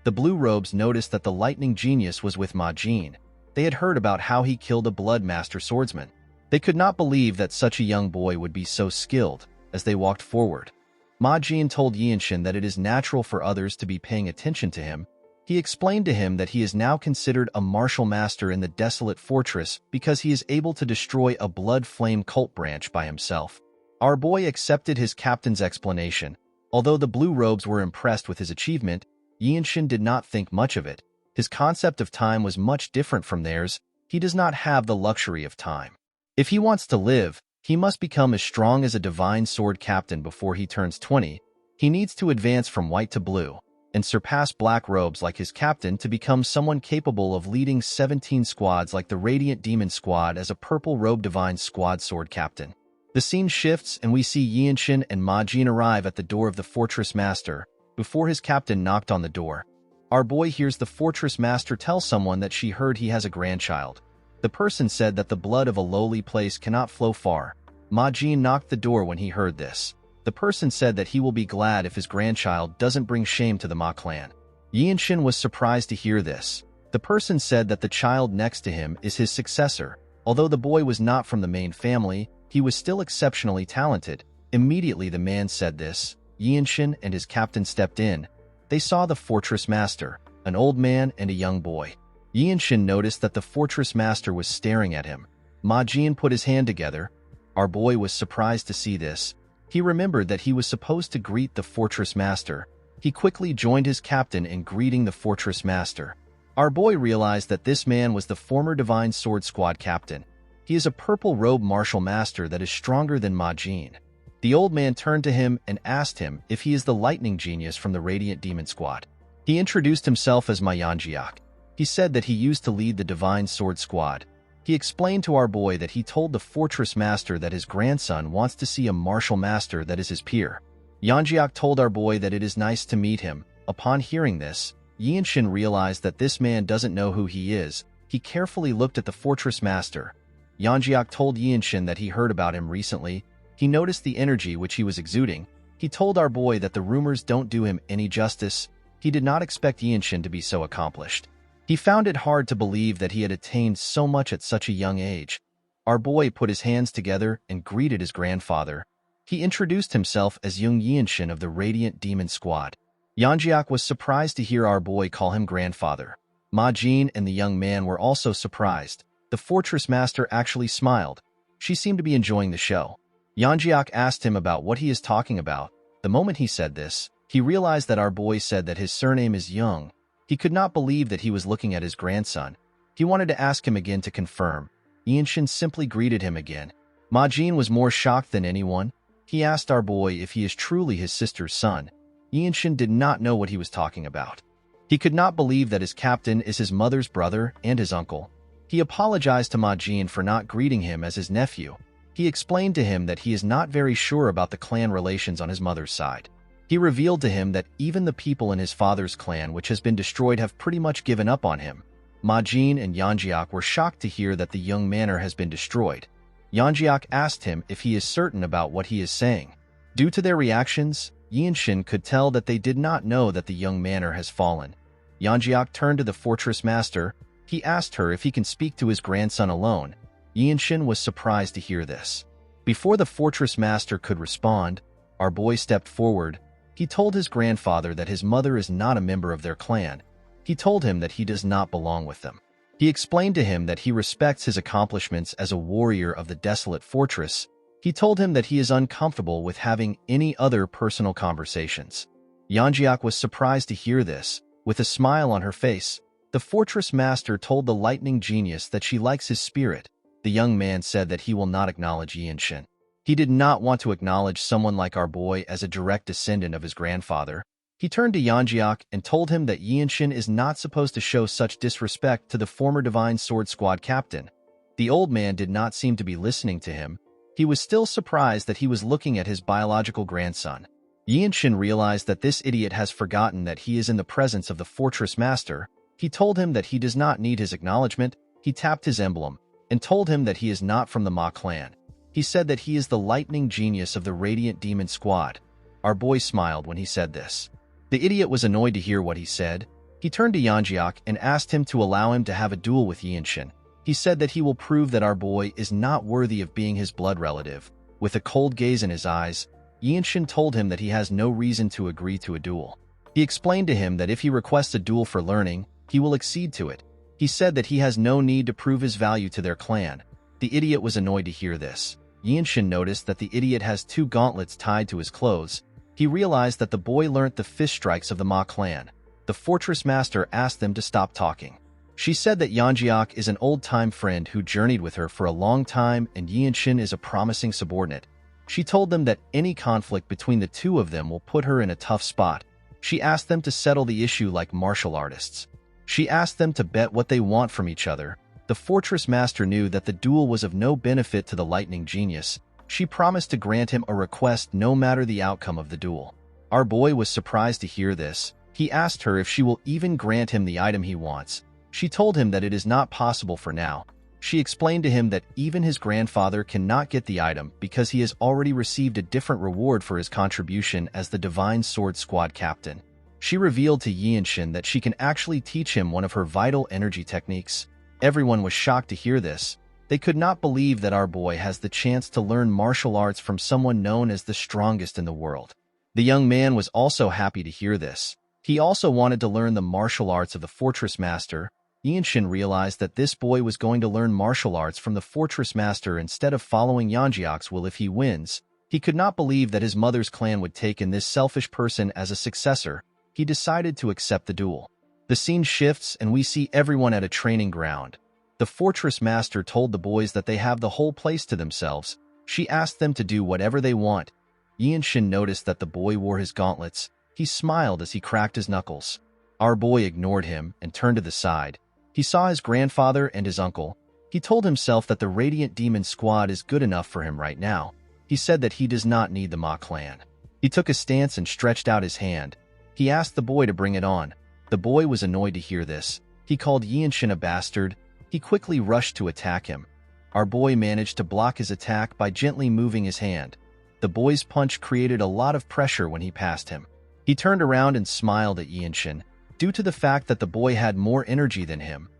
Speaker 1: The blue robes noticed that the lightning genius was with Ma Jin. They had heard about how he killed a blood master swordsman. They could not believe that such a young boy would be so skilled. As they walked forward, Ma Jin told Yinshin that it is natural for others to be paying attention to him. He explained to him that he is now considered a martial master in the desolate fortress because he is able to destroy a blood flame cult branch by himself. Our boy accepted his captain's explanation. Although the blue robes were impressed with his achievement, Yinshin did not think much of it. His concept of time was much different from theirs. He does not have the luxury of time. If he wants to live, he must become as strong as a divine sword captain before he turns 20. He needs to advance from white to blue and surpass black robes like his captain to become someone capable of leading 17 squads like the Radiant Demon Squad as a purple robe divine squad sword captain. The scene shifts and we see Yinshin and Ma Jin arrive at the door of the fortress master. Before his captain knocked on the door, our boy hears the fortress master tell someone that she heard he has a grandchild. The person said that the blood of a lowly place cannot flow far. Ma Jin knocked the door when he heard this. The person said that he will be glad if his grandchild doesn't bring shame to the Ma clan. Yinshin was surprised to hear this. The person said that the child next to him is his successor. Although the boy was not from the main family, he was still exceptionally talented. Immediately the man said this. Yinshin and his captain stepped in. They saw the fortress master, an old man and a young boy. Yinshin noticed that the fortress master was staring at him. Ma Jin put his hand together. Our boy was surprised to see this. He remembered that he was supposed to greet the fortress master. He quickly joined his captain in greeting the fortress master. Our boy realized that this man was the former Divine Sword Squad captain. He is a purple-robe martial master that is stronger than Ma Jin. The old man turned to him and asked him if he is the lightning genius from the Radiant Demon Squad. He introduced himself as Ma Yanjiak. He said that he used to lead the Divine Sword Squad. He explained to our boy that he told the fortress master that his grandson wants to see a martial master that is his peer. Yanjiak told our boy that it is nice to meet him. Upon hearing this, Yinshin realized that this man doesn't know who he is. He carefully looked at the fortress master. Yanjiak told Yinshin that he heard about him recently. He noticed the energy which he was exuding. He told our boy that the rumors don't do him any justice. He did not expect Yinshin to be so accomplished. He found it hard to believe that he had attained so much at such a young age. Our boy put his hands together and greeted his grandfather. He introduced himself as young Yinshin of the Radiant Demon Squad. Yanjiak was surprised to hear our boy call him grandfather. Ma Jin and the young man were also surprised. The fortress master actually smiled. She seemed to be enjoying the show. Yanjiak asked him about what he is talking about. The moment he said this, he realized that our boy said that his surname is Young. He could not believe that he was looking at his grandson. He wanted to ask him again to confirm. Yinshin simply greeted him again. Ma Jin was more shocked than anyone. He asked our boy if he is truly his sister's son. Yinshin did not know what he was talking about. He could not believe that his captain is his mother's brother and his uncle. He apologized to Ma Jin for not greeting him as his nephew. He explained to him that he is not very sure about the clan relations on his mother's side. He revealed to him that even the people in his father's clan which has been destroyed have pretty much given up on him. Ma Jin and Yanjiak were shocked to hear that the young manor has been destroyed. Yanjiak asked him if he is certain about what he is saying. Due to their reactions, Yinshin could tell that they did not know that the young manor has fallen. Yanjiak turned to the fortress master. He asked her if he can speak to his grandson alone. Yinshin was surprised to hear this. Before the fortress master could respond, our boy stepped forward. He told his grandfather that his mother is not a member of their clan. He told him that he does not belong with them. He explained to him that he respects his accomplishments as a warrior of the desolate fortress. He told him that he is uncomfortable with having any other personal conversations. Yanjiak was surprised to hear this. With a smile on her face, the fortress master told the lightning genius that she likes his spirit. The young man said that he will not acknowledge Yinshin. He did not want to acknowledge someone like our boy as a direct descendant of his grandfather. He turned to Yanjiak and told him that Yinshin is not supposed to show such disrespect to the former Divine Sword Squad captain. The old man did not seem to be listening to him. He was still surprised that he was looking at his biological grandson. Yinshin realized that this idiot has forgotten that he is in the presence of the fortress master. He told him that he does not need his acknowledgement. He tapped his emblem and told him that he is not from the Ma clan. He said that he is the lightning genius of the Radiant Demon Squad. Our boy smiled when he said this. The idiot was annoyed to hear what he said. He turned to Yanjiak and asked him to allow him to have a duel with Yinshin. He said that he will prove that our boy is not worthy of being his blood relative. With a cold gaze in his eyes, Yinshin told him that he has no reason to agree to a duel. He explained to him that if he requests a duel for learning, he will accede to it. He said that he has no need to prove his value to their clan. The idiot was annoyed to hear this. Yinshin noticed that the idiot has 2 gauntlets tied to his clothes. He realized that the boy learnt the fist strikes of the Ma clan. The fortress master asked them to stop talking. She said that Yanjiak is an old-time friend who journeyed with her for a long time and Yinshin is a promising subordinate. She told them that any conflict between the two of them will put her in a tough spot. She asked them to settle the issue like martial artists. She asked them to bet what they want from each other. The fortress master knew that the duel was of no benefit to the lightning genius. She promised to grant him a request no matter the outcome of the duel. Our boy was surprised to hear this. He asked her if she will even grant him the item he wants. She told him that it is not possible for now. She explained to him that even his grandfather cannot get the item because he has already received a different reward for his contribution as the Divine Sword Squad captain. She revealed to Yinshin that she can actually teach him one of her vital energy techniques. Everyone was shocked to hear this. They could not believe that our boy has the chance to learn martial arts from someone known as the strongest in the world. The young man was also happy to hear this. He also wanted to learn the martial arts of the fortress master. Yinshin realized that this boy was going to learn martial arts from the fortress master instead of following Yeonjiak's will if he wins. He could not believe that his mother's clan would take in this selfish person as a successor. He decided to accept the duel. The scene shifts and we see everyone at a training ground. The fortress master told the boys that they have the whole place to themselves. She asked them to do whatever they want. Yinshin noticed that the boy wore his gauntlets. He smiled as he cracked his knuckles. Our boy ignored him and turned to the side. He saw his grandfather and his uncle. He told himself that the Radiant Demon Squad is good enough for him right now. He said that he does not need the Ma clan. He took a stance and stretched out his hand. He asked the boy to bring it on. The boy was annoyed to hear this. He called Yinshin a bastard. He quickly rushed to attack him. Our boy managed to block his attack by gently moving his hand. The boy's punch created a lot of pressure when he passed him. He turned around and smiled at Yinshin. Due to the fact that the boy had more energy than him,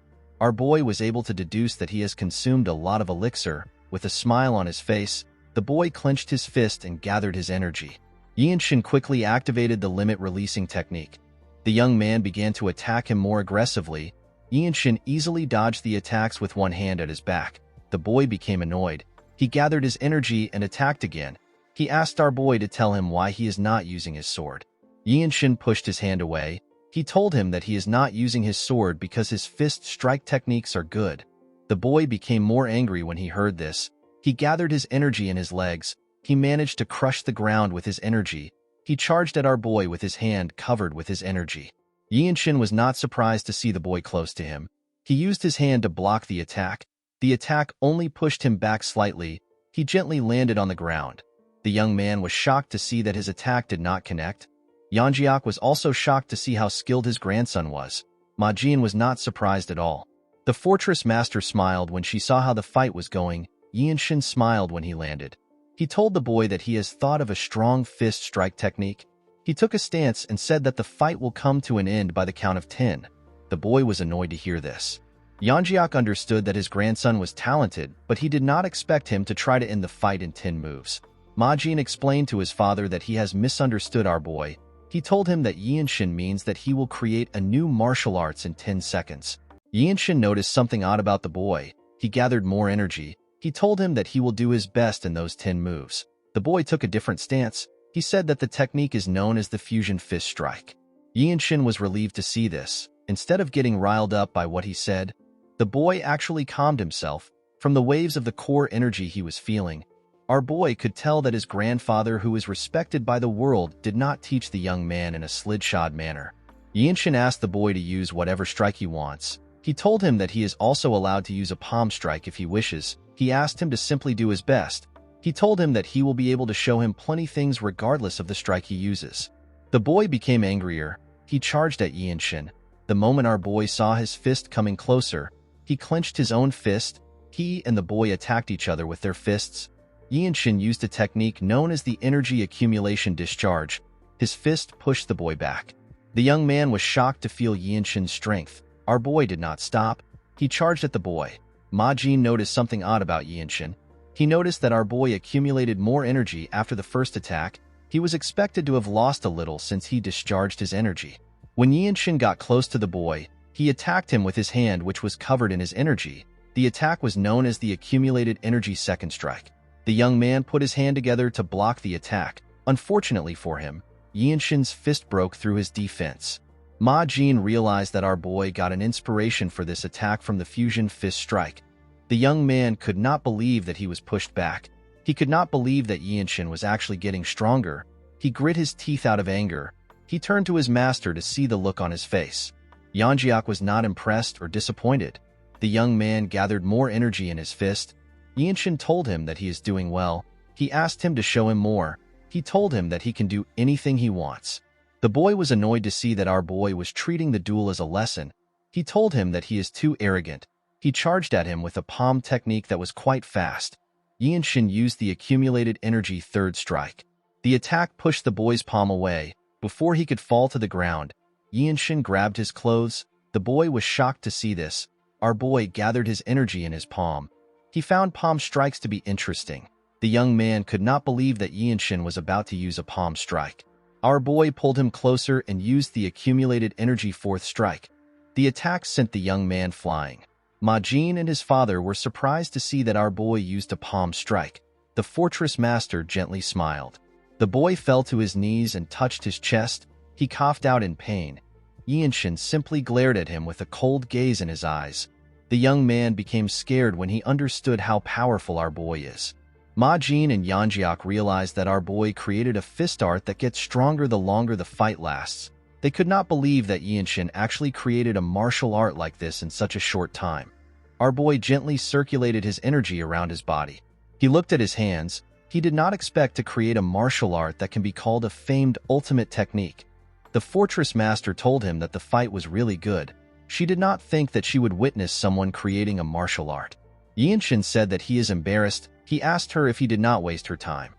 Speaker 1: our boy was able to deduce that he has consumed a lot of elixir. With a smile on his face, the boy clenched his fist and gathered his energy. Yinshin quickly activated the limit-releasing technique. The young man began to attack him more aggressively. Yinshin easily dodged the attacks with one hand at his back. The boy became annoyed. He gathered his energy and attacked again. He asked our boy to tell him why he is not using his sword. Yinshin pushed his hand away. He told him that he is not using his sword because his fist strike techniques are good. The boy became more angry when he heard this. He gathered his energy in his legs. He managed to crush the ground with his energy. He charged at our boy with his hand covered with his energy. Yinshin was not surprised to see the boy close to him. He used his hand to block the attack. The attack only pushed him back slightly. He gently landed on the ground. The young man was shocked to see that his attack did not connect. Yeonjiak was also shocked to see how skilled his grandson was. Ma Jin was not surprised at all. The fortress master smiled when she saw how the fight was going. Yinshin smiled when he landed. He told the boy that he has thought of a strong fist strike technique. He took a stance and said that the fight will come to an end by the count of 10. The boy was annoyed to hear this. Yeonjiak understood that his grandson was talented, but he did not expect him to try to end the fight in 10 moves. Ma Jin explained to his father that he has misunderstood our boy. He told him that Yinshin means that he will create a new martial arts in 10 seconds. Yinshin noticed something odd about the boy. He gathered more energy. He told him that he will do his best in those 10 moves. The boy took a different stance. He said that the technique is known as the fusion fist strike. Yinshin was relieved to see this. Instead of getting riled up by what he said, the boy actually calmed himself. From the waves of the core energy he was feeling, our boy could tell that his grandfather, who is respected by the world, did not teach the young man in a slidshod manner. Yinshin asked the boy to use whatever strike he wants. He told him that he is also allowed to use a palm strike if he wishes. He asked him to simply do his best. He told him that he will be able to show him plenty things regardless of the strike he uses. The boy became angrier. He charged at Yinshin. The moment our boy saw his fist coming closer, he clenched his own fist. He and the boy attacked each other with their fists. Yinshin used a technique known as the energy accumulation discharge. His fist pushed the boy back. The young man was shocked to feel Yinshin's strength. Our boy did not stop. He charged at the boy. Ma Jin noticed something odd about Yinshin. He noticed that our boy accumulated more energy after the first attack. He was expected to have lost a little since he discharged his energy. When Yinshin got close to the boy, he attacked him with his hand, which was covered in his energy. The attack was known as the accumulated energy second strike. The young man put his hand together to block the attack. Unfortunately for him, Yinshin's fist broke through his defense. Ma Jin realized that our boy got an inspiration for this attack from the fusion fist strike. The young man could not believe that he was pushed back. He could not believe that Yinshin was actually getting stronger. He grit his teeth out of anger. He turned to his master to see the look on his face. Yeonjiak was not impressed or disappointed. The young man gathered more energy in his fist. Yinshin told him that he is doing well. He asked him to show him more. He told him that he can do anything he wants. The boy was annoyed to see that our boy was treating the duel as a lesson. He told him that he is too arrogant. He charged at him with a palm technique that was quite fast. Yinshin used the accumulated energy third strike. The attack pushed the boy's palm away. Before he could fall to the ground, Yinshin grabbed his clothes. The boy was shocked to see this. Our boy gathered his energy in his palm. He found palm strikes to be interesting. The young man could not believe that Yinshin was about to use a palm strike. Our boy pulled him closer and used the accumulated energy fourth strike. The attack sent the young man flying. Ma Jin and his father were surprised to see that our boy used a palm strike. The fortress master gently smiled. The boy fell to his knees and touched his chest. He coughed out in pain. Yinshin simply glared at him with a cold gaze in his eyes. The young man became scared when he understood how powerful our boy is. Ma Jin and Yanjiak realized that our boy created a fist art that gets stronger the longer the fight lasts. They could not believe that Yinshin actually created a martial art like this in such a short time. Our boy gently circulated his energy around his body. He looked at his hands. He did not expect to create a martial art that can be called a famed ultimate technique. The fortress master told him that the fight was really good. She did not think that she would witness someone creating a martial art. Yinshin said that he is embarrassed. He asked her if he did not waste her time.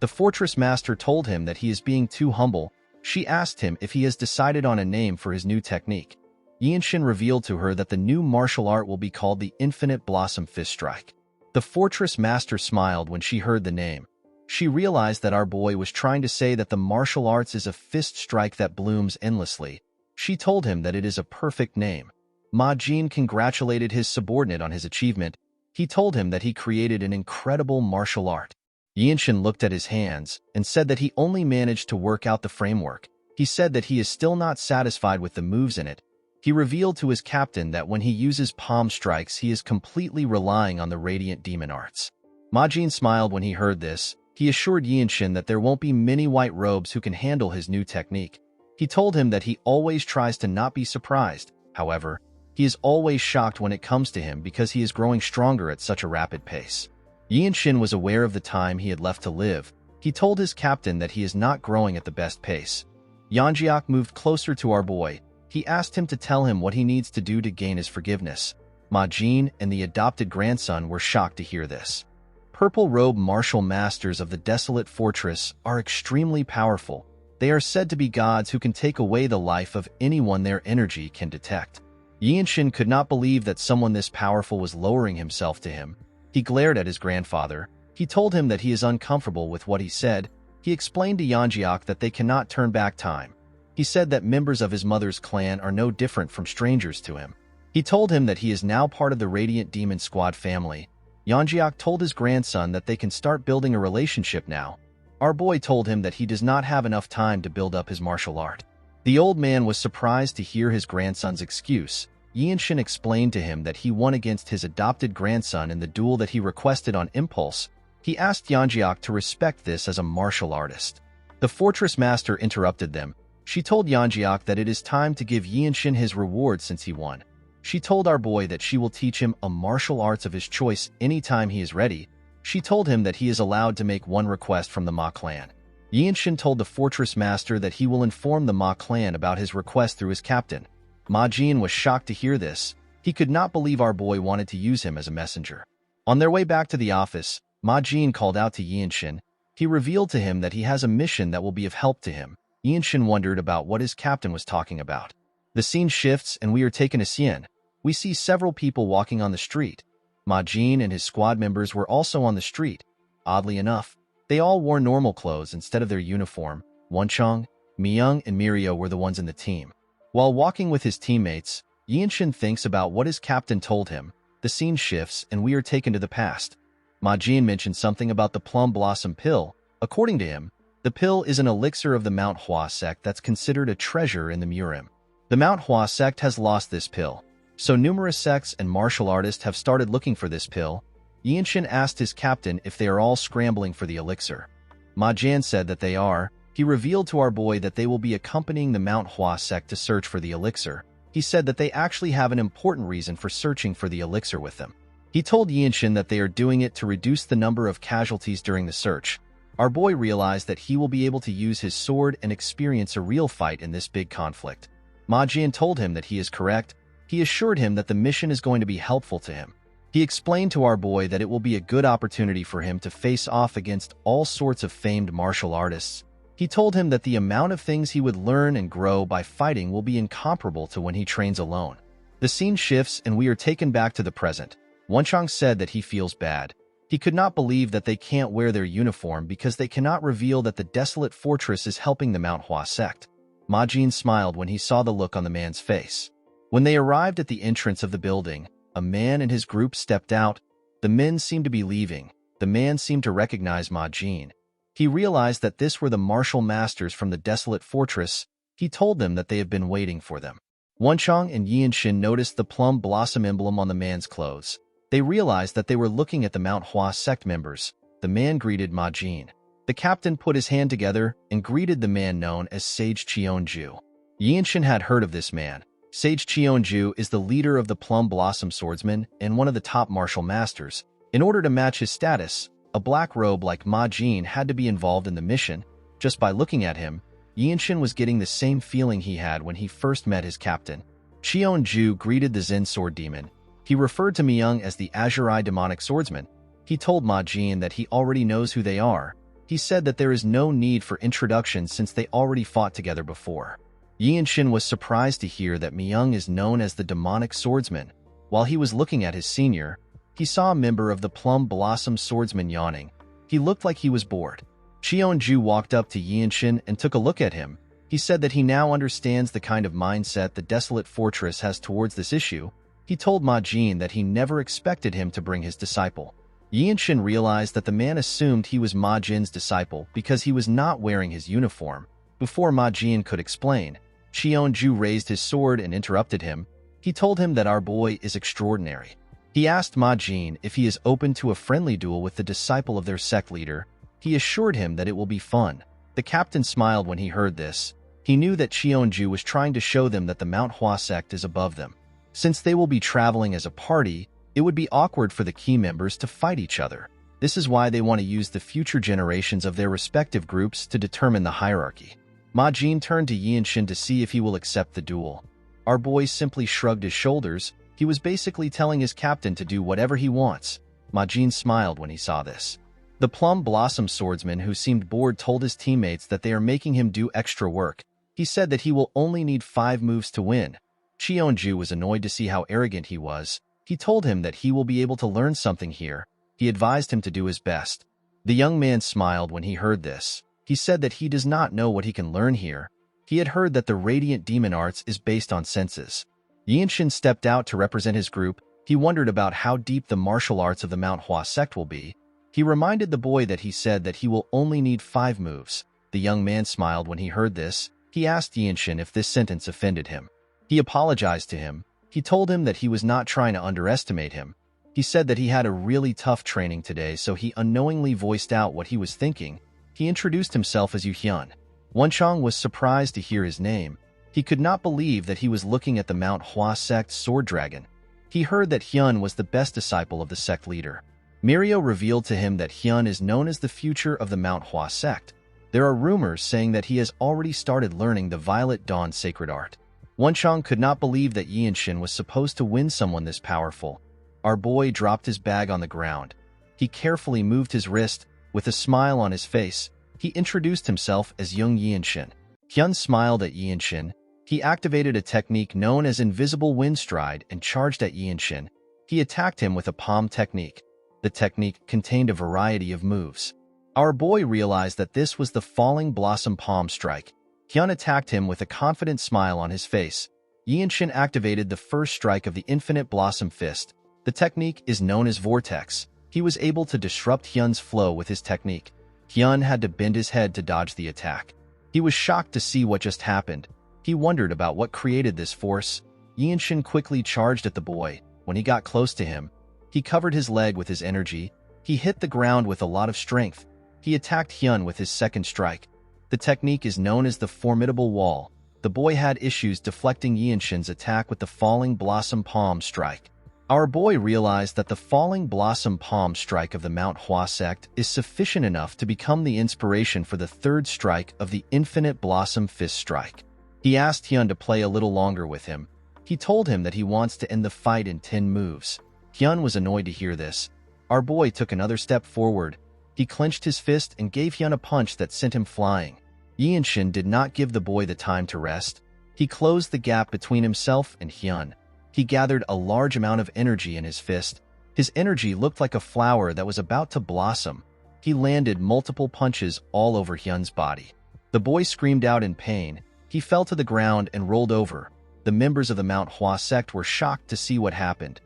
Speaker 1: The fortress master told him that he is being too humble. She asked him if he has decided on a name for his new technique. Yinshin revealed to her that the new martial art will be called the Infinite Blossom Fist Strike. The fortress master smiled when she heard the name. She realized that our boy was trying to say that the martial arts is a fist strike that blooms endlessly. She told him that it is a perfect name. Ma Jin congratulated his subordinate on his achievement. He told him that he created an incredible martial art. Yinshin looked at his hands and said that he only managed to work out the framework. He said that he is still not satisfied with the moves in it. He revealed to his captain that when he uses palm strikes, he is completely relying on the radiant demon arts. Ma Jin smiled when he heard this. He assured Yinshin that there won't be many white robes who can handle his new technique. He told him that he always tries to not be surprised. However, he is always shocked when it comes to him because he is growing stronger at such a rapid pace. Yinshin was aware of the time he had left to live. He told his captain that he is not growing at the best pace. Yanjiak moved closer to our boy. He asked him to tell him what he needs to do to gain his forgiveness. Ma Jin and the adopted grandson were shocked to hear this. Purple-robe martial masters of the desolate fortress are extremely powerful. They are said to be gods who can take away the life of anyone their energy can detect. Yinshin could not believe that someone this powerful was lowering himself to him. He glared at his grandfather. He told him that he is uncomfortable with what he said. He explained to Yanjiak that they cannot turn back time. He said that members of his mother's clan are no different from strangers to him. He told him that he is now part of the Radiant Demon Squad family. Yanjiak told his grandson that they can start building a relationship now. Our boy told him that he does not have enough time to build up his martial art. The old man was surprised to hear his grandson's excuse. Yinshin explained to him that he won against his adopted grandson in the duel that he requested on impulse. He asked Yanjiak to respect this as a martial artist. The fortress master interrupted them. She told Yanjiak that it is time to give Yinshin his reward since he won. She told our boy that she will teach him a martial arts of his choice anytime he is ready. She told him that he is allowed to make one request from the Ma clan. Yinshin told the fortress master that he will inform the Ma clan about his request through his captain. Ma Jin was shocked to hear this. He could not believe our boy wanted to use him as a messenger. On their way back to the office, Ma Jin called out to Yinshin. He revealed to him that he has a mission that will be of help to him. Yinshin wondered about what his captain was talking about. The scene shifts and we are taken to Xian. We see several people walking on the street. Ma Jin and his squad members were also on the street. Oddly enough, they all wore normal clothes instead of their uniform. Wencheng, Miyang, and Mirio were the ones in the team. While walking with his teammates, Yinshin thinks about what his captain told him. The scene shifts and we are taken to the past. Ma Jin mentioned something about the plum blossom pill. According to him, the pill is an elixir of the Manhwa sect that's considered a treasure in the Murim. The Manhwa sect has lost this pill, so numerous sects and martial artists have started looking for this pill. Yinshin asked his captain if they are all scrambling for the elixir. Ma Jin said that they are. He revealed to our boy that they will be accompanying the Manhwa sect to search for the elixir. He said that they actually have an important reason for searching for the elixir with them. He told Yinshin that they are doing it to reduce the number of casualties during the search. Our boy realized that he will be able to use his sword and experience a real fight in this big conflict. Ma Jin told him that he is correct. He assured him that the mission is going to be helpful to him. He explained to our boy that it will be a good opportunity for him to face off against all sorts of famed martial artists. He told him that the amount of things he would learn and grow by fighting will be incomparable to when he trains alone. The scene shifts and we are taken back to the present. Wencheng said that he feels bad. He could not believe that they can't wear their uniform because they cannot reveal that the desolate fortress is helping the Manhwa sect. Ma Jin smiled when he saw the look on the man's face. When they arrived at the entrance of the building, a man and his group stepped out. The men seemed to be leaving. The man seemed to recognize Ma Jin. He realized that this were the martial masters from the desolate fortress. He told them that they have been waiting for them. Wenchang and Yianshin noticed the plum blossom emblem on the man's clothes. They realized that they were looking at the Mount Hua sect members. The man greeted Ma Jin. The captain put his hand together and greeted the man known as Sage Cheonju. Yianshin had heard of this man. Sage Cheonju is the leader of the Plum Blossom Swordsmen and one of the top martial masters. In order to match his status, a black robe like Ma Jin had to be involved in the mission. Just by looking at him, Yianshin was getting the same feeling he had when he first met his captain. Cheonju greeted the Zen Sword Demon. He referred to Myung as the Azure Demonic Swordsman. He told Ma Jin that he already knows who they are. He said that there is no need for introduction since they already fought together before. Yianshin was surprised to hear that Myung is known as the Demonic Swordsman. While he was looking at his senior, he saw a member of the Plum Blossom Swordsmen yawning. He looked like he was bored. Cheonju walked up to Yianshin and took a look at him. He said that he now understands the kind of mindset the desolate fortress has towards this issue. He told Ma Jin that he never expected him to bring his disciple. Yianshin realized that the man assumed he was Ma Jin's disciple because he was not wearing his uniform. Before Ma Jin could explain, Cheonju raised his sword and interrupted him. He told him that our boy is extraordinary. He asked Ma Jin if he is open to a friendly duel with the disciple of their sect leader. He assured him that it will be fun. The captain smiled when he heard this. He knew that Cheonju was trying to show them that the Mount Hua sect is above them. Since they will be traveling as a party, it would be awkward for the key members to fight each other. This is why they want to use the future generations of their respective groups to determine the hierarchy. Ma Jin turned to Yianshin to see if he will accept the duel. Our boy simply shrugged his shoulders. He was basically telling his captain to do whatever he wants. Ma Jin smiled when he saw this. The Plum Blossom Swordsman, who seemed bored, told his teammates that they are making him do extra work. He said that he will only need 5 moves to win. Cheonju was annoyed to see how arrogant he was. He told him that he will be able to learn something here. He advised him to do his best. The young man smiled when he heard this. He said that he does not know what he can learn here. He had heard that the Radiant Demon Arts is based on senses. Yianshin stepped out to represent his group. He wondered about how deep the martial arts of the Mount Hua sect will be. He reminded the boy that he said that he will only need 5 moves. The young man smiled when he heard this. He asked Yianshin if this sentence offended him. He apologized to him. He told him that he was not trying to underestimate him. He said that he had a really tough training today, so he unknowingly voiced out what he was thinking. He introduced himself as Yu Hyun. Wenchang was surprised to hear his name. He could not believe that he was looking at the Mount Hua sect sword dragon. He heard that Hyun was the best disciple of the sect leader. Mirio revealed to him that Hyun is known as the future of the Mount Hua sect. There are rumors saying that he has already started learning the Violet Dawn sacred art. Wenchang could not believe that Yianshin was supposed to win someone this powerful. Our boy dropped his bag on the ground. He carefully moved his wrist. With a smile on his face, he introduced himself as young Yianshin. Hyun smiled at Yianshin. He activated a technique known as Invisible Wind Stride and charged at Yianshin. He attacked him with a palm technique. The technique contained a variety of moves. Our boy realized that this was the Falling Blossom Palm Strike. Hyun attacked him with a confident smile on his face. Yianshin activated the first strike of the Infinite Blossom Fist. The technique is known as Vortex. He was able to disrupt Hyun's flow with his technique. Hyun had to bend his head to dodge the attack. He was shocked to see what just happened. He wondered about what created this force. Yianshin quickly charged at the boy. When he got close to him, he covered his leg with his energy. He hit the ground with a lot of strength. He attacked Hyun with his second strike. The technique is known as the Formidable Wall. The boy had issues deflecting Yianshin's attack with the Falling Blossom Palm Strike. Our boy realized that the Falling Blossom Palm Strike of the Mount Hua sect is sufficient enough to become the inspiration for the third strike of the Infinite Blossom Fist Strike. He asked Hyun to play a little longer with him. He told him that he wants to end the fight in 10 moves. Hyun was annoyed to hear this. Our boy took another step forward. He clenched his fist and gave Hyun a punch that sent him flying. Yianshin did not give the boy the time to rest. He closed the gap between himself and Hyun. He gathered a large amount of energy in his fist. His energy looked like a flower that was about to blossom. He landed multiple punches all over Hyun's body. The boy screamed out in pain. He fell to the ground and rolled over. The members of the Manhwa sect were shocked to see what happened.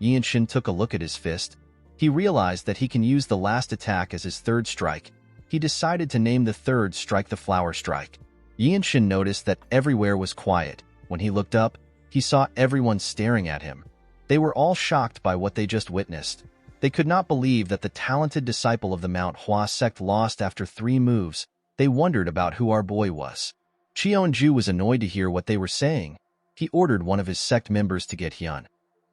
Speaker 1: Yinshin took a look at his fist. He realized that he can use the last attack as his third strike. He decided to name the third strike the Flower Strike. Yinshin noticed that everywhere was quiet. When he looked up, he saw everyone staring at him. They were all shocked by what they just witnessed. They could not believe that the talented disciple of the Manhwa sect lost after 3 moves. They wondered about who our boy was. Cheonju was annoyed to hear what they were saying. He ordered one of his sect members to get Hyun.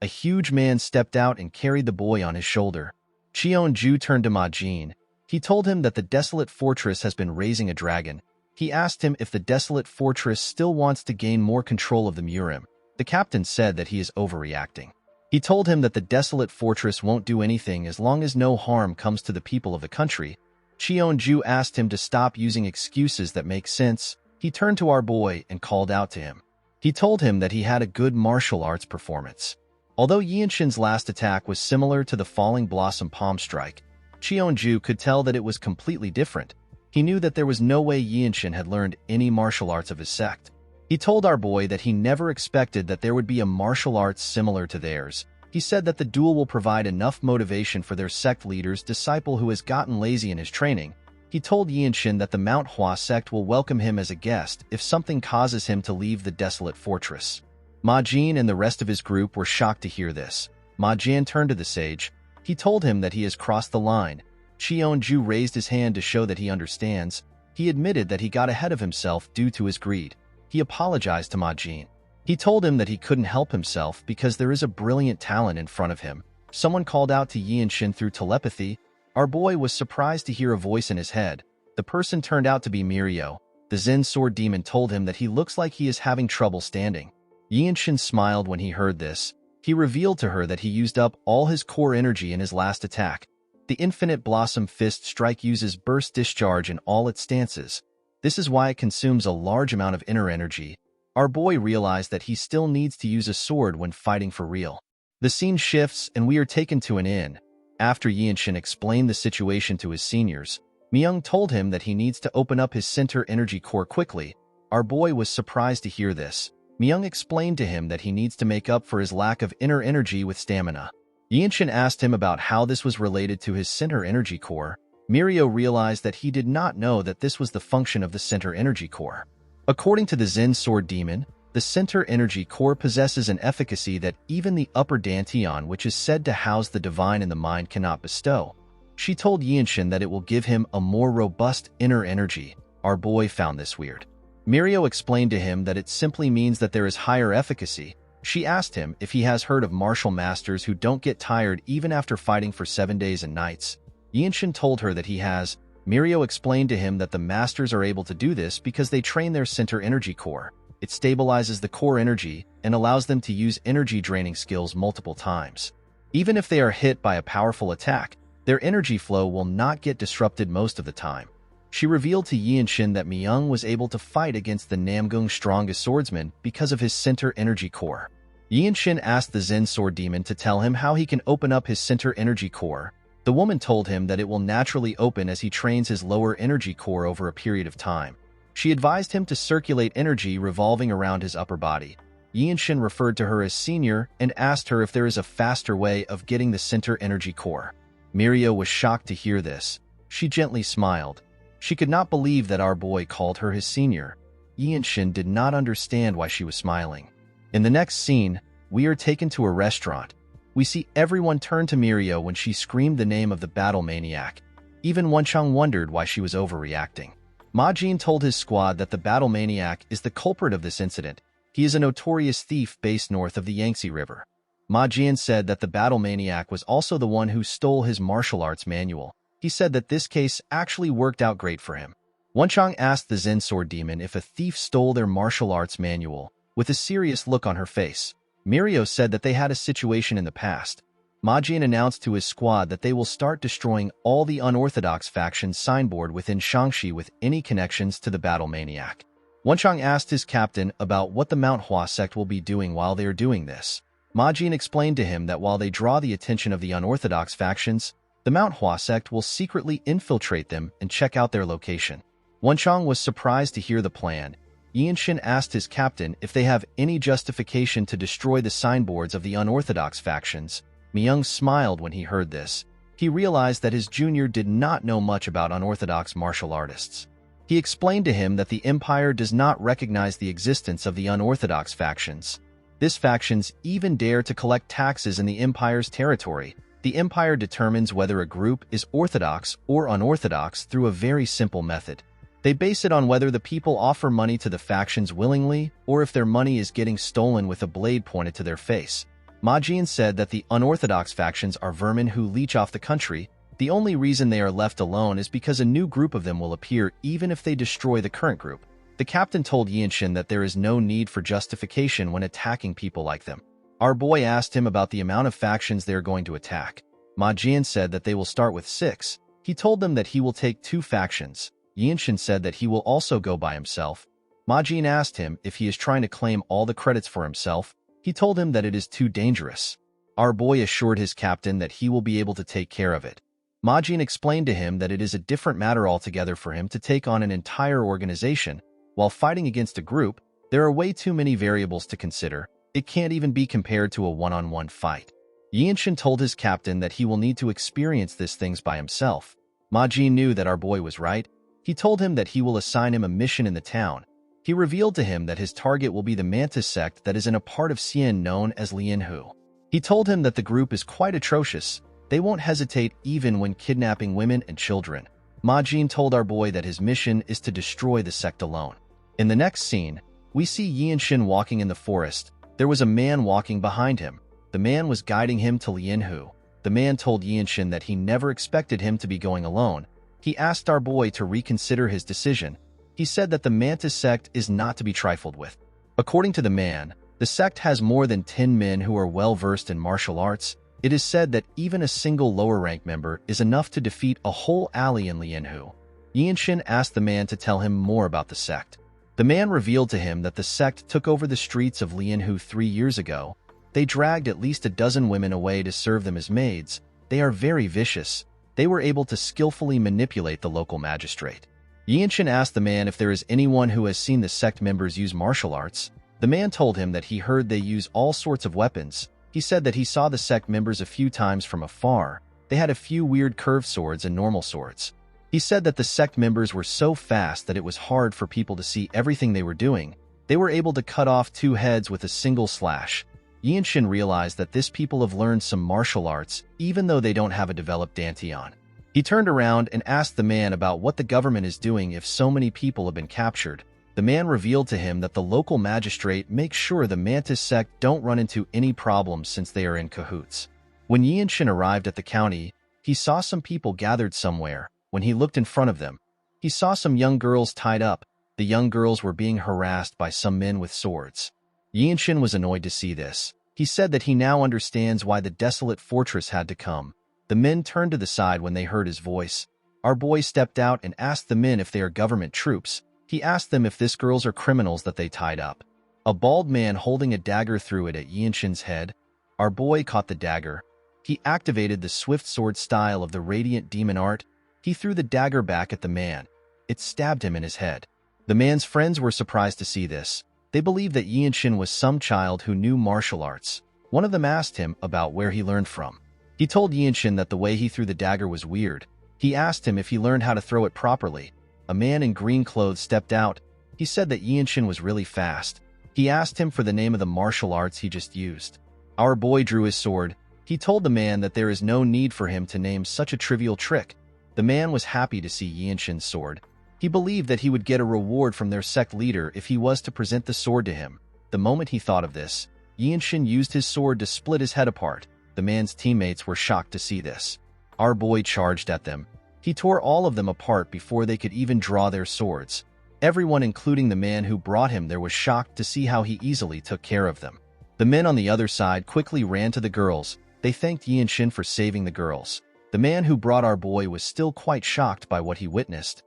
Speaker 1: A huge man stepped out and carried the boy on his shoulder. Cheonju turned to Ma Jin. He told him that the desolate fortress has been raising a dragon. He asked him if the desolate fortress still wants to gain more control of the Murim. The captain said that he is overreacting. He told him that the desolate fortress won't do anything as long as no harm comes to the people of the country. Cheonju asked him to stop using excuses that make sense. He turned to our boy and called out to him. He told him that he had a good martial arts performance. Although Yinshin's last attack was similar to the Falling Blossom Palm Strike, Cheonju could tell that it was completely different. He knew that there was no way Yinshin had learned any martial arts of his sect. He told our boy that he never expected that there would be a martial arts similar to theirs. He said that the duel will provide enough motivation for their sect leader's disciple who has gotten lazy in his training. He told Yinshin that the Manhwa sect will welcome him as a guest if something causes him to leave the desolate fortress. Ma Jin and the rest of his group were shocked to hear this. Ma Jin turned to the sage. He told him that he has crossed the line. Cheonju raised his hand to show that he understands. He admitted that he got ahead of himself due to his greed. He apologized to Ma Jin. He told him that he couldn't help himself because there is a brilliant talent in front of him. Someone called out to Yinshin through telepathy. Our boy was surprised to hear a voice in his head. The person turned out to be Mirio. The Zen Sword Demon told him that he looks like he is having trouble standing. Yinshin smiled when he heard this. He revealed to her that he used up all his core energy in his last attack. The Infinite Blossom Fist Strike uses burst discharge in all its stances. This is why it consumes a large amount of inner energy. Our boy realized that he still needs to use a sword when fighting for real. The scene shifts and we are taken to an inn. After Yinshin explained the situation to his seniors, Myung told him that he needs to open up his center energy core quickly. Our boy was surprised to hear this. Myung explained to him that he needs to make up for his lack of inner energy with stamina. Yinshin asked him about how this was related to his center energy core. Mirio realized that he did not know that this was the function of the center energy core. According to the Zen Sword Demon, the center energy core possesses an efficacy that even the upper Dantian, which is said to house the divine in the mind, cannot bestow. She told Yinshin that it will give him a more robust inner energy. Our boy found this weird. Mirio explained to him that it simply means that there is higher efficacy. She asked him if he has heard of martial masters who don't get tired even after fighting for 7 days and nights. Yinshin told her that he has. Mirio explained to him that the masters are able to do this because they train their center energy core. It stabilizes the core energy and allows them to use energy-draining skills multiple times. Even if they are hit by a powerful attack, their energy flow will not get disrupted most of the time. She revealed to Yinshin that Myung was able to fight against the Namgung's strongest swordsman because of his center energy core. Yinshin asked the Zen Sword Demon to tell him how he can open up his center energy core. The woman told him that it will naturally open as he trains his lower energy core over a period of time. She advised him to circulate energy revolving around his upper body. Yinshin referred to her as senior and asked her if there is a faster way of getting the center energy core. Mirio was shocked to hear this. She gently smiled. She could not believe that our boy called her his senior. Yinshin did not understand why she was smiling. In the next scene, we are taken to a restaurant. We see everyone turn to Mirio when she screamed the name of the battle maniac. Even Wenchang wondered why she was overreacting. Ma Jin told his squad that the battle maniac is the culprit of this incident. He is a notorious thief based north of the Yangtze River. Ma Jin said that the battle maniac was also the one who stole his martial arts manual. He said that this case actually worked out great for him. Wenchang asked the Zen Sword Demon if a thief stole their martial arts manual. With a serious look on her face, Mirio said that they had a situation in the past. Ma Jin announced to his squad that they will start destroying all the unorthodox factions signboard within Shangxi with any connections to the battle maniac. Wenchang asked his captain about what the Manhwa sect will be doing while they are doing this. Ma Jin explained to him that while they draw the attention of the unorthodox factions, the Manhwa sect will secretly infiltrate them and check out their location. Wenchang was surprised to hear the plan. Yinshin asked his captain if they have any justification to destroy the signboards of the unorthodox factions. Myung smiled when he heard this. He realized that his junior did not know much about unorthodox martial artists. He explained to him that the Empire does not recognize the existence of the unorthodox factions. These factions even dare to collect taxes in the Empire's territory. The Empire determines whether a group is orthodox or unorthodox through a very simple method. They base it on whether the people offer money to the factions willingly or if their money is getting stolen with a blade pointed to their face. Ma Jin said that the unorthodox factions are vermin who leech off the country. The only reason they are left alone is because a new group of them will appear even if they destroy the current group. The captain told Yinshin that there is no need for justification when attacking people like them. Our boy asked him about the amount of factions they are going to attack. Ma Jin said that they will start with 6. He told them that he will take 2 factions. Yinshin said that he will also go by himself. Ma Jin asked him if he is trying to claim all the credits for himself. He told him that it is too dangerous. Our boy assured his captain that he will be able to take care of it. Ma Jin explained to him that it is a different matter altogether for him to take on an entire organization. While fighting against a group, there are way too many variables to consider. It can't even be compared to a one-on-one fight. Yinshin told his captain that he will need to experience these things by himself. Ma Jin knew that our boy was right. He told him that he will assign him a mission in the town. He revealed to him that his target will be the Mantis sect that is in a part of Xian known as Lianhu. He told him that the group is quite atrocious. They won't hesitate even when kidnapping women and children. Ma Jin told our boy that his mission is to destroy the sect alone. In the next scene, we see Yinshin walking in the forest. There was a man walking behind him. The man was guiding him to Lianhu. The man told Yinshin that he never expected him to be going alone. He asked our boy to reconsider his decision. He said that the Mantis sect is not to be trifled with. According to the man, the sect has more than 10 men who are well-versed in martial arts. It is said that even a single lower-rank member is enough to defeat a whole alley in Lianhu. Yinshin asked the man to tell him more about the sect. The man revealed to him that the sect took over the streets of Lianhu 3 years ago. They dragged at least a dozen women away to serve them as maids. They are very vicious. They were able to skillfully manipulate the local magistrate. Yinshin asked the man if there is anyone who has seen the sect members use martial arts. The man told him that he heard they use all sorts of weapons. He said that he saw the sect members a few times from afar. They had a few weird curved swords and normal swords. He said that the sect members were so fast that it was hard for people to see everything they were doing. They were able to cut off 2 heads with a single slash. Yinshin realized that these people have learned some martial arts, even though they don't have a developed dantian. He turned around and asked the man about what the government is doing if so many people have been captured. The man revealed to him that the local magistrate makes sure the Mantis sect don't run into any problems since they are in cahoots. When Yinshin arrived at the county, he saw some people gathered somewhere. When he looked in front of them, he saw some young girls tied up. The young girls were being harassed by some men with swords. Yinshin was annoyed to see this. He said that he now understands why the desolate fortress had to come. The men turned to the side when they heard his voice. Our boy stepped out and asked the men if they are government troops. He asked them if these girls are criminals that they tied up. A bald man holding a dagger threw it at Yinshin's head. Our boy caught the dagger. He activated the swift sword style of the radiant demon art. He threw the dagger back at the man. It stabbed him in his head. The man's friends were surprised to see this. They believed that Yinshin was some child who knew martial arts. One of them asked him about where he learned from. He told Yinshin that the way he threw the dagger was weird. He asked him if he learned how to throw it properly. A man in green clothes stepped out. He said that Yinshin was really fast. He asked him for the name of the martial arts he just used. Our boy drew his sword. He told the man that there is no need for him to name such a trivial trick. The man was happy to see Yinshin's sword. He believed that he would get a reward from their sect leader if he was to present the sword to him. The moment he thought of this, Yinshin used his sword to split his head apart. The man's teammates were shocked to see this. Our boy charged at them. He tore all of them apart before they could even draw their swords. Everyone, including the man who brought him there, was shocked to see how he easily took care of them. The men on the other side quickly ran to the girls. They thanked Yinshin for saving the girls. The man who brought our boy was still quite shocked by what he witnessed.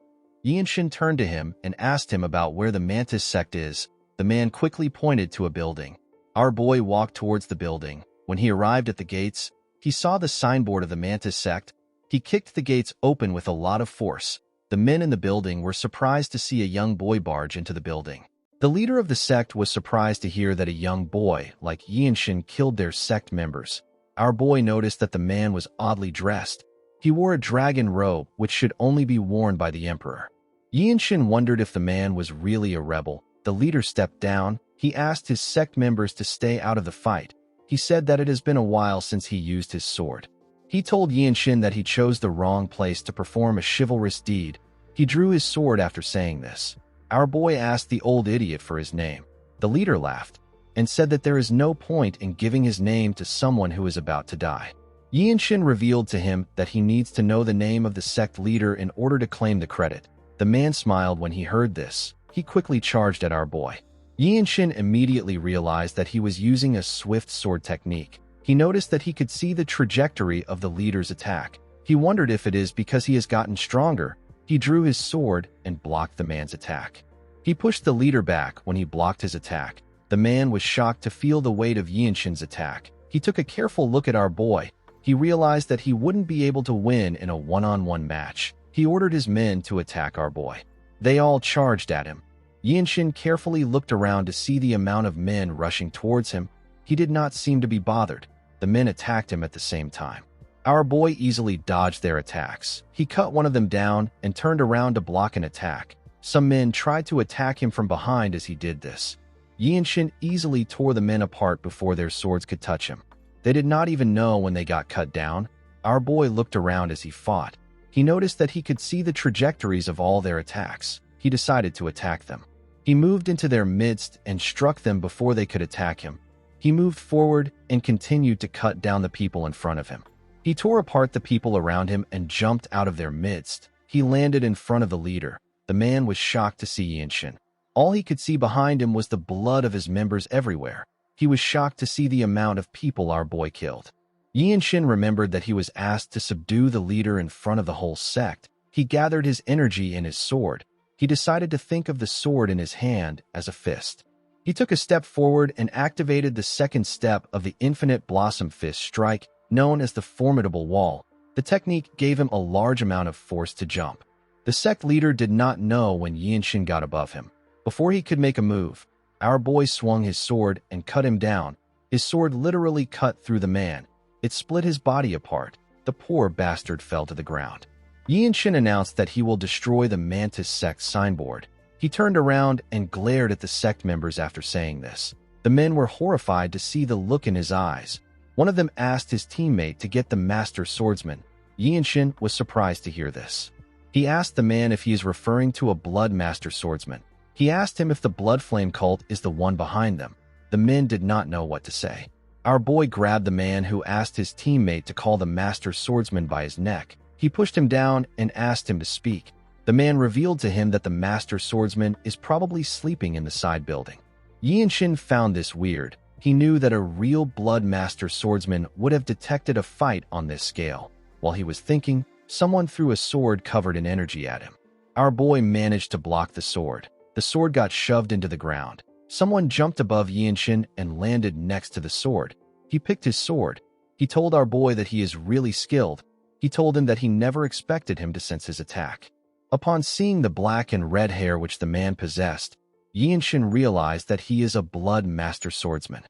Speaker 1: Yinshin turned to him and asked him about where the Mantis sect is. The man quickly pointed to a building. Our boy walked towards the building. When he arrived at the gates, he saw the signboard of the Mantis sect. He kicked the gates open with a lot of force. The men in the building were surprised to see a young boy barge into the building. The leader of the sect was surprised to hear that a young boy like Yinshin killed their sect members. Our boy noticed that the man was oddly dressed. He wore a dragon robe, which should only be worn by the emperor. Yinshin wondered if the man was really a rebel. The leader stepped down. He asked his sect members to stay out of the fight. He said that it has been a while since he used his sword. He told Yinshin that he chose the wrong place to perform a chivalrous deed. He drew his sword after saying this. Our boy asked the old idiot for his name. The leader laughed and said that there is no point in giving his name to someone who is about to die. Yinshin revealed to him that he needs to know the name of the sect leader in order to claim the credit. The man smiled when he heard this. He quickly charged at our boy. Yinshin immediately realized that he was using a swift sword technique. He noticed that he could see the trajectory of the leader's attack. He wondered if it is because he has gotten stronger. He drew his sword and blocked the man's attack. He pushed the leader back when he blocked his attack. The man was shocked to feel the weight of Yinshin's attack. He took a careful look at our boy. He realized that he wouldn't be able to win in a one-on-one match. He ordered his men to attack our boy. They all charged at him. Yinshin carefully looked around to see the amount of men rushing towards him. He did not seem to be bothered. The men attacked him at the same time. Our boy easily dodged their attacks. He cut one of them down and turned around to block an attack. Some men tried to attack him from behind as he did this. Yinshin easily tore the men apart before their swords could touch him. They did not even know when they got cut down. Our boy looked around as he fought. He noticed that he could see the trajectories of all their attacks. He decided to attack them. He moved into their midst and struck them before they could attack him. He moved forward and continued to cut down the people in front of him. He tore apart the people around him and jumped out of their midst. He landed in front of the leader. The man was shocked to see Yinshin. All he could see behind him was the blood of his members everywhere. He was shocked to see the amount of people our boy killed. Yinshin remembered that he was asked to subdue the leader in front of the whole sect. He gathered his energy in his sword. He decided to think of the sword in his hand as a fist. He took a step forward and activated the second step of the Infinite Blossom Fist strike, known as the Formidable Wall. The technique gave him a large amount of force to jump. The sect leader did not know when Yinshin got above him. Before he could make a move, our boy swung his sword and cut him down. His sword literally cut through the man. It split his body apart. The poor bastard fell to the ground. Yinshin announced that he will destroy the Mantis sect signboard. He turned around and glared at the sect members after saying this. The men were horrified to see the look in his eyes. One of them asked his teammate to get the master swordsman. Yinshin was surprised to hear this. He asked the man if he is referring to a blood master swordsman. He asked him if the blood flame cult is the one behind them. The men did not know what to say. Our boy grabbed the man who asked his teammate to call the master swordsman by his neck. He pushed him down and asked him to speak. The man revealed to him that the master swordsman is probably sleeping in the side building. Yinshin found this weird. He knew that a real blood master swordsman would have detected a fight on this scale. While he was thinking, someone threw a sword covered in energy at him. Our boy managed to block the sword. The sword got shoved into the ground. Someone jumped above Yinshin and landed next to the sword. He picked his sword. He told our boy that he is really skilled. He told him that he never expected him to sense his attack. Upon seeing the black and red hair which the man possessed, Yinshin realized that he is a blood master swordsman.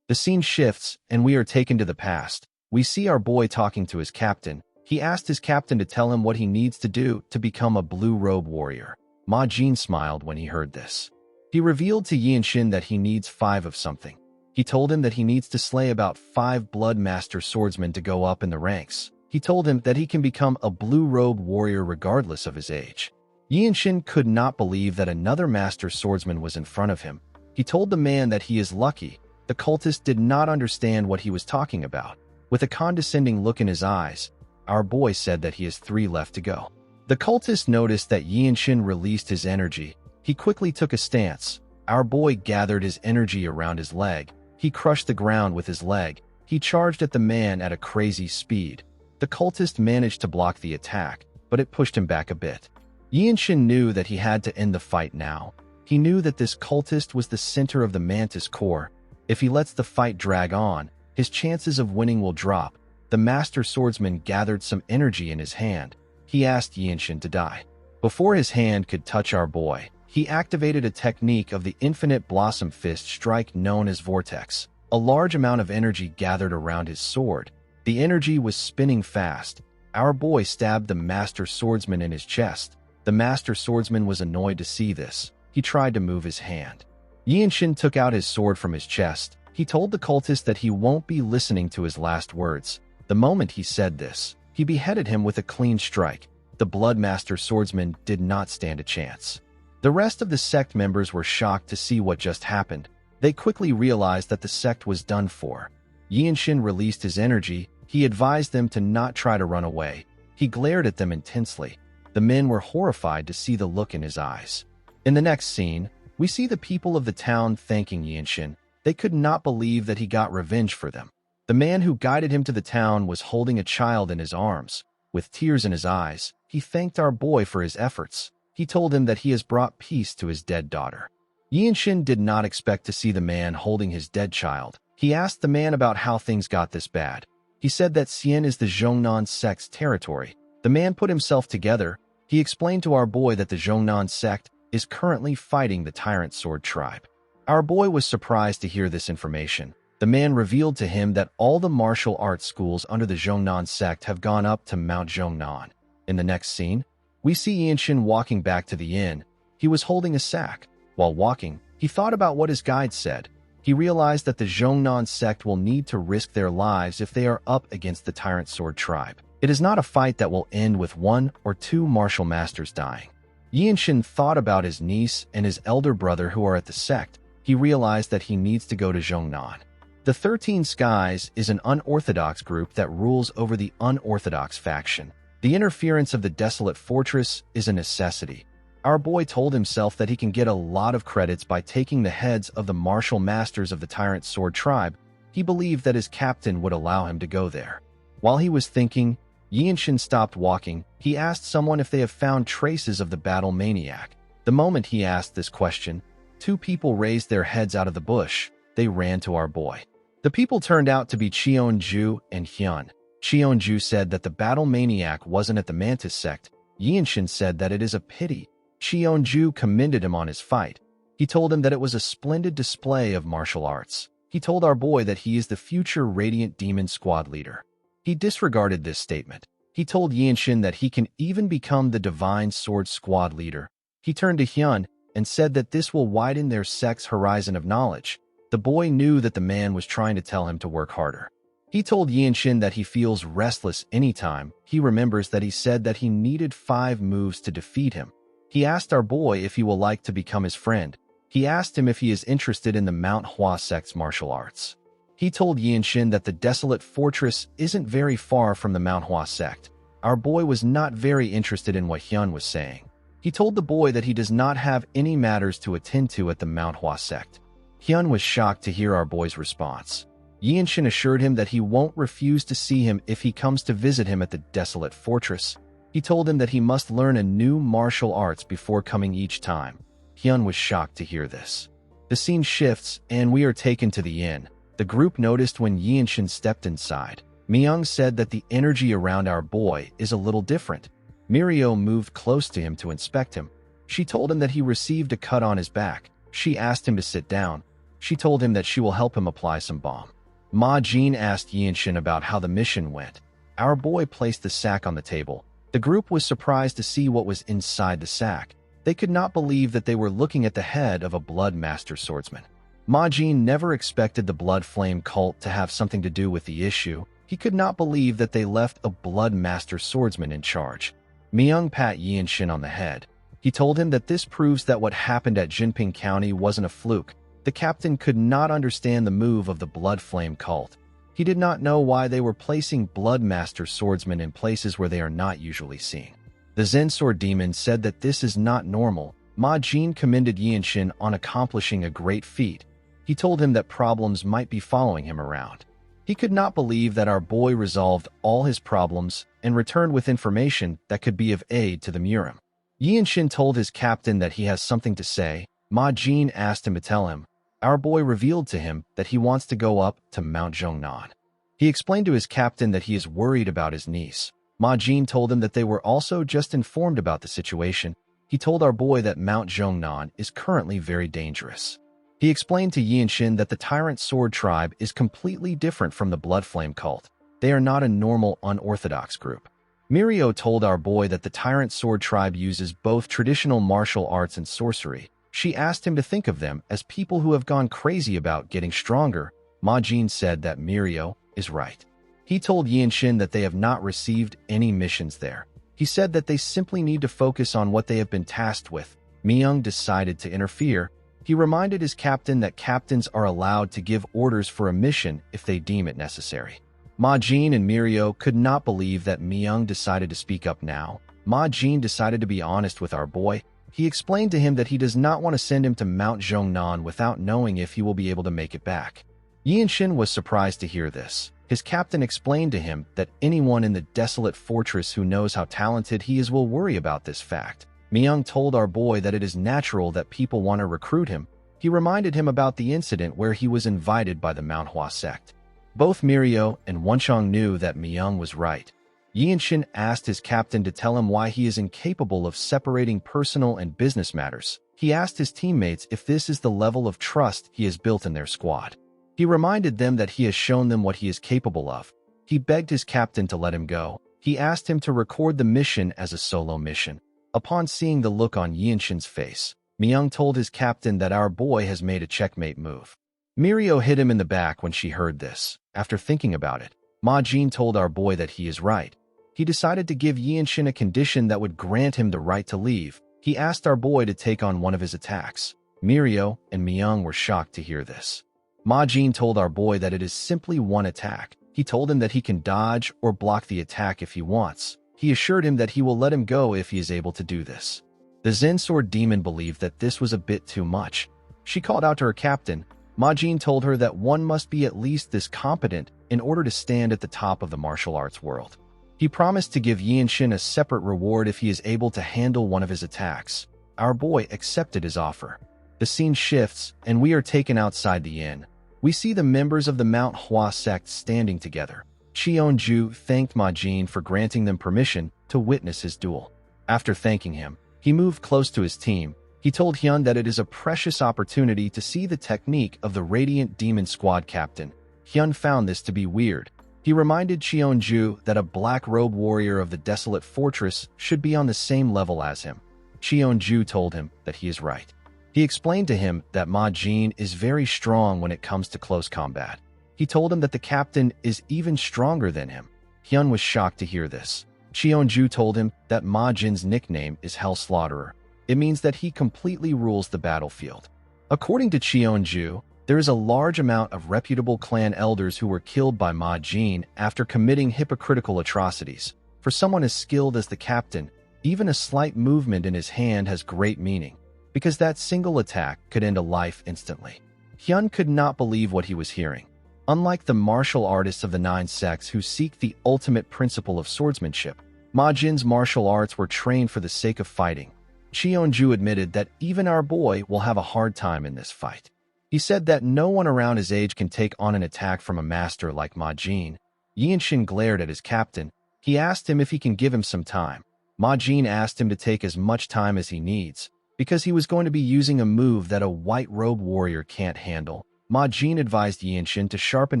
Speaker 1: The scene shifts, and we are taken to the past. We see our boy talking to his captain. He asked his captain to tell him what he needs to do to become a blue-robe warrior. Ma Jin smiled when he heard this. He revealed to Yinshin that he needs 5 of something. He told him that he needs to slay about 5 blood master swordsmen to go up in the ranks. He told him that he can become a blue-robe warrior regardless of his age. Yinshin could not believe that another master swordsman was in front of him. He told the man that he is lucky. The cultist did not understand what he was talking about. With a condescending look in his eyes, our boy said that he has 3 left to go. The cultist noticed that Yinshin released his energy. He quickly took a stance. Our boy gathered his energy around his leg. He crushed the ground with his leg. He charged at the man at a crazy speed. The cultist managed to block the attack, but it pushed him back a bit. Yinshin knew that he had to end the fight now. He knew that this cultist was the center of the Mantis core. If he lets the fight drag on, his chances of winning will drop. The master swordsman gathered some energy in his hand. He asked Yinshin to die. Before his hand could touch our boy, He activated a technique of the infinite blossom fist strike known as Vortex. A large amount of energy gathered around his sword. The energy was spinning fast. Our boy stabbed the master swordsman in his chest. The master swordsman was annoyed to see this. He tried to move his hand. Yinshin took out his sword from his chest. He told the cultist that he won't be listening to his last words. The moment he said this, he beheaded him with a clean strike. The Blood Master swordsman did not stand a chance. The rest of the sect members were shocked to see what just happened. They quickly realized that the sect was done for. Yinshin released his energy. He advised them to not try to run away. He glared at them intensely. The men were horrified to see the look in his eyes. In the next scene, we see the people of the town thanking Yinshin. They could not believe that he got revenge for them. The man who guided him to the town was holding a child in his arms. With tears in his eyes, he thanked our boy for his efforts. He told him that he has brought peace to his dead daughter. Yinshin did not expect to see the man holding his dead child. He asked the man about how things got this bad. He said that Xian is the Zhongnan sect's territory. The man put himself together. He explained to our boy that the Zhongnan sect is currently fighting the Tyrant Sword tribe. Our boy was surprised to hear this information. The man revealed to him that all the martial arts schools under the Zhongnan sect have gone up to Mount Zhongnan. In the next scene, we see Yinshin walking back to the inn. He was holding a sack. While walking, he thought about what his guide said. He realized that the Zhongnan sect will need to risk their lives if they are up against the Tyrant Sword tribe. It is not a fight that will end with 1 or 2 martial masters dying. Yinshin thought about his niece and his elder brother who are at the sect. He realized that he needs to go to Zhongnan. The 13 Skies is an unorthodox group that rules over the unorthodox faction. The interference of the Desolate Fortress is a necessity. Our boy told himself that he can get a lot of credits by taking the heads of the martial masters of the Tyrant Sword tribe. He believed that his captain would allow him to go there. While he was thinking, Yinshin stopped walking. He asked someone if they have found traces of the battle maniac. The moment he asked this question, 2 people raised their heads out of the bush. They ran to our boy. The people turned out to be Cheonju and Hyun. Cheonju said that the battle maniac wasn't at the Mantis sect. Yinshin said that it is a pity. Cheonju commended him on his fight. He told him that it was a splendid display of martial arts. He told our boy that he is the future Radiant Demon Squad leader. He disregarded this statement. He told Yinshin that he can even become the Divine Sword Squad leader. He turned to Hyun and said that this will widen their sect's horizon of knowledge. The boy knew that the man was trying to tell him to work harder. He told Yinshin that he feels restless anytime. He remembers that he said that he needed 5 moves to defeat him. He asked our boy if he will like to become his friend. He asked him if he is interested in the Manhwa sect's martial arts. He told Yinshin that the Desolate Fortress isn't very far from the Manhwa sect. Our boy was not very interested in what Hyun was saying. He told the boy that he does not have any matters to attend to at the Manhwa sect. Hyun was shocked to hear our boy's response. Yinshin assured him that he won't refuse to see him if he comes to visit him at the Desolate Fortress. He told him that he must learn a new martial arts before coming each time. Hyun was shocked to hear this. The scene shifts, and we are taken to the inn. The group noticed when Yinshin stepped inside. Myung said that the energy around our boy is a little different. Mirio moved close to him to inspect him. She told him that he received a cut on his back. She asked him to sit down. She told him that she will help him apply some balm. Ma Jin asked Yinshin about how the mission went. Our boy placed the sack on the table. The group was surprised to see what was inside the sack. They could not believe that they were looking at the head of a Blood Master swordsman. Ma Jin never expected the Blood Flame cult to have something to do with the issue. He could not believe that they left a Blood Master swordsman in charge. Myung pat Yinshin on the head. He told him that this proves that what happened at Jinping County wasn't a fluke. The captain could not understand the move of the Blood Flame cult. He did not know why they were placing Blood Master swordsmen in places where they are not usually seen. The Zen Sword Demon said that this is not normal. Ma Jin commended Yinshin on accomplishing a great feat. He told him that problems might be following him around. He could not believe that our boy resolved all his problems and returned with information that could be of aid to the Murim. Yinshin told his captain that he has something to say. Ma Jin asked him to tell him. Our boy revealed to him that he wants to go up to Mount Zhongnan. He explained to his captain that he is worried about his niece. Ma Jin told him that they were also just informed about the situation. he told our boy that Mount Zhongnan is currently very dangerous. He explained to Yinshin that the Tyrant Sword Tribe is completely different from the Blood Flame cult. They are not a normal, unorthodox group. Mirio told our boy that the Tyrant Sword Tribe uses both traditional martial arts and sorcery. She asked him to think of them as people who have gone crazy about getting stronger. Ma Jin said that Mirio is right. He told Yinshin that they have not received any missions there. He said that they simply need to focus on what they have been tasked with. Myung decided to interfere. He reminded his captain that captains are allowed to give orders for a mission if they deem it necessary. Ma Jin and Mirio could not believe that Myung decided to speak up now. Ma Jin decided to be honest with our boy. He explained to him that he does not want to send him to Mount Zhongnan without knowing if he will be able to make it back. Yinshin was surprised to hear this. His captain explained to him that anyone in the desolate fortress who knows how talented he is will worry about this fact. Myung told our boy that it is natural that people want to recruit him. He reminded him about the incident where he was invited by the Manhwa sect. Both Mirio and Wonchong knew that Myung was right. Yinshin asked his captain to tell him why he is incapable of separating personal and business matters. He asked his teammates if this is the level of trust he has built in their squad. He reminded them that he has shown them what he is capable of. He begged his captain to let him go. He asked him to record the mission as a solo mission. Upon seeing the look on Yinshin's face, Myung told his captain that our boy has made a checkmate move. Mirio hit him in the back when she heard this. After thinking about it, Ma Jin told our boy that he is right. He decided to give Yinshin a condition that would grant him the right to leave. He asked our boy to take on one of his attacks. Mirio and Myung were shocked to hear this. Ma Jin told our boy that it is simply one attack. He told him that he can dodge or block the attack if he wants. He assured him that he will let him go if he is able to do this. The Zen Sword Demon believed that this was a bit too much. She called out to her captain. Ma Jin told her that one must be at least this competent in order to stand at the top of the martial arts world. He promised to give Yinshin a separate reward if he is able to handle one of his attacks. Our boy accepted his offer. The scene shifts, and we are taken outside the inn. We see the members of the Mount Hua sect standing together. Cheonju thanked Ma Jin for granting them permission to witness his duel. After thanking him, he moved close to his team. He told Hyun that it is a precious opportunity to see the technique of the Radiant Demon Squad captain. Hyun found this to be weird. He reminded Cheonju that a black-robed warrior of the desolate fortress should be on the same level as him. Cheonju told him that he is right. He explained to him that Ma Jin is very strong when it comes to close combat. He told him that the captain is even stronger than him. Hyun was shocked to hear this. Cheonju told him that Ma Jin's nickname is Hell Slaughterer. It means that he completely rules the battlefield. According to Cheonju, there is a large amount of reputable clan elders who were killed by Ma Jin after committing hypocritical atrocities. For someone as skilled as the captain, even a slight movement in his hand has great meaning, because that single attack could end a life instantly. Hyun could not believe what he was hearing. Unlike the martial artists of the 9 sects who seek the ultimate principle of swordsmanship, Ma Jin's martial arts were trained for the sake of fighting. Cheonju admitted that even our boy will have a hard time in this fight. He said that no one around his age can take on an attack from a master like Ma Jin. Yinshin glared at his captain. He asked him if he can give him some time. Ma Jin asked him to take as much time as he needs, because he was going to be using a move that a white-robed warrior can't handle. Ma Jin advised Yinshin to sharpen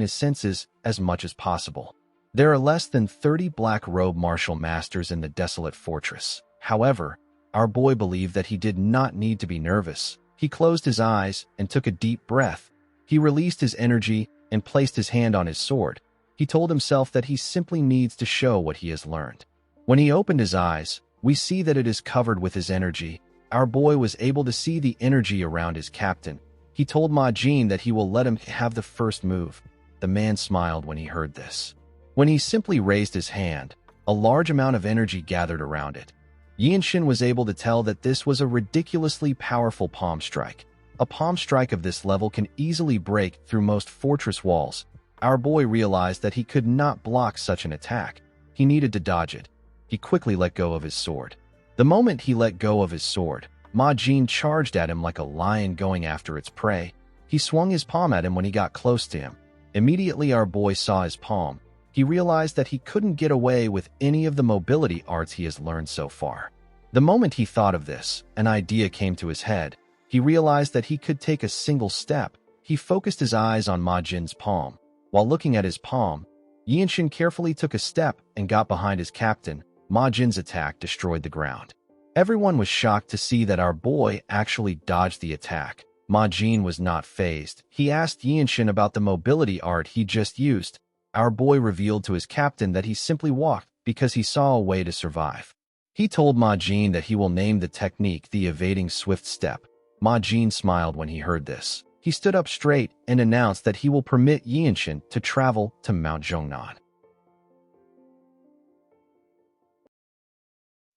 Speaker 1: his senses as much as possible. There are less than 30 black-robe martial masters in the desolate fortress. However, our boy believed that he did not need to be nervous. He closed his eyes and took a deep breath. He released his energy and placed his hand on his sword. He told himself that he simply needs to show what he has learned. When he opened his eyes, we see that it is covered with his energy. Our boy was able to see the energy around his captain. He told Ma Jin that he will let him have the first move. The man smiled when he heard this. When he simply raised his hand, a large amount of energy gathered around it. Yinshin was able to tell that this was a ridiculously powerful palm strike. A palm strike of this level can easily break through most fortress walls. Our boy realized that he could not block such an attack. He needed to dodge it. He quickly let go of his sword. The moment he let go of his sword, Ma Jin charged at him like a lion going after its prey. He swung his palm at him when he got close to him. Immediately our boy saw his palm. He realized that he couldn't get away with any of the mobility arts he has learned so far. The moment he thought of this, an idea came to his head. He realized that he could take a single step. He focused his eyes on Ma Jin's palm. While looking at his palm, Yinshin carefully took a step and got behind his captain. Ma Jin's attack destroyed the ground. Everyone was shocked to see that our boy actually dodged the attack. Ma Jin was not fazed. He asked Yinshin about the mobility art he just used. Our boy revealed to his captain that he simply walked because he saw a way to survive. He told Ma Jin that he will name the technique the evading swift step. Ma Jin smiled when he heard this. He stood up straight and announced that he will permit Yinshin to travel to Mount Zhongnan.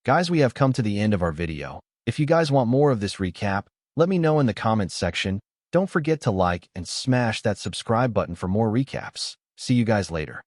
Speaker 1: Guys, we have come to the end of our video. If you guys want more of this recap, let me know in the comments section. Don't forget to like and smash that subscribe button for more recaps. See you guys later.